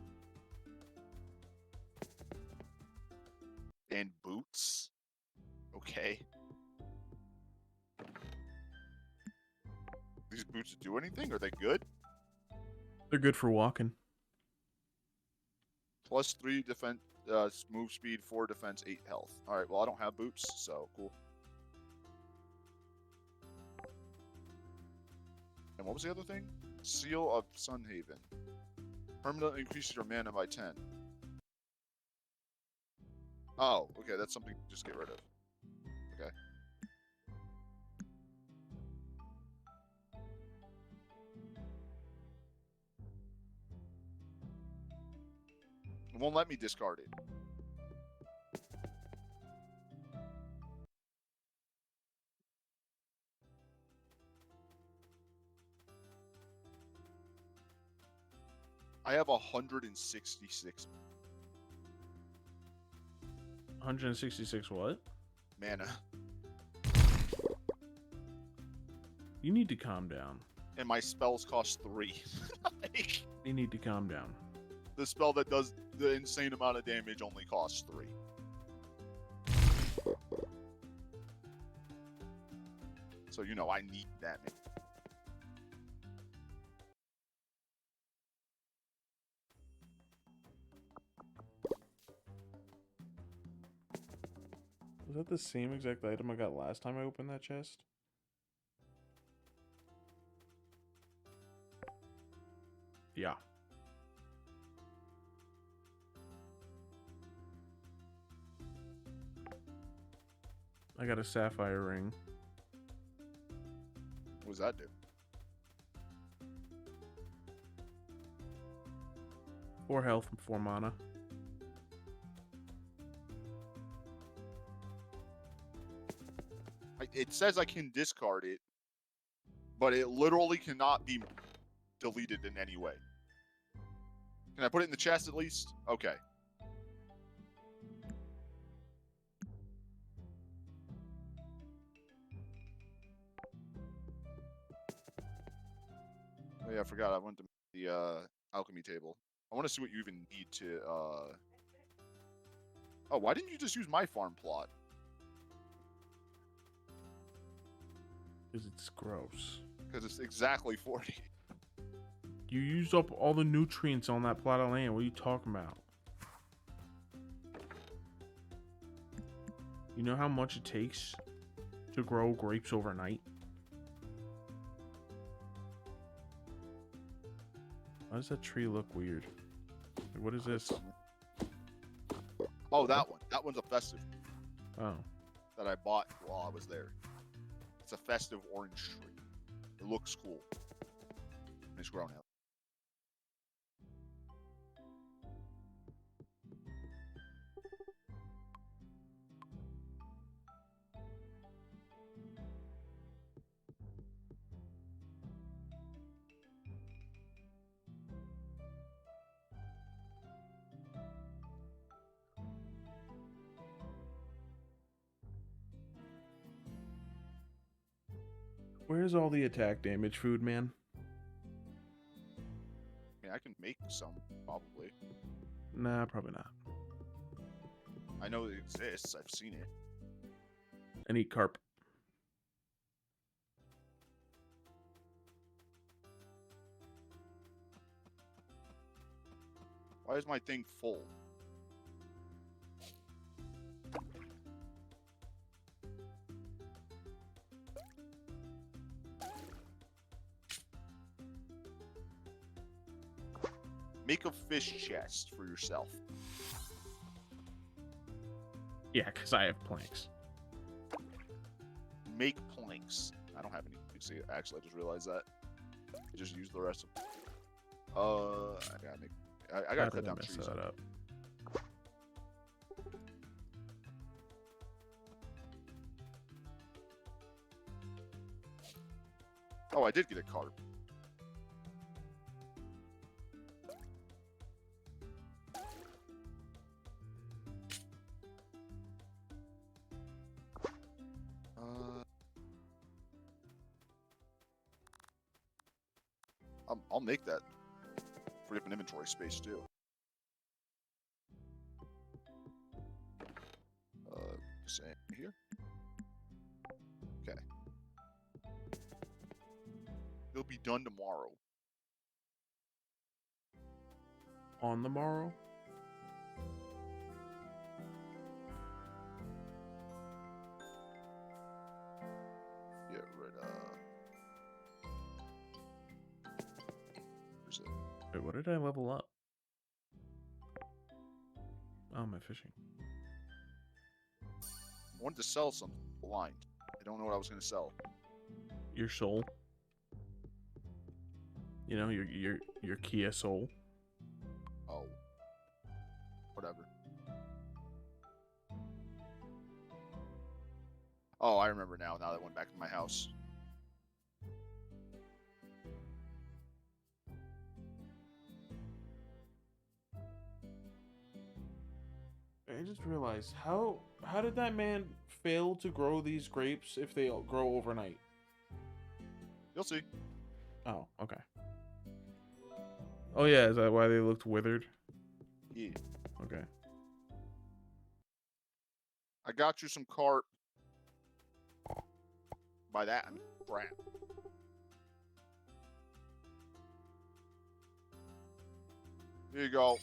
And boots. Okay. These boots do anything? Are they good? They're good for walking. Plus 3 defense, move speed, 4 defense, 8 health. Alright, well, I don't have boots, so cool. And what was the other thing? Seal of Sunhaven. Permanently increases your mana by 10. Oh, okay, that's something to just get rid of. Okay. It won't let me discard it. I have 166 166 what? mana, You need to calm down. and my spells cost 3. You need to calm down. The spell that does the insane amount of damage only costs 3. So, you know, I need that. Was that the same exact item I got last time I opened that chest? Yeah. I got a sapphire ring. What does that do? 4 health and 4 mana. it says I can discard it, but it literally cannot be deleted in any way. Can I put it in the chest at least? Okay. Oh yeah, I forgot. I went to the alchemy table. I want to see what you even need to. Oh, why didn't you just use my farm plot? Because it's gross. Because it's exactly 40. You used up all the nutrients on that plot of land. What are you talking about? You know how much it takes to grow grapes overnight? Why does that tree look weird? Like, what is this? Oh, that one. That one's a festive Oh. that I bought while I was there. It's a festive orange tree. It looks cool. And it's grown out. Where's all the attack damage food, man? I mean, I can make some, probably. Nah, probably not. I know it exists. I've seen it. I need carp. Why is my thing full? Make a fish chest for yourself. Yeah, because I have planks. Make planks. I don't have any. See, actually, I just realized that. I just used the rest of. I gotta make. I gotta cut down trees. That up. Oh, I did get a carp. I'll make that for different inventory space too. Just saying here. Okay. It'll be done tomorrow. On the morrow? Get rid of. Where's it? Wait, what did I level up? Oh, my fishing. I wanted to sell something blind. I don't know what I was gonna sell. Your soul. You know, your Kia Soul. Oh. Whatever. Oh, I remember now. Now that I went back to my house. I just realized how did that man fail to grow these grapes if they grow overnight? You'll see. Oh, okay. Oh yeah, is that why they looked withered? Yeah. Okay. I got you some carp. By that, I mean crap. Here you go.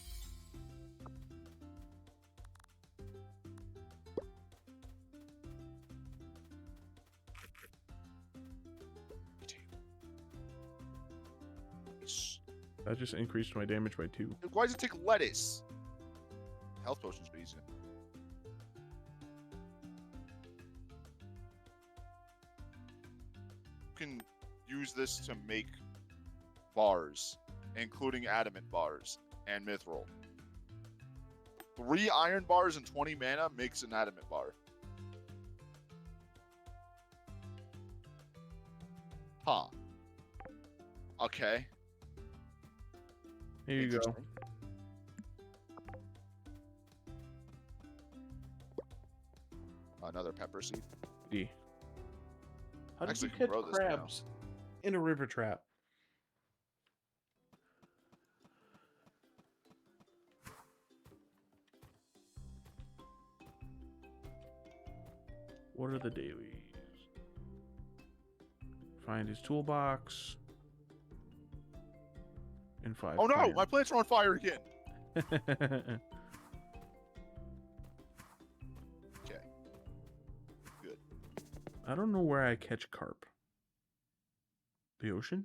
That just increased my damage by 2. Why does it take lettuce? Health potions are easy. You can use this to make bars, including adamant bars and mithril. 3 iron bars and 20 mana makes an adamant bar. Huh. Okay. Here you go. Interesting. Another pepper seed. D. How did Actually, you can catch grow this now. crabs in a river trap? What are the dailies? Find his toolbox. In 5. Oh no! My plants are on fire again. My. Okay. Good. I don't know where I catch carp. The ocean?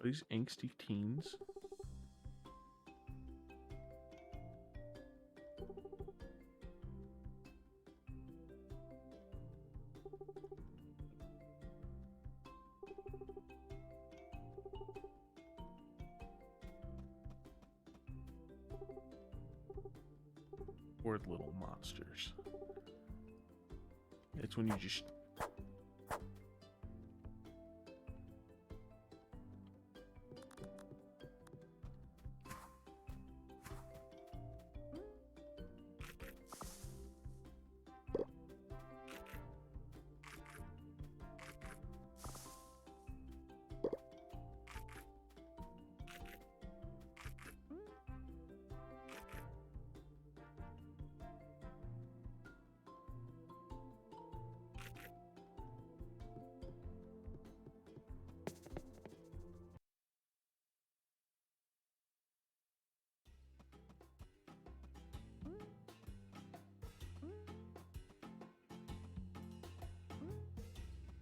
Are these angsty teens? Or little monsters. It's when you just...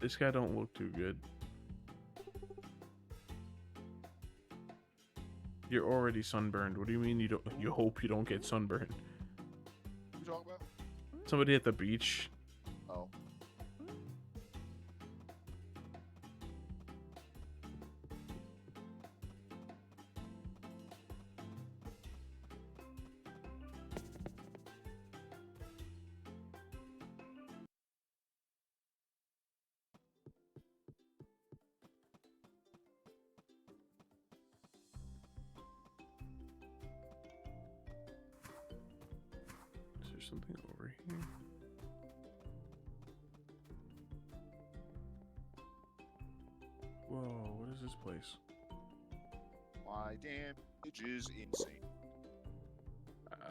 This guy don't look too good. You're already sunburned. What do you mean you don't? You hope you don't get sunburned? What are you talking about? Somebody at the beach. Oh. Is there something over here? Whoa, what is this place? My damage is insane.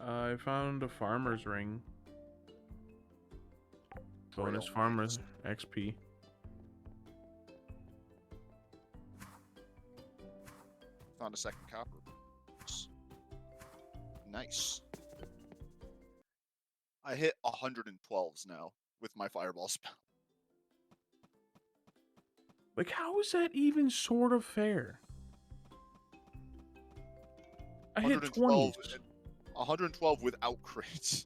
I found a farmer's ring. Bonus Trail farmer's mix. XP. Found a second copper. Nice. I hit 112s now with my fireball spell. Like, how is that even sort of fair? I hit 112 20s. 112 without crits.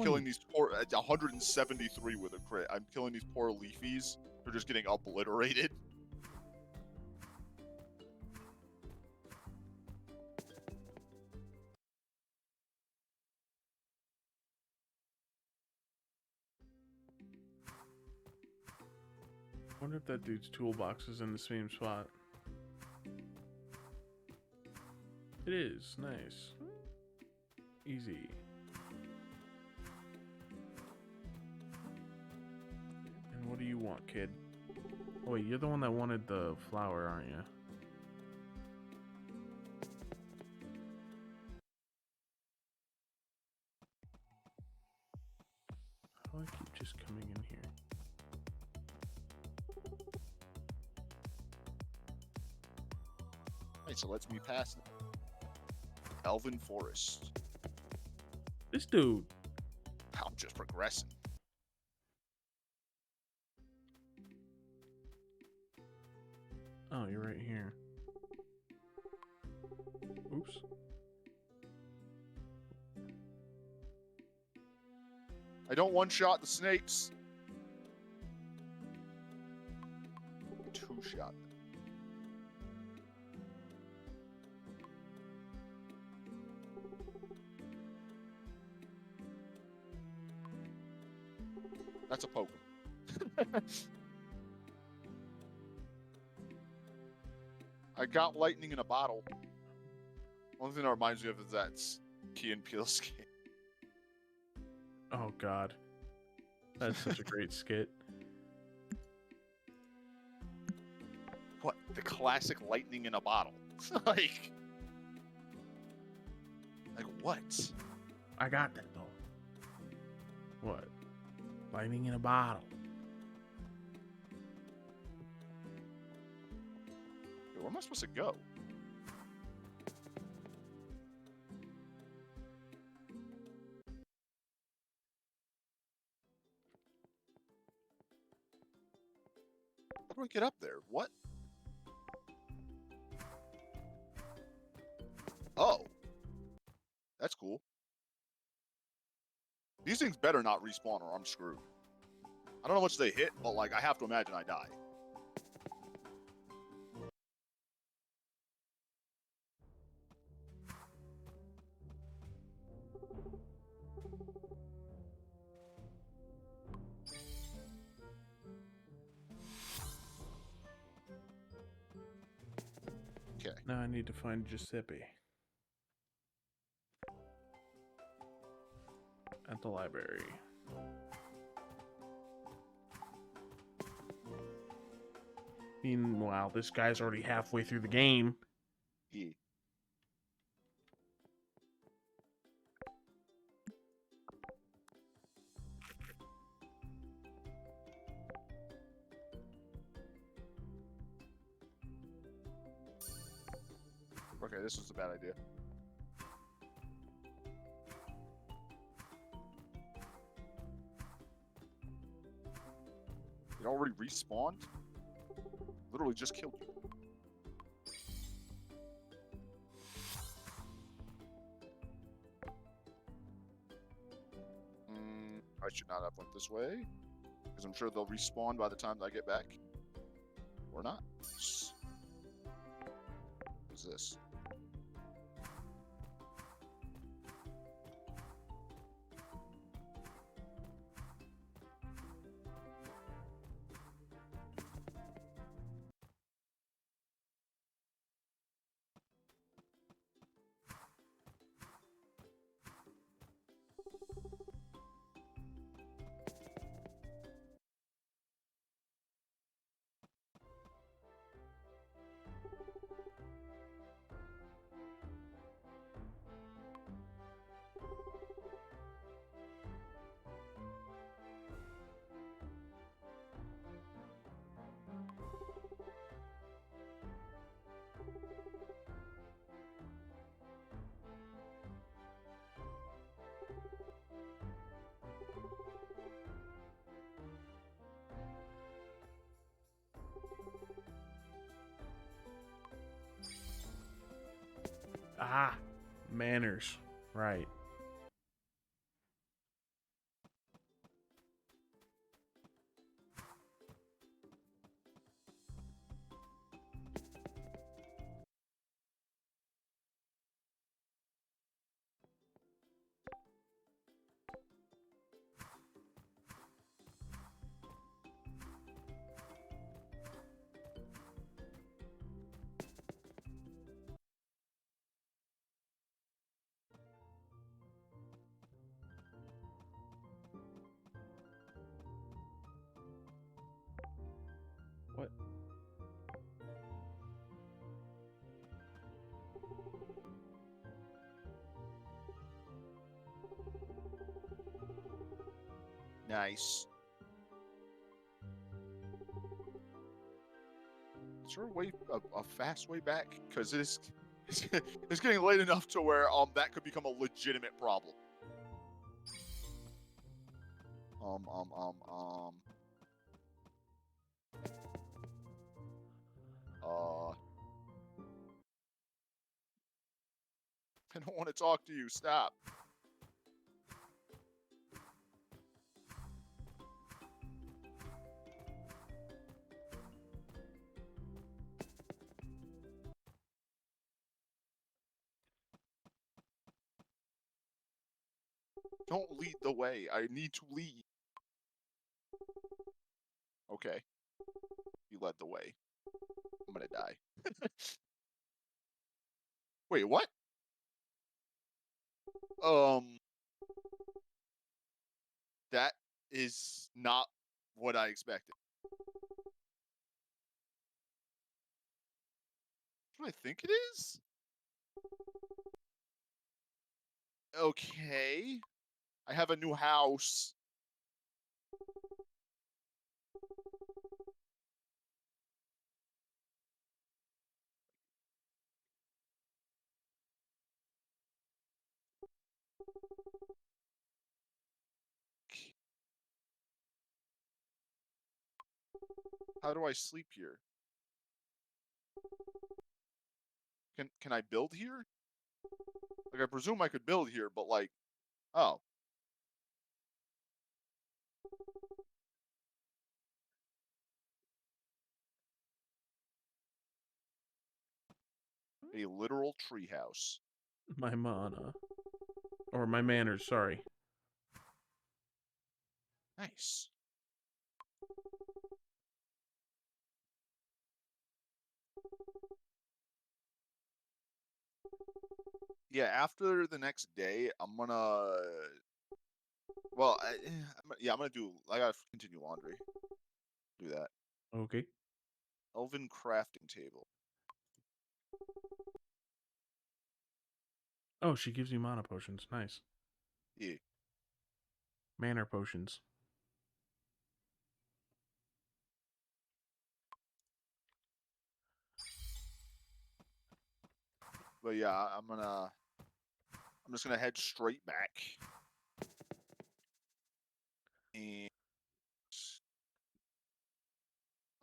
Killing these poor 173 with a crit. I'm killing these poor leafies. They're just getting obliterated. I wonder if that dude's toolbox is in the same spot. It is. Nice. Easy. And what do you want, kid? Oh, wait, you're the one that wanted the flower, aren't you? How do I keep just coming in here? Right, so let's me pass it. Elven Forest. This dude. I'm just progressing. Oh, you're right here. Oops. I don't one-shot the snakes. Two-shot them. That's a Pokemon. I got lightning in a bottle. One thing that reminds me of is that's Key and Peele skit. Oh God, that's such a great skit. What? The classic lightning in a bottle. like what? I got that though. What? Lightning in a bottle. Yo, where am I supposed to go? How do I get up there? What? Oh. That's cool. These things better not respawn or I'm screwed. I don't know how much they hit, but like I have to imagine I die. Okay. Now I need to find Giuseppe at the library. Meanwhile, this guy's already halfway through the game. Yeah. Okay, this was a bad idea. It already respawned? Literally just killed you. I should not have went this way. Because I'm sure they'll respawn by the time I get back. Or not. What is this? Ah, manners. Right. What? Nice. Is there a way, a fast way back? Because it's getting late enough to where that could become a legitimate problem. I don't want to talk to you. Stop. Don't lead the way. I need to lead. Okay. You led the way. I'm gonna die. Wait, what? Um, that is not what I expected. What do I think it is? Okay. I have a new house. How do I sleep here? Can I build here? Like, I presume I could build here, but like, oh, a literal treehouse. My mana. Or my manners, sorry. Nice. Yeah, after the next day, I'm gonna. Well, I'm gonna do. I gotta continue laundry. Do that. Okay. Elven crafting table. Oh, she gives you mana potions. Nice. Yeah. Mana potions. But yeah, I'm just gonna head straight back. And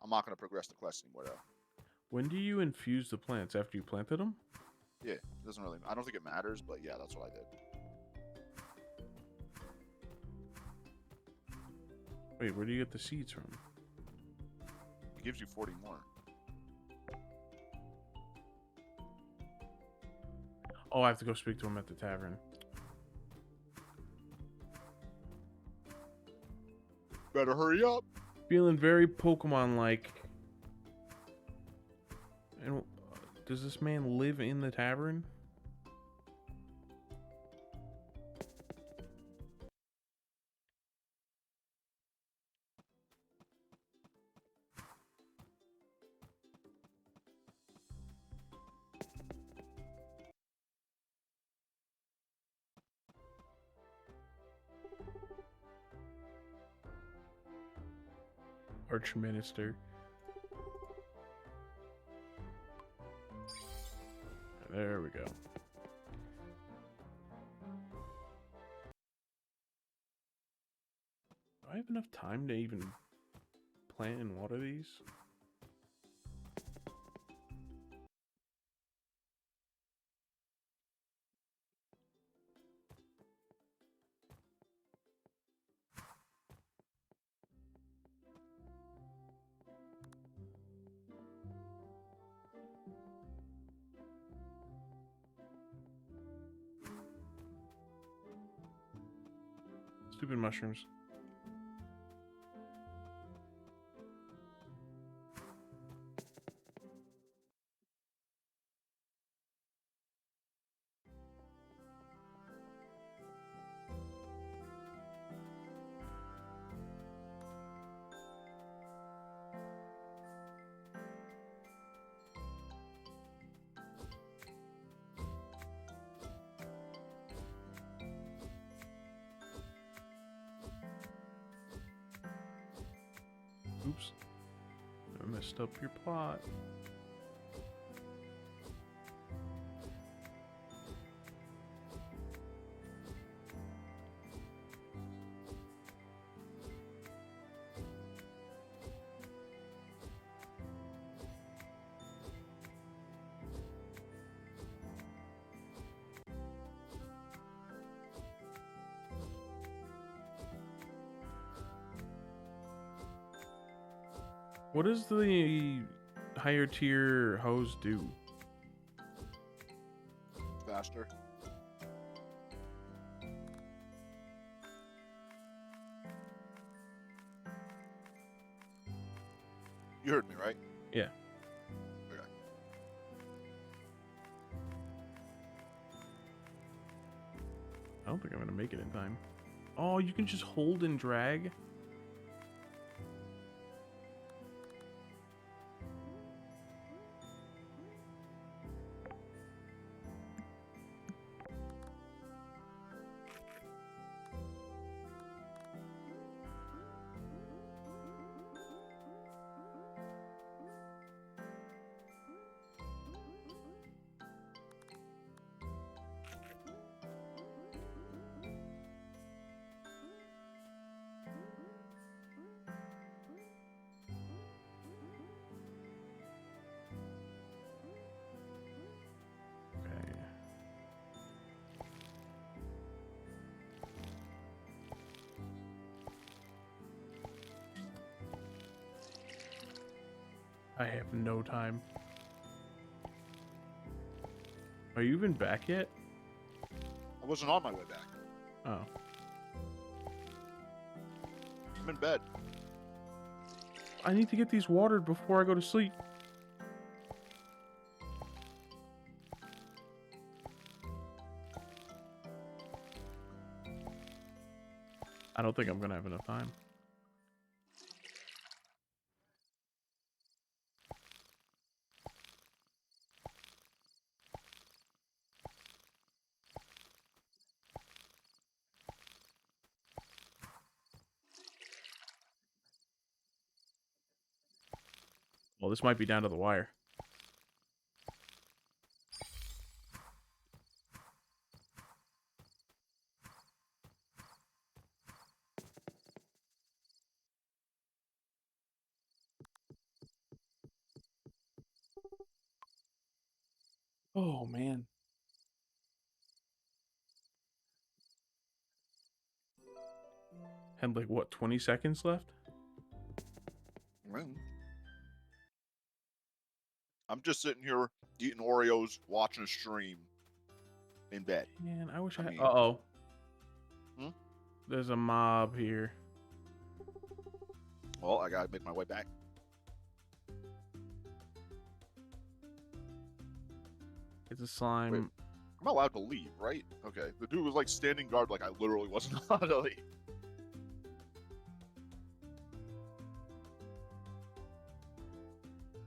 I'm not gonna progress the quest anymore though. When do you infuse the plants? After you planted them? Yeah, it doesn't really. I don't think it matters, but yeah, that's what I did. Wait, where do you get the seeds from? It gives you 40 more. Oh, I have to go speak to him at the tavern. Better hurry up. Feeling very Pokemon-like. And does this man live in the tavern? Archminister. There we go. Do I have enough time to even plant and water these? Stupid mushrooms. Oops. I messed up your plot. What does the higher tier hose do? Faster. You heard me, right? Yeah. Okay. I don't think I'm gonna make it in time. Oh, you can just hold and drag? Okay. I have no time. Are you even back yet? I wasn't on my way back. Oh. I'm in bed. I need to get these watered before I go to sleep. I don't think I'm gonna have enough time. Well, this might be down to the wire. Oh, man. Had like, what, 20 seconds left? Well, I'm just sitting here eating Oreos, watching a stream in bed. Man, I wish I had... mean- Uh-oh. Hmm? There's a mob here. Well, I gotta make my way back. It's a slime. Wait. I'm allowed to leave, right? Okay. The dude was like standing guard, like I literally wasn't allowed to leave.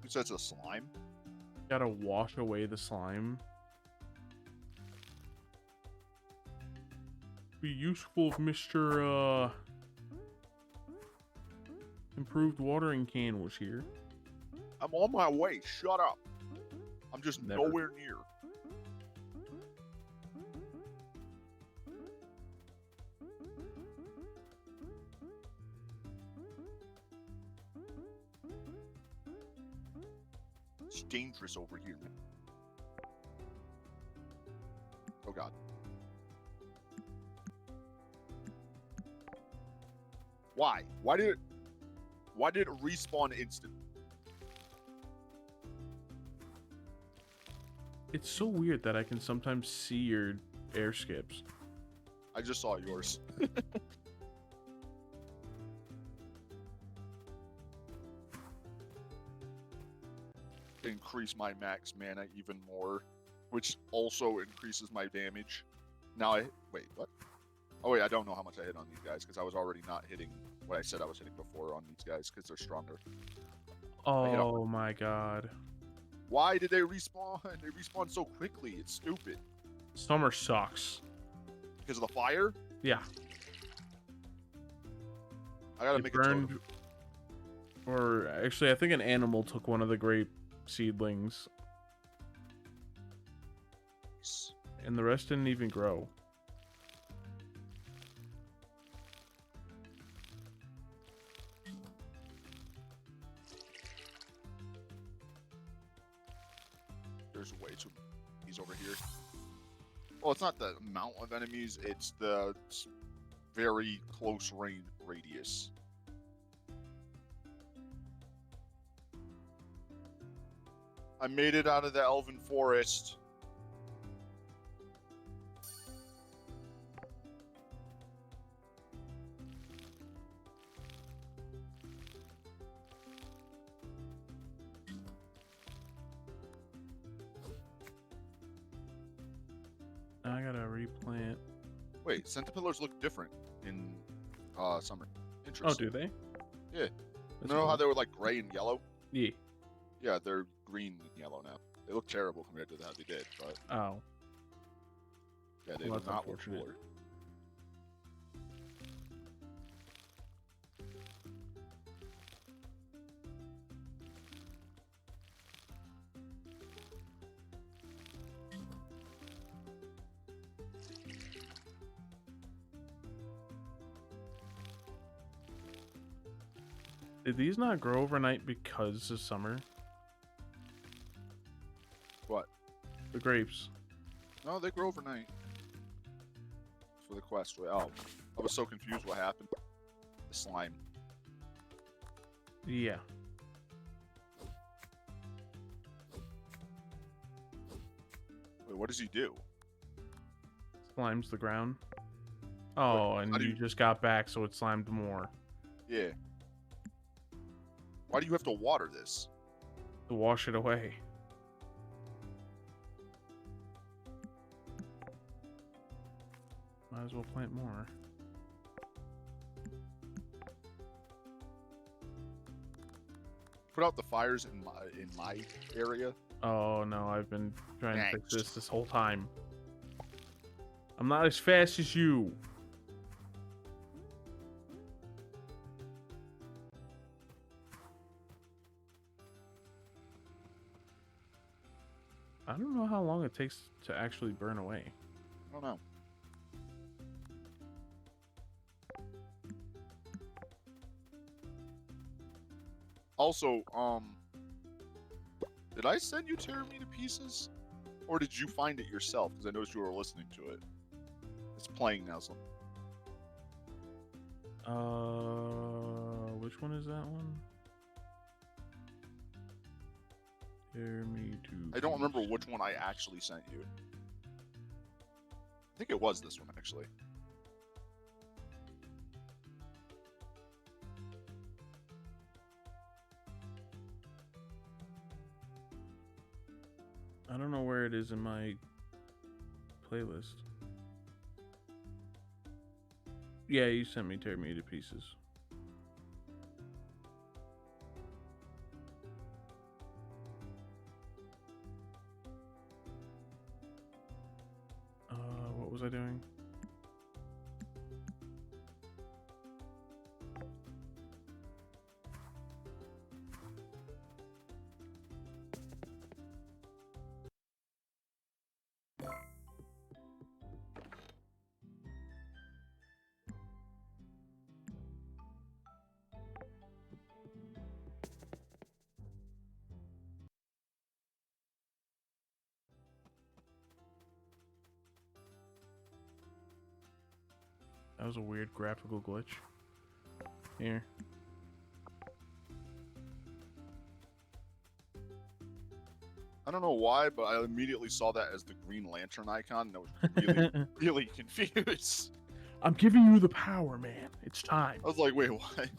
He says it's a slime. Gotta wash away the slime. Be useful if Mr. Improved watering can was here. I'm on my way. Shut up. I'm just Never. nowhere near. It's dangerous over here. Oh god. Why? Why did it respawn instant? It's so weird that I can sometimes see your air skips. I just saw yours. Increase my max mana even more, which also increases my damage. Now wait, what? Oh wait, I don't know how much I hit on these guys because I was already not hitting what I said I was hitting before on these guys because they're stronger. Oh my god. Why did they respawn? They respawn so quickly. It's stupid. Summer sucks. Because of the fire? Yeah. I gotta It make a burned. totem. Or actually, I think an animal took one of the grape seedlings, and the rest didn't even grow. There's way too many enemies over here. Well, it's not the amount of enemies, it's the very close range radius. I made it out of the Elven Forest. replant. Wait, centipillars look different in summer. Oh, Interesting. do they? Yeah. That's You know how cool. they were like gray and yellow? Yeah. Yeah, they're green and yellow now. They look terrible compared to how they did, but Oh. yeah, they Well, do that's not look unfortunate. cooler. Did these not grow overnight because of summer? What? The grapes. No, they grow overnight. For the quest. Oh, I was so confused what happened. The slime. Yeah. Wait, what does he do? Slimes the ground. Oh, and how do you you- just got back, so it slimed more. Yeah. Why do you have to water this? To wash it away. Might as well plant more. Put out the fires in my area. Oh no, I've been trying to fix Thanks. this whole time. I'm not as fast as you. I don't know how long it takes to actually burn away. I don't know. Also, did I send you Tear Me to Pieces? Or did you find it yourself? Because I noticed you were listening to it. It's playing now. So Which one is that one? Tear me to. I don't remember pieces. which one I actually sent you. I think it was this one, actually. I don't know where it is in my playlist. Yeah, you sent me Tear Me to Pieces. What was I doing? That was a weird graphical glitch. Here. I don't know why, but I immediately saw that as the Green Lantern icon, and I was really, really confused. I'm giving you the power, man. It's time. I was like, wait, what?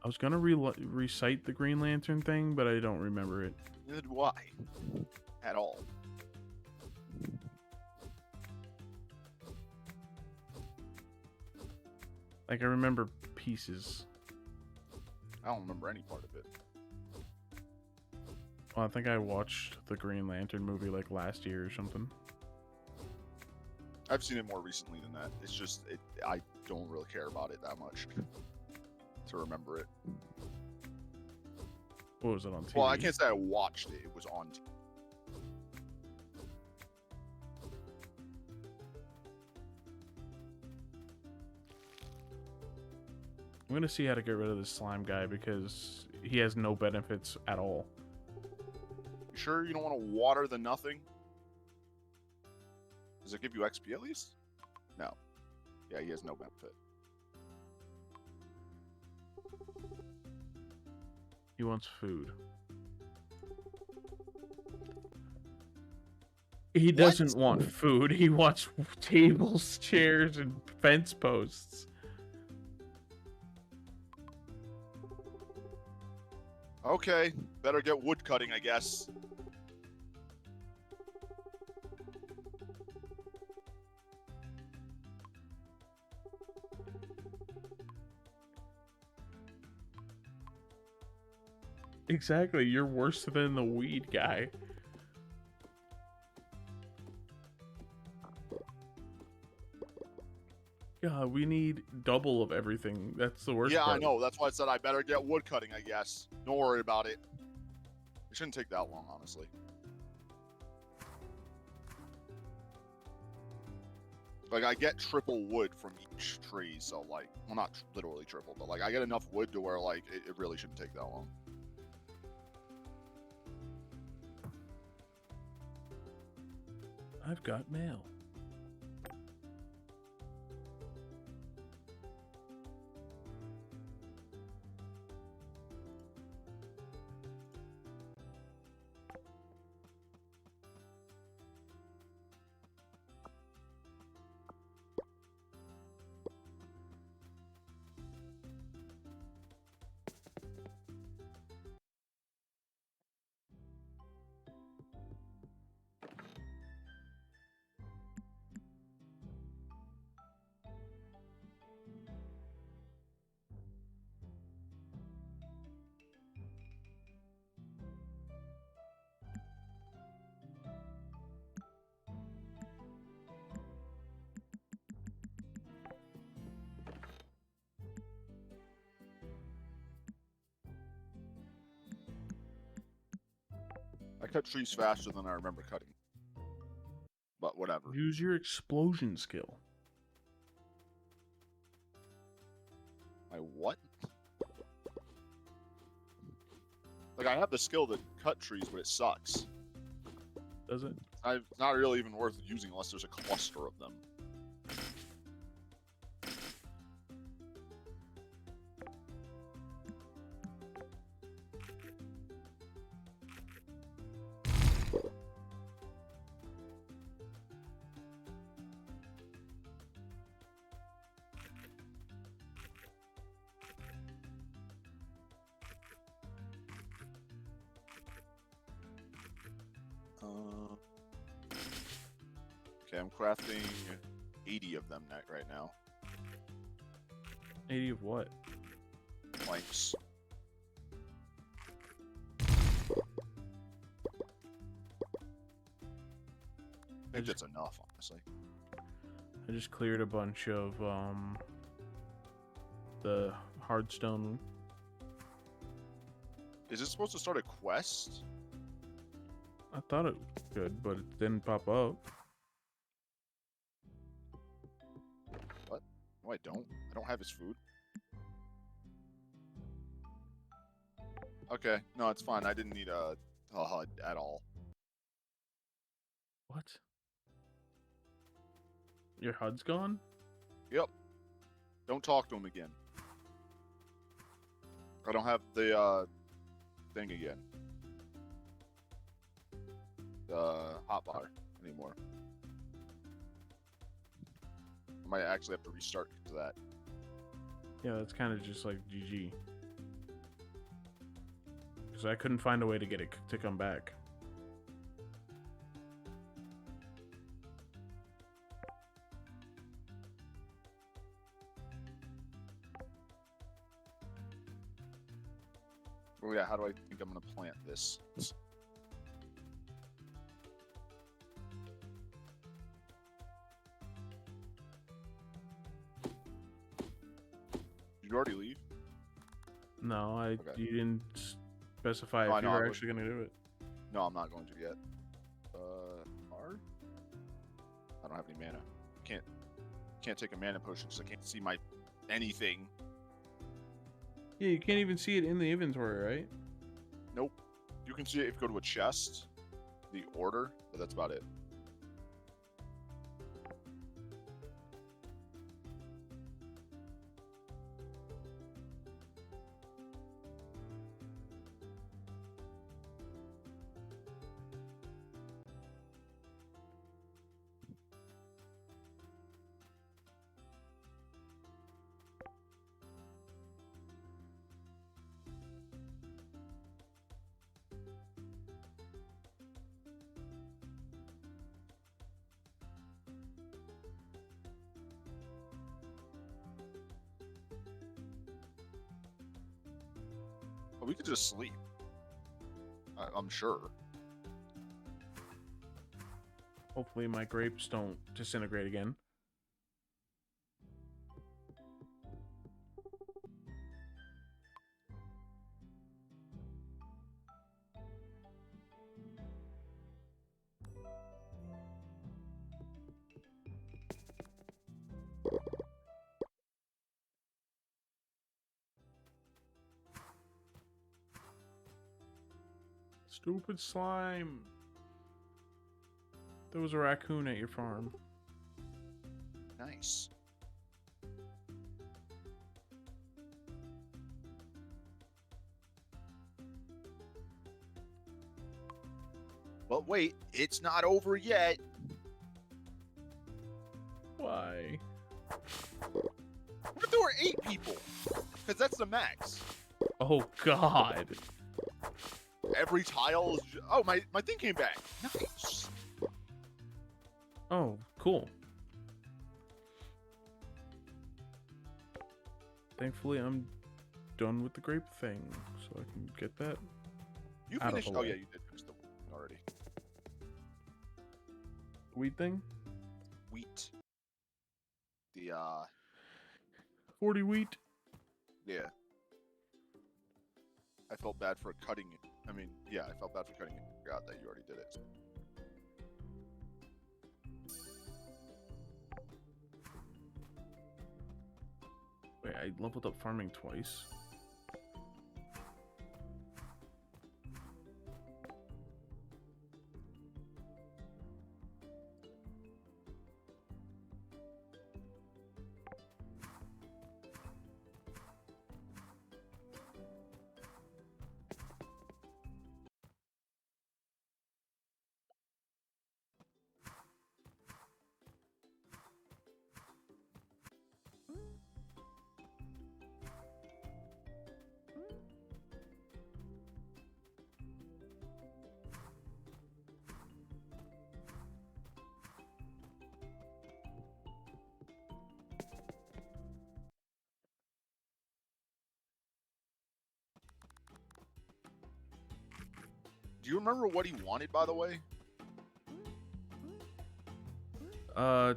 I was gonna recite the Green Lantern thing, but I don't remember it. Neither do I. At all. Like, I remember pieces. I don't remember any part of it. Well, I think I watched the Green Lantern movie like last year or something. I've seen it more recently than that. It's just, I don't really care about it that much to remember it. What was it on TV? Well, I can't say I watched it. It was on TV. I'm gonna see how to get rid of this slime guy because he has no benefits at all. You sure you don't want to water the nothing? Does it give you XP at least? No. Yeah, he has no benefit. He wants food. He What? doesn't want food. He wants tables, chairs, and fence posts. Okay, better get wood cutting, I guess. Exactly. You're worse than the weed guy. God, we need double of everything. That's the worst Yeah, part. I know. That's why I said I better get wood cutting, I guess. Don't worry about it. It shouldn't take that long, honestly. Like, I get triple wood from each tree, so, like, well, not literally triple, but, like, I get enough wood to where, like, it really shouldn't take that long. I've got mail. I cut trees faster than I remember cutting. But whatever. Use your explosion skill. My what? Like, I have the skill to cut trees, but it sucks. Does it? It's not really even worth using unless there's a cluster of them. Okay, I'm crafting 80 of them right now. 80 of what? Planks. I think that's enough, honestly. I just cleared a bunch of the hardstone. Is it supposed to start a quest? I thought it could, but it didn't pop up. What? No, I don't. I don't have his food. Okay, no, it's fine. I didn't need a HUD at all. What? Your HUD's gone? Yep. Don't talk to him again. I don't have the thing again. The hotbar anymore. I might actually have to restart to that. Yeah, that's kind of just like GG. Because I couldn't find a way to get it to come back. Oh yeah, how do I think I'm gonna plant this? Did you already leave? No, Okay. you didn't specify No, I if you know, were I actually going to do it. No, I'm not going to yet. R? I don't have any mana. Can't take a mana potion because I can't see my anything. Yeah, you can't even see it in the inventory, right? Nope. You can see it if you go to a chest, the order, but that's about it. We could just sleep. I'm sure. Hopefully my grapes don't disintegrate again. Stupid slime. There was a raccoon at your farm. Nice. But wait, it's not over yet. Why? What if there were 8 people? Because that's the max. Oh God. Every tile is. Oh, my thing came back. Nice. Oh, cool. Thankfully, I'm done with the grape thing, so I can get that. You Out of finished. the Oh way. yeah, you did finish the already. Weed thing? Wheat. The 40 wheat. yeah. I felt bad for cutting it. I mean, yeah, I felt bad for cutting it. Forgot that you already did it. Wait, I leveled up farming twice. Do you remember what he wanted, by the way?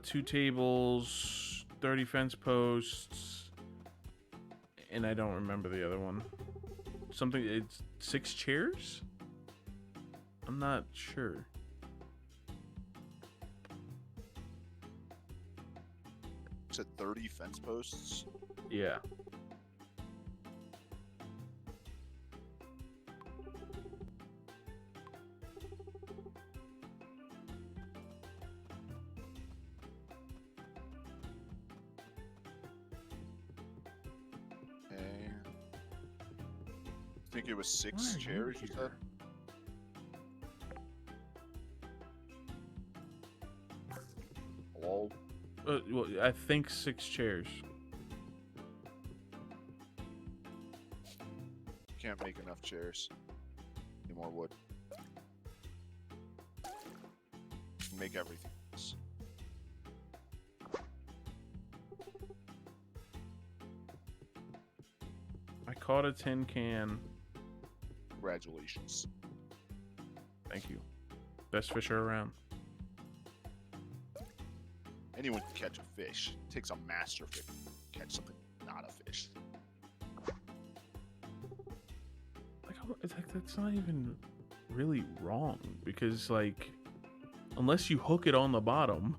2 tables, 30 fence posts, and I don't remember the other one. Something, it's 6 chairs? I'm not sure. You said 30 fence posts. Yeah. Okay. I think it was 6 Why are you chairs. You said. here? Hello. Well, I think 6 chairs. Can't make enough chairs. Need more wood. Make everything else. I caught a tin can. Congratulations. Thank you. Best fisher around. Anyone can catch a fish. It takes a master fish to catch something not a fish. It's like that's not even really wrong because, like, unless you hook it on the bottom.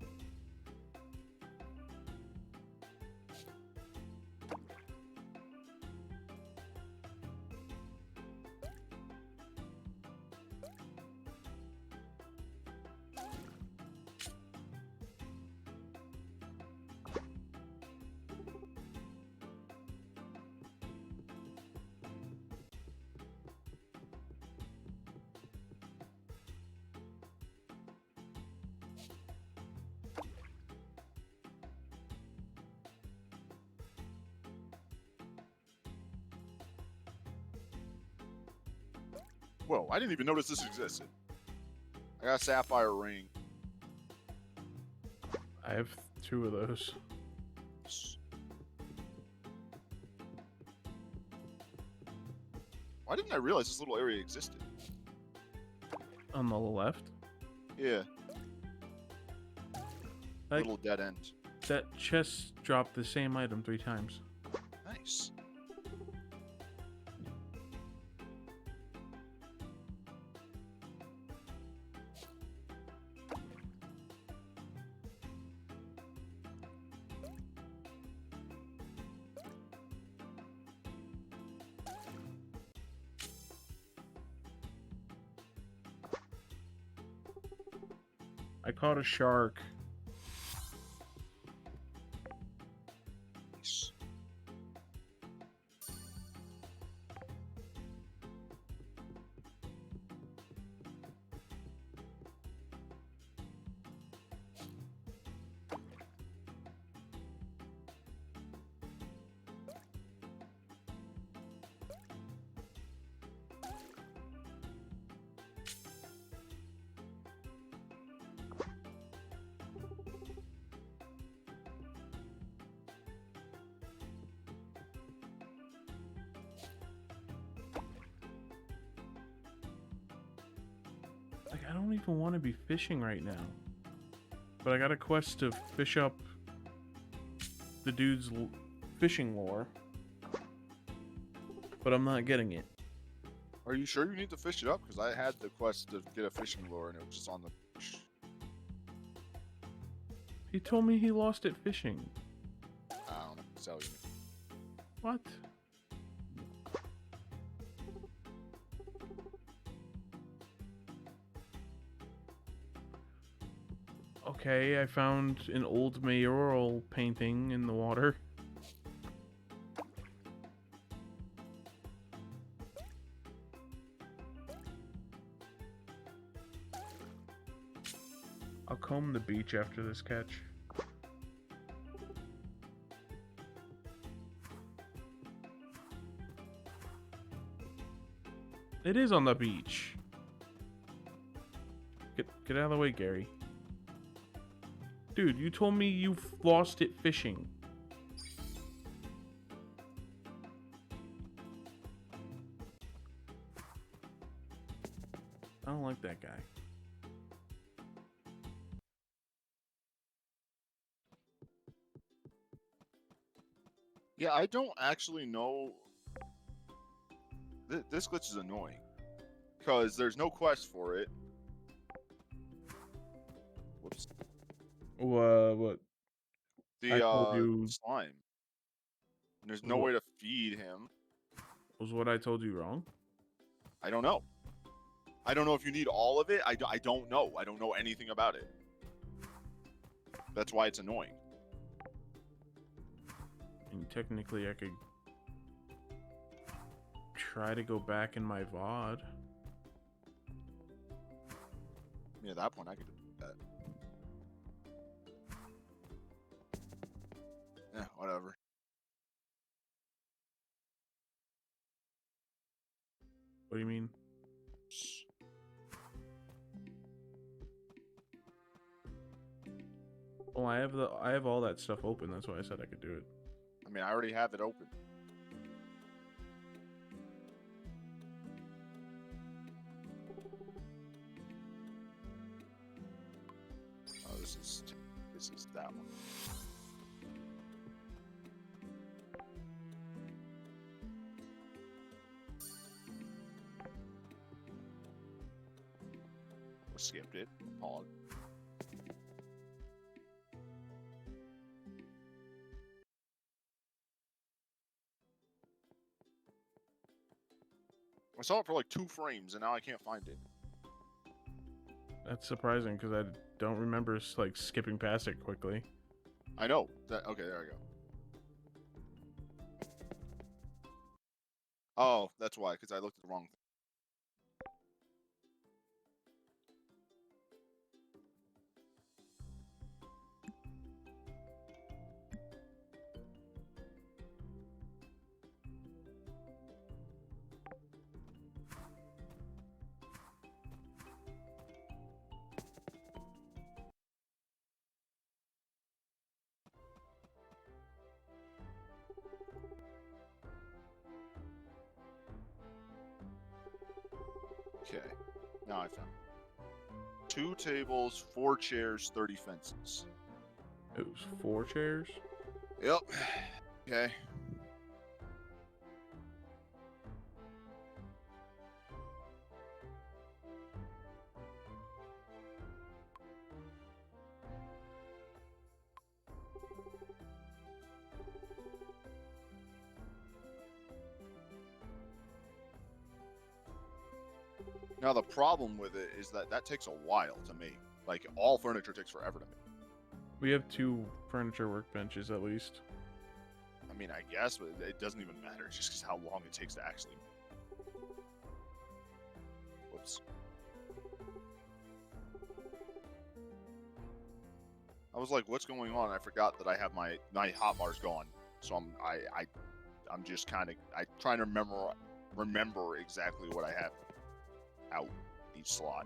Whoa, I didn't even notice this existed. I got a sapphire ring. I have 2 of those. Why didn't I realize this little area existed? On the left? Yeah. Like- Little dead end. That chest dropped the same item 3 times. Nice. I caught a shark. Nice. Like, I don't even want to be fishing right now. But I got a quest to fish up the dude's fishing lure. But I'm not getting it. Are you sure you need to fish it up? Because I had the quest to get a fishing lure and it was just on the beach. He told me he lost it fishing. I don't know. Tell you. What? Okay, I found an old mayoral painting in the water. I'll comb the beach after this catch. It is on the beach. Get out of the way, Gary. Dude, you told me you lost it fishing. I don't like that guy. Yeah, I don't actually know. This glitch is annoying. Because there's no quest for it. Whoops. What? I The told you- slime. And there's no What? way to feed him. Was what I told you wrong? I don't know. I don't know if you need all of it. I don't know. I don't know anything about it. That's why it's annoying. And technically, I could try to go back in my VOD. I mean, at that point, I could do that. Yeah, whatever. What do you mean? Well, I have all that stuff open. That's why I said I could do it. I mean, I already have it open. Oh, this is that one. Skipped it. Pog. I saw it for like 2 frames and now I can't find it. That's surprising because I don't remember like skipping past it quickly. I know. Okay, there we go. Oh, that's why, because I looked at the wrong thing. Okay. Now I found it. 2 tables, 4 chairs, 30 fences. It was 4 chairs. Yep. Okay. Now the problem with it is that takes a while to make. Like all furniture takes forever to make. We have 2 furniture workbenches at least. I mean, I guess, but it doesn't even matter. It's just 'cause how long it takes to actually. Whoops. I was like, "What's going on?" I forgot that I have my hotbars gone. So I'm just kind of trying to remember exactly what I have out each slot.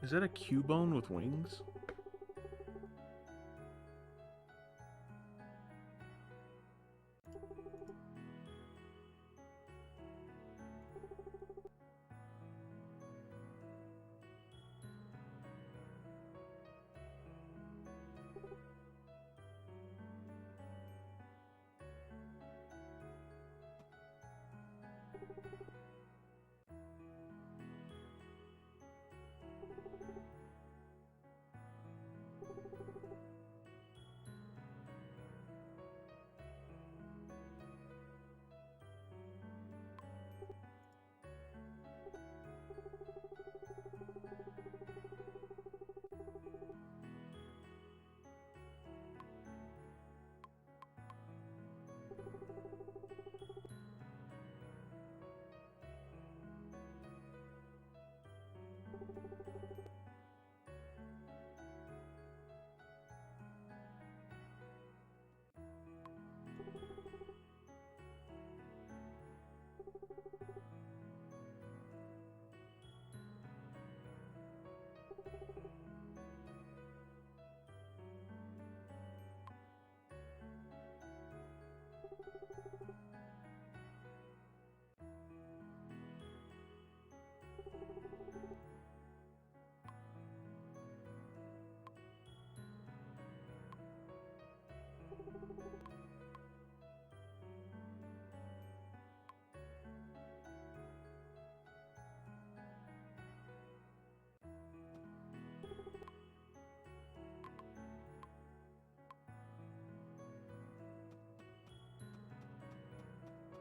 Is that a Cubone with wings?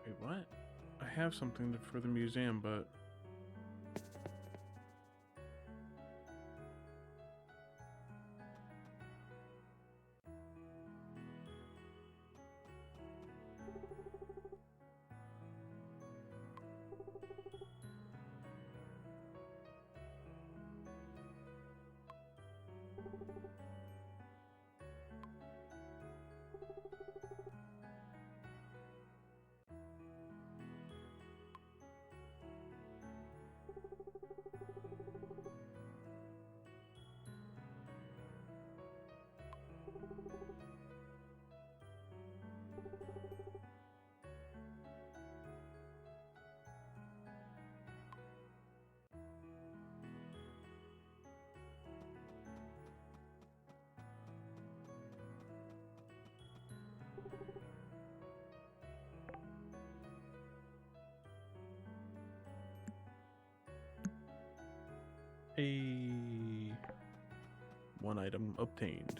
Wait, what? I have something for the museum, but... A 1 item obtained.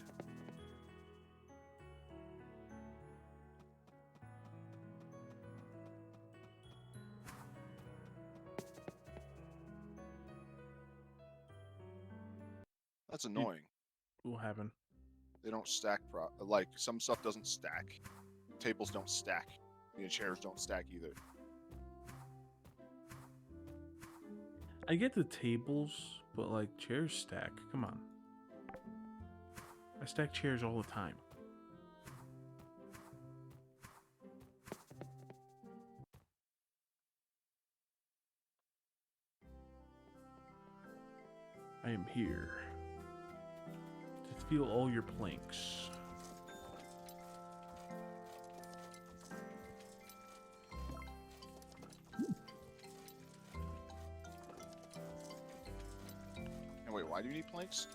That's annoying. What happened? They don't stack like some stuff doesn't stack. Tables don't stack. The chairs don't stack either. I get the tables, but like chairs stack. Come on. I stack chairs all the time. I am here to steal all your planks. And wait, why do you need planks?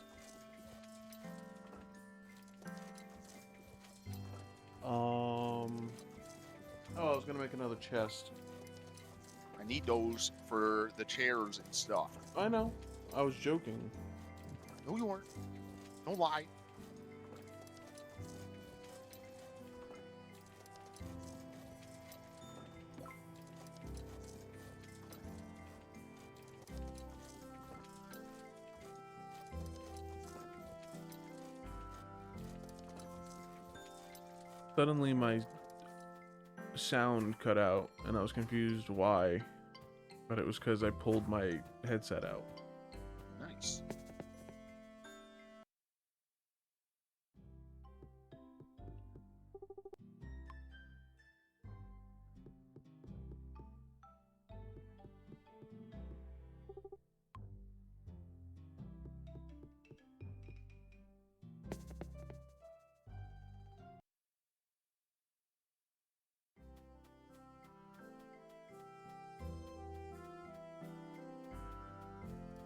Oh, I was gonna make another chest. I need those for the chairs and stuff. I know. I was joking. No, you weren't. Don't lie. Suddenly my sound cut out and I was confused why, but it was because I pulled my headset out. Nice.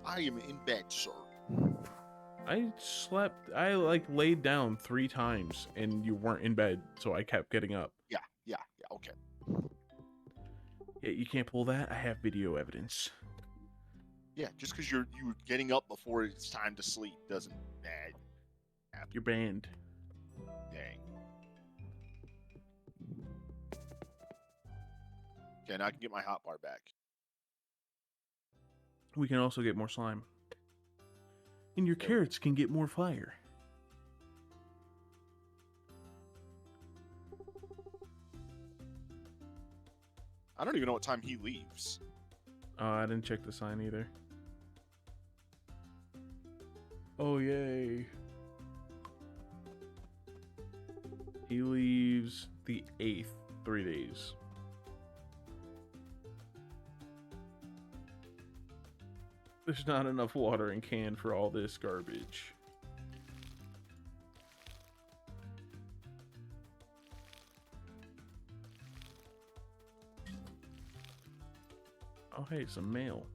I am in bed, sir. I like laid down 3 times and you weren't in bed, so I kept getting up. Yeah, okay. Yeah, you can't pull that? I have video evidence. Yeah, just because you getting up before it's time to sleep doesn't happen. You're banned. Dang. Okay, now I can get my hotbar back. We can also get more slime. And your carrots can get more fire. I don't even know what time he leaves. I didn't check the sign either. Oh, yay. He leaves the 8th, 3 days. There's not enough water in can for all this garbage. Oh, hey, some mail.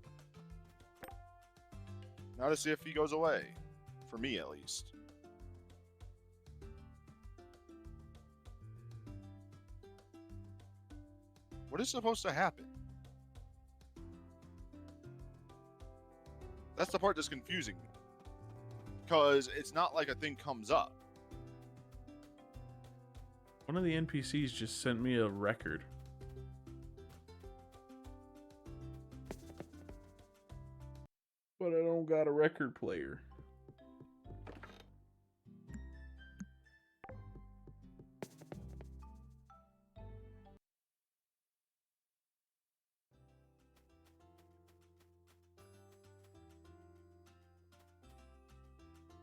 Now to see if he goes away. For me, at least. What is supposed to happen? That's the part that's confusing me. Because it's not like a thing comes up. One of the NPCs just sent me a record. But I don't got a record player.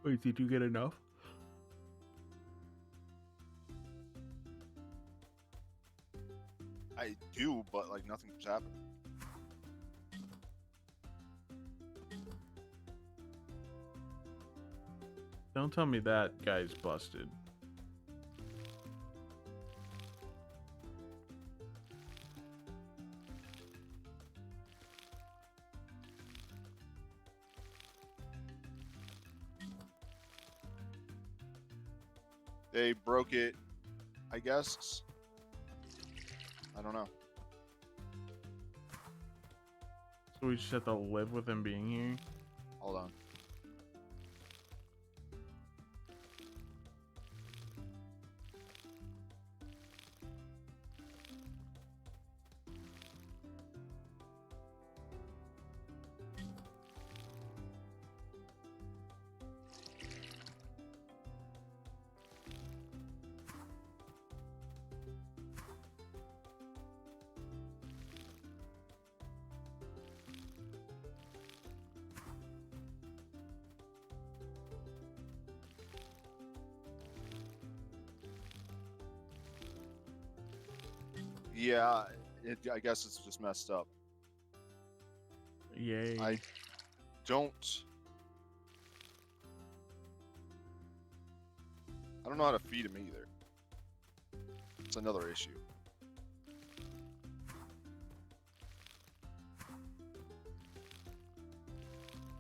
Wait, did you get enough? I do, but like nothing's happening. Don't tell me that guy's busted. They broke it, I guess. I don't know. So we just have to live with him being here? Hold on. Yeah, I guess it's just messed up. Yay. I don't know how to feed him either. It's another issue.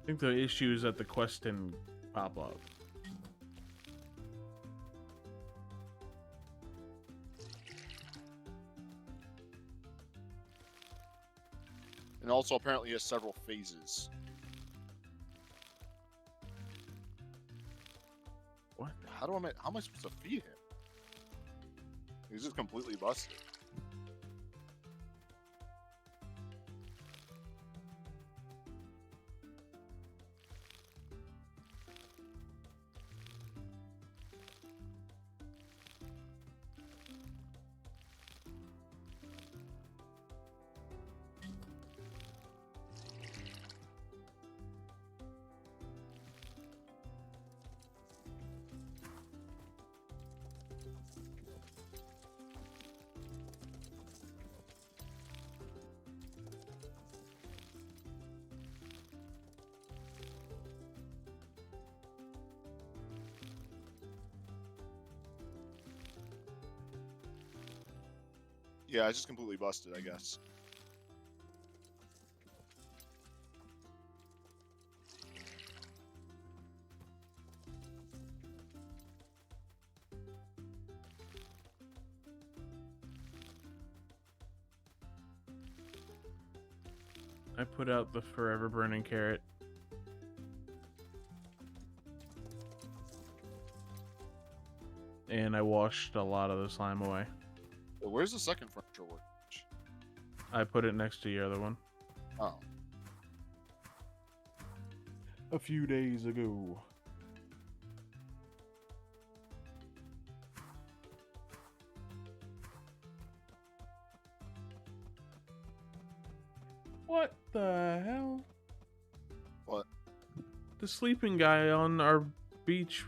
I think the issue is that the quest didn't pop up. And also apparently has several phases. What? How am I supposed to feed him? He's just completely busted. Yeah, it's just completely busted, I guess. I put out the forever burning carrot. And I washed a lot of the slime away. Where's the second furniture workbench? I put it next to your other one. Oh. A few days ago. What the hell? What? The sleeping guy on our beach.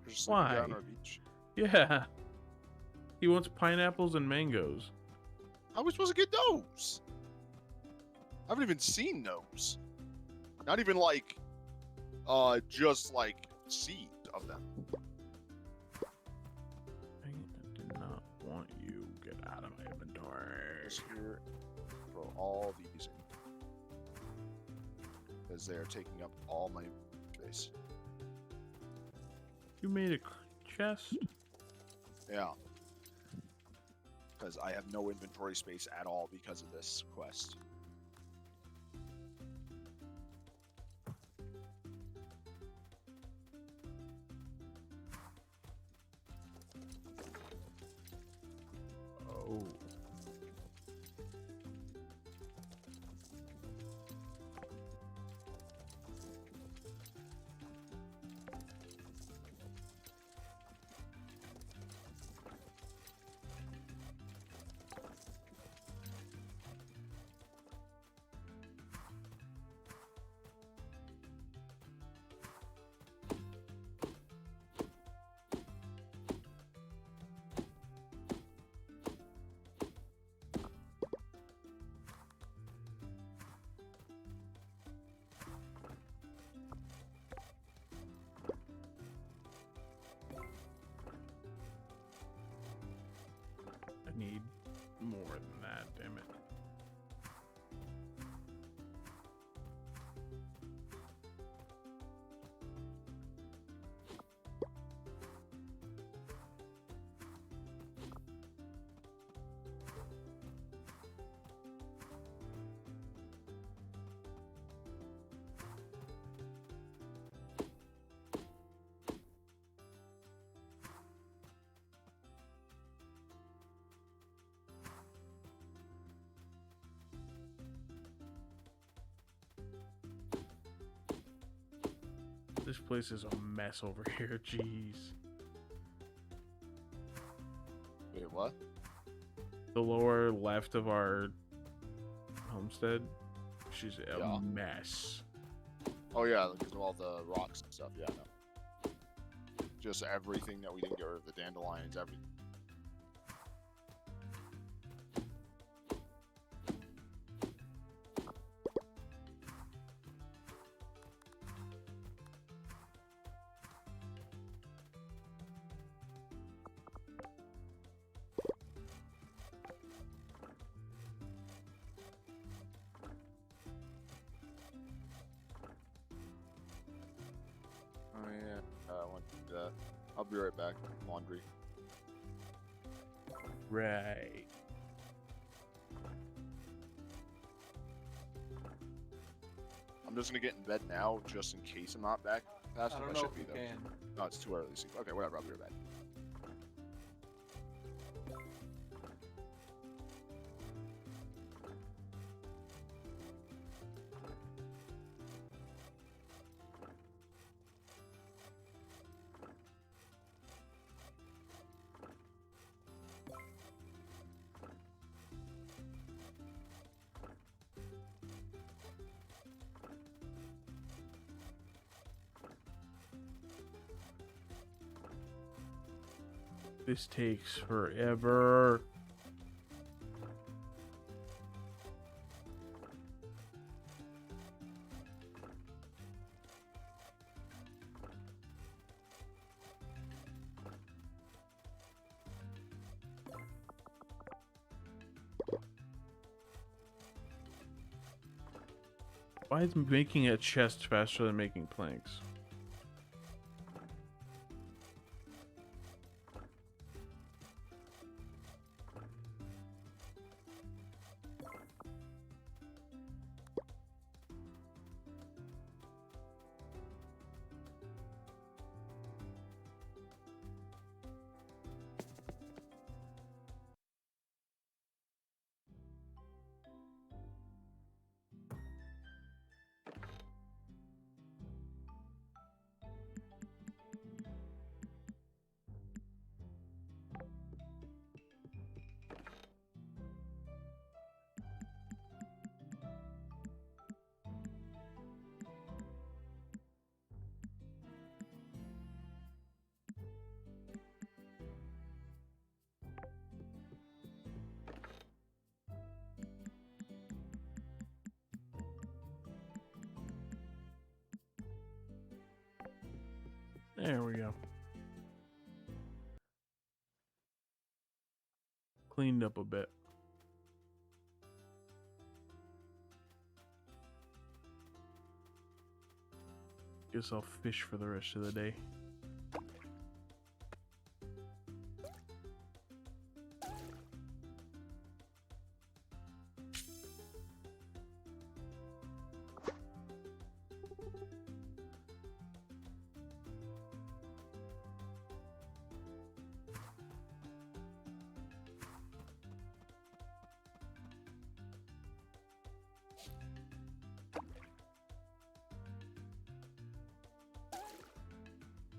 There's a sleeping guy Why? on our beach. Yeah. He wants pineapples and mangoes. How are we supposed to get those? I haven't even seen those. Not even like, just like seed of them. I did not want you. Get out of my inventory. Just here, throw all these in. Because they are taking up all my space. You made a chest? Yeah. Because I have no inventory space at all because of this quest. Oh. I need more than that, damn it. This place is a mess over here, jeez. Wait, what? The lower left of our homestead, she's a Yeah. mess. Oh yeah, because of all the rocks and stuff. Yeah, I know. Just everything that we didn't get rid of, the dandelions, everything. Oh yeah, I want to do that. I'll be right back. Laundry. Right. I'm just gonna get in bed now, just in case I'm not back fast I enough. don't I know should if be you though. can. No, it's too early to sleep. Okay, whatever. I'll be right back. This takes forever. Why is making a chest faster than making planks? There we go. Cleaned up a bit. Guess I'll fish for the rest of the day.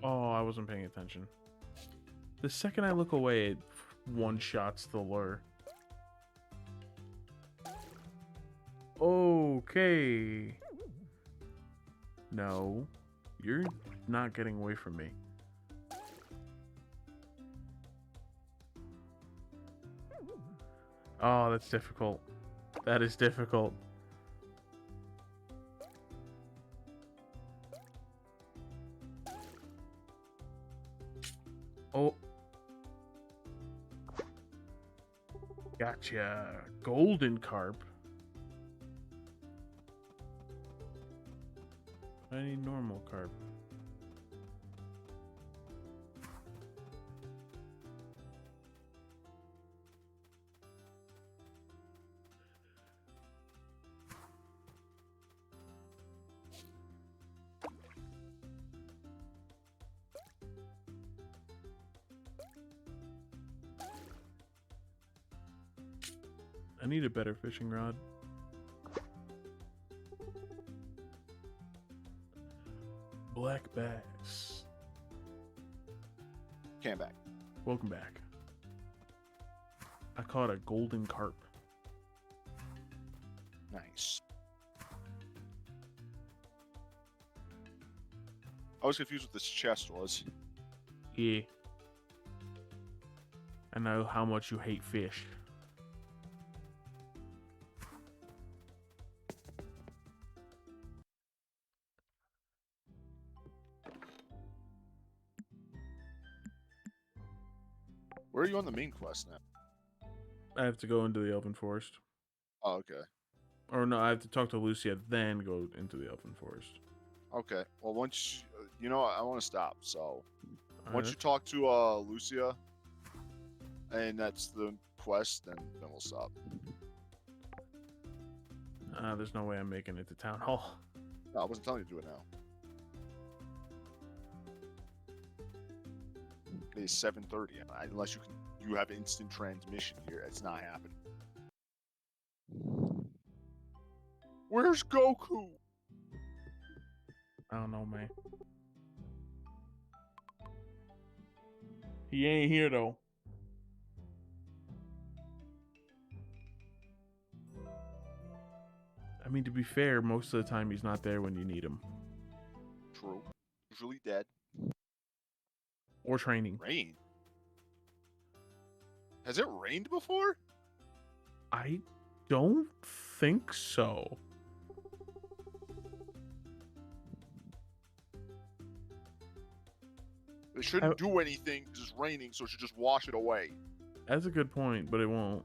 Oh, I wasn't paying attention. The second I look away, it one-shots the lure. Okay. No. You're not getting away from me. Oh, that's difficult. That is difficult. Oh. Gotcha. Golden carp. I need normal carp. I need a better fishing rod. Black bass. Came back. Welcome back. I caught a golden carp. Nice. I was confused what this chest was. Here. I know how much you hate fish. Where are you on the main quest now? I have to go into the Elven Forest. Oh, okay. Or no, I have to talk to Lucia, then go into the Elven Forest. Okay. Well, once you know, I want to stop. So once Alright. you talk to Lucia, and that's the quest, then we'll stop. There's no way I'm making it to Town Hall. No, I wasn't telling you to do it now. It is 7:30. Unless you have instant transmission here, it's not happening. Where's Goku? I don't know, man. He ain't here though. I mean, to be fair, most of the time he's not there when you need him. True. Usually dead. Or training. Rain. Has it rained before? I don't think so. It shouldn't do anything because it's raining, so it should just wash it away. That's a good point, but it won't.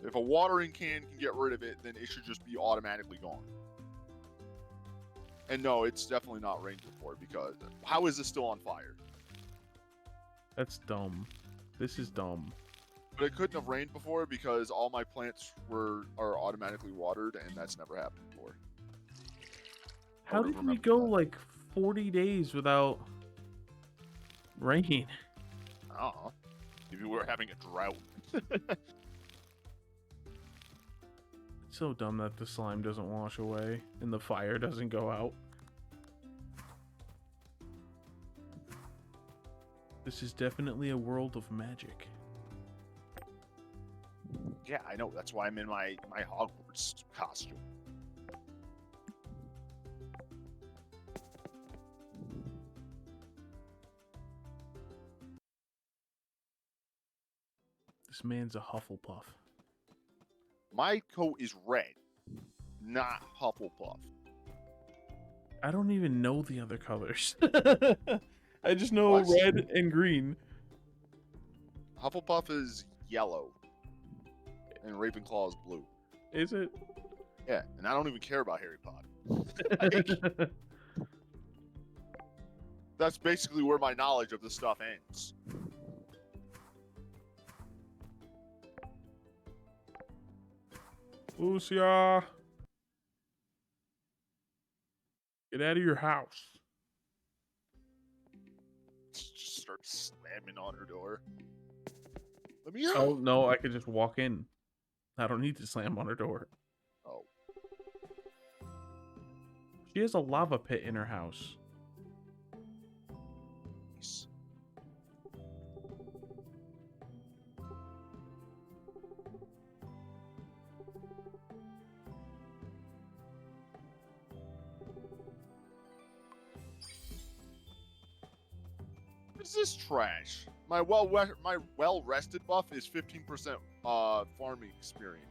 If a watering can get rid of it, then it should just be automatically gone. And no, it's definitely not rained before, because how is this still on fire? That's dumb. This is dumb. But it couldn't have rained before because all my plants are automatically watered, and that's never happened before. How would've did we remembered go that. like 40 days without rain? I don't know. Maybe we're having a drought. It's so dumb that the slime doesn't wash away and the fire doesn't go out. This is definitely a world of magic. Yeah, I know. That's why I'm in my Hogwarts costume. This man's a Hufflepuff. My coat is red, not Hufflepuff. I don't even know the other colors. I just know What? red and green. Hufflepuff is yellow, and Ravenclaw is blue. Is it? Yeah, and I don't even care about Harry Potter. Like, that's basically where my knowledge of this stuff ends. Lucia! Get out of your house. Just start slamming on her door. Let me out. Oh, no, I could just walk in. I don't need to slam on her door. Oh. She has a lava pit in her house. Nice. What is this trash? My well-rested buff is 15% farming experience.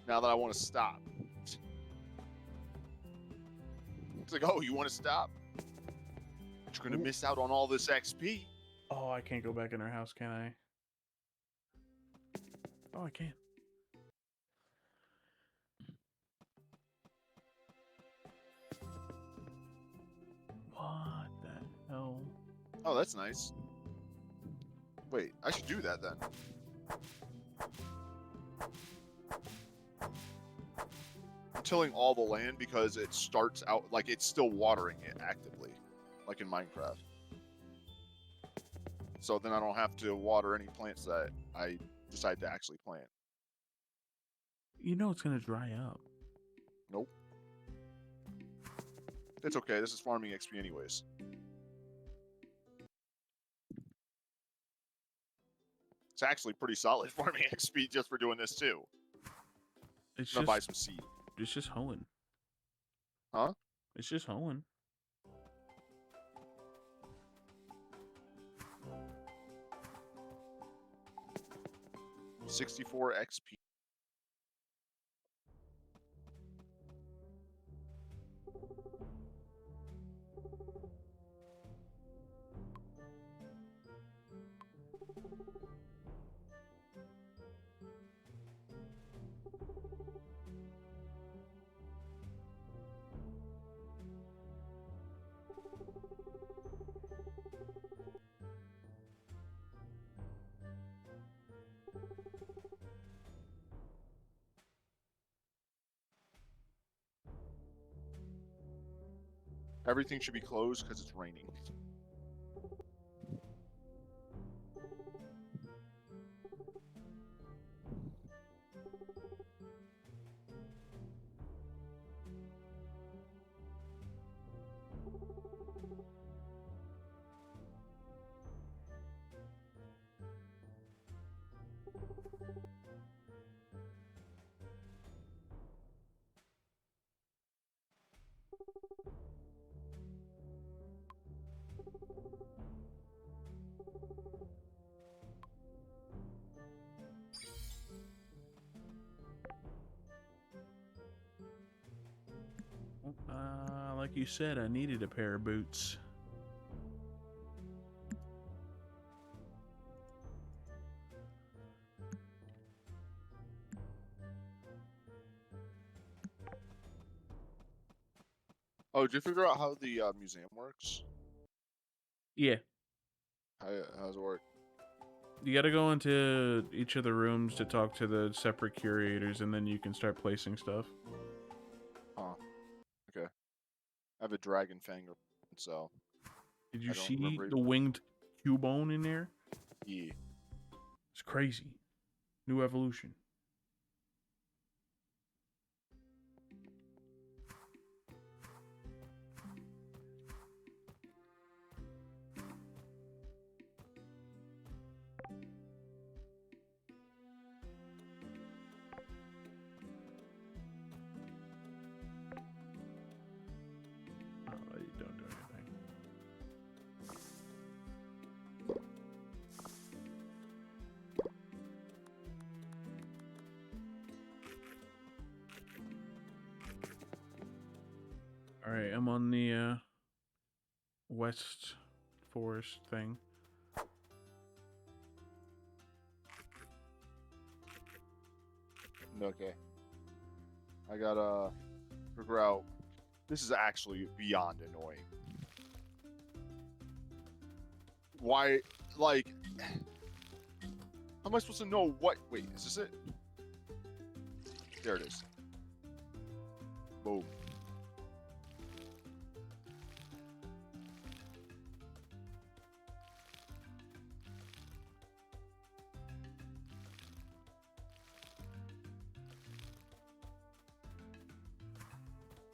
Now that I want to stop. It's like, oh, you want to stop? You're going to miss out on all this XP. Oh, I can't go back in her house, can I? Oh, I can. What the hell? Oh, that's nice. Wait, I should do that then. I'm tilling all the land because it starts out like it's still watering it actively, like in Minecraft. So then I don't have to water any plants that I decide to actually plant. You know it's gonna dry up. Nope. It's okay. This is farming XP anyways. It's actually pretty solid farming XP just for doing this too. It's I'm gonna buy just, some seed. it's just hoeing. Huh? It's just hoeing. 64 XP. Everything should be closed because it's raining. Like you said, I needed a pair of boots. Oh, did you figure out how the museum works? Yeah. How's it work? You gotta go into each of the rooms to talk to the separate curators, and then you can start placing stuff. Huh. Okay. I have a dragon fang, so Did you I don't see remember the winged Cubone in there? yeah. It's crazy. New evolution. Oh, you don't do anything. All right, I'm on the West Forest thing. Okay. I gotta figure out. This is actually beyond annoying. Why, like, how am I supposed to know what? Wait, is this it? There it is. Boom.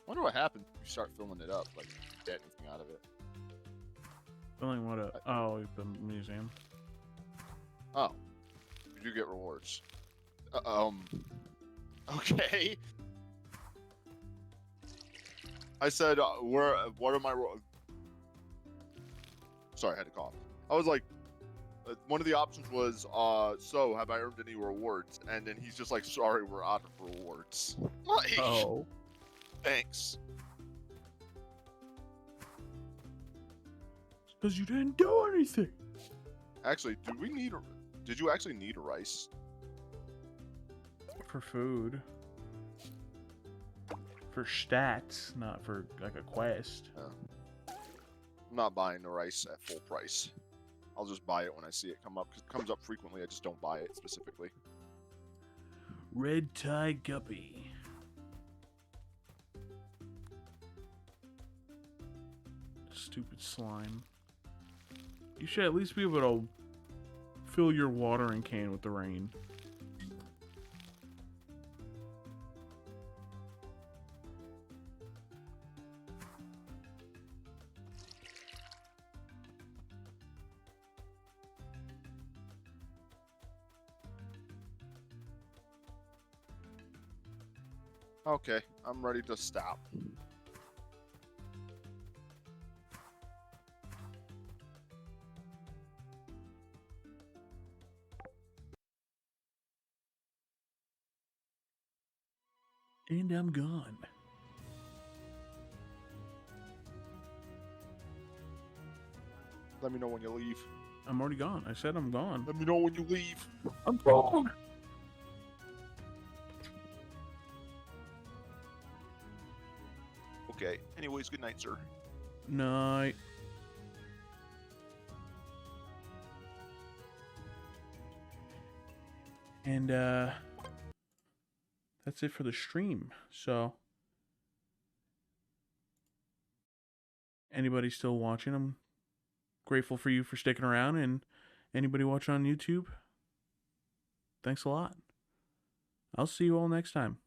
Wonder what happens if you start filling it up, like get anything out of it. Filling what up? Oh, the museum. Oh, you do get rewards. Okay. I said, what are my Sorry, I had to cough. I was like, one of the options was, so have I earned any rewards? And then he's just like, sorry, we're out of rewards. Like, Oh. thanks. Because you didn't do anything. Actually, did you actually need a rice? For food. For stats, not for like a quest. I'm not buying the rice at full price. I'll just buy it when I see it come up, because it comes up frequently. I just don't buy it specifically. Red tie guppy. Stupid slime. You should at least be able to fill your watering can with the rain. Okay, I'm ready to stop. And I'm gone. Let me know when you leave. I'm already gone. I said I'm gone. Let me know when you leave. I'm gone. Okay. Anyways, good night, sir. Night. And that's it for the stream. So anybody still watching, I'm grateful for you for sticking around, and anybody watching on YouTube, thanks a lot. I'll see you all next time.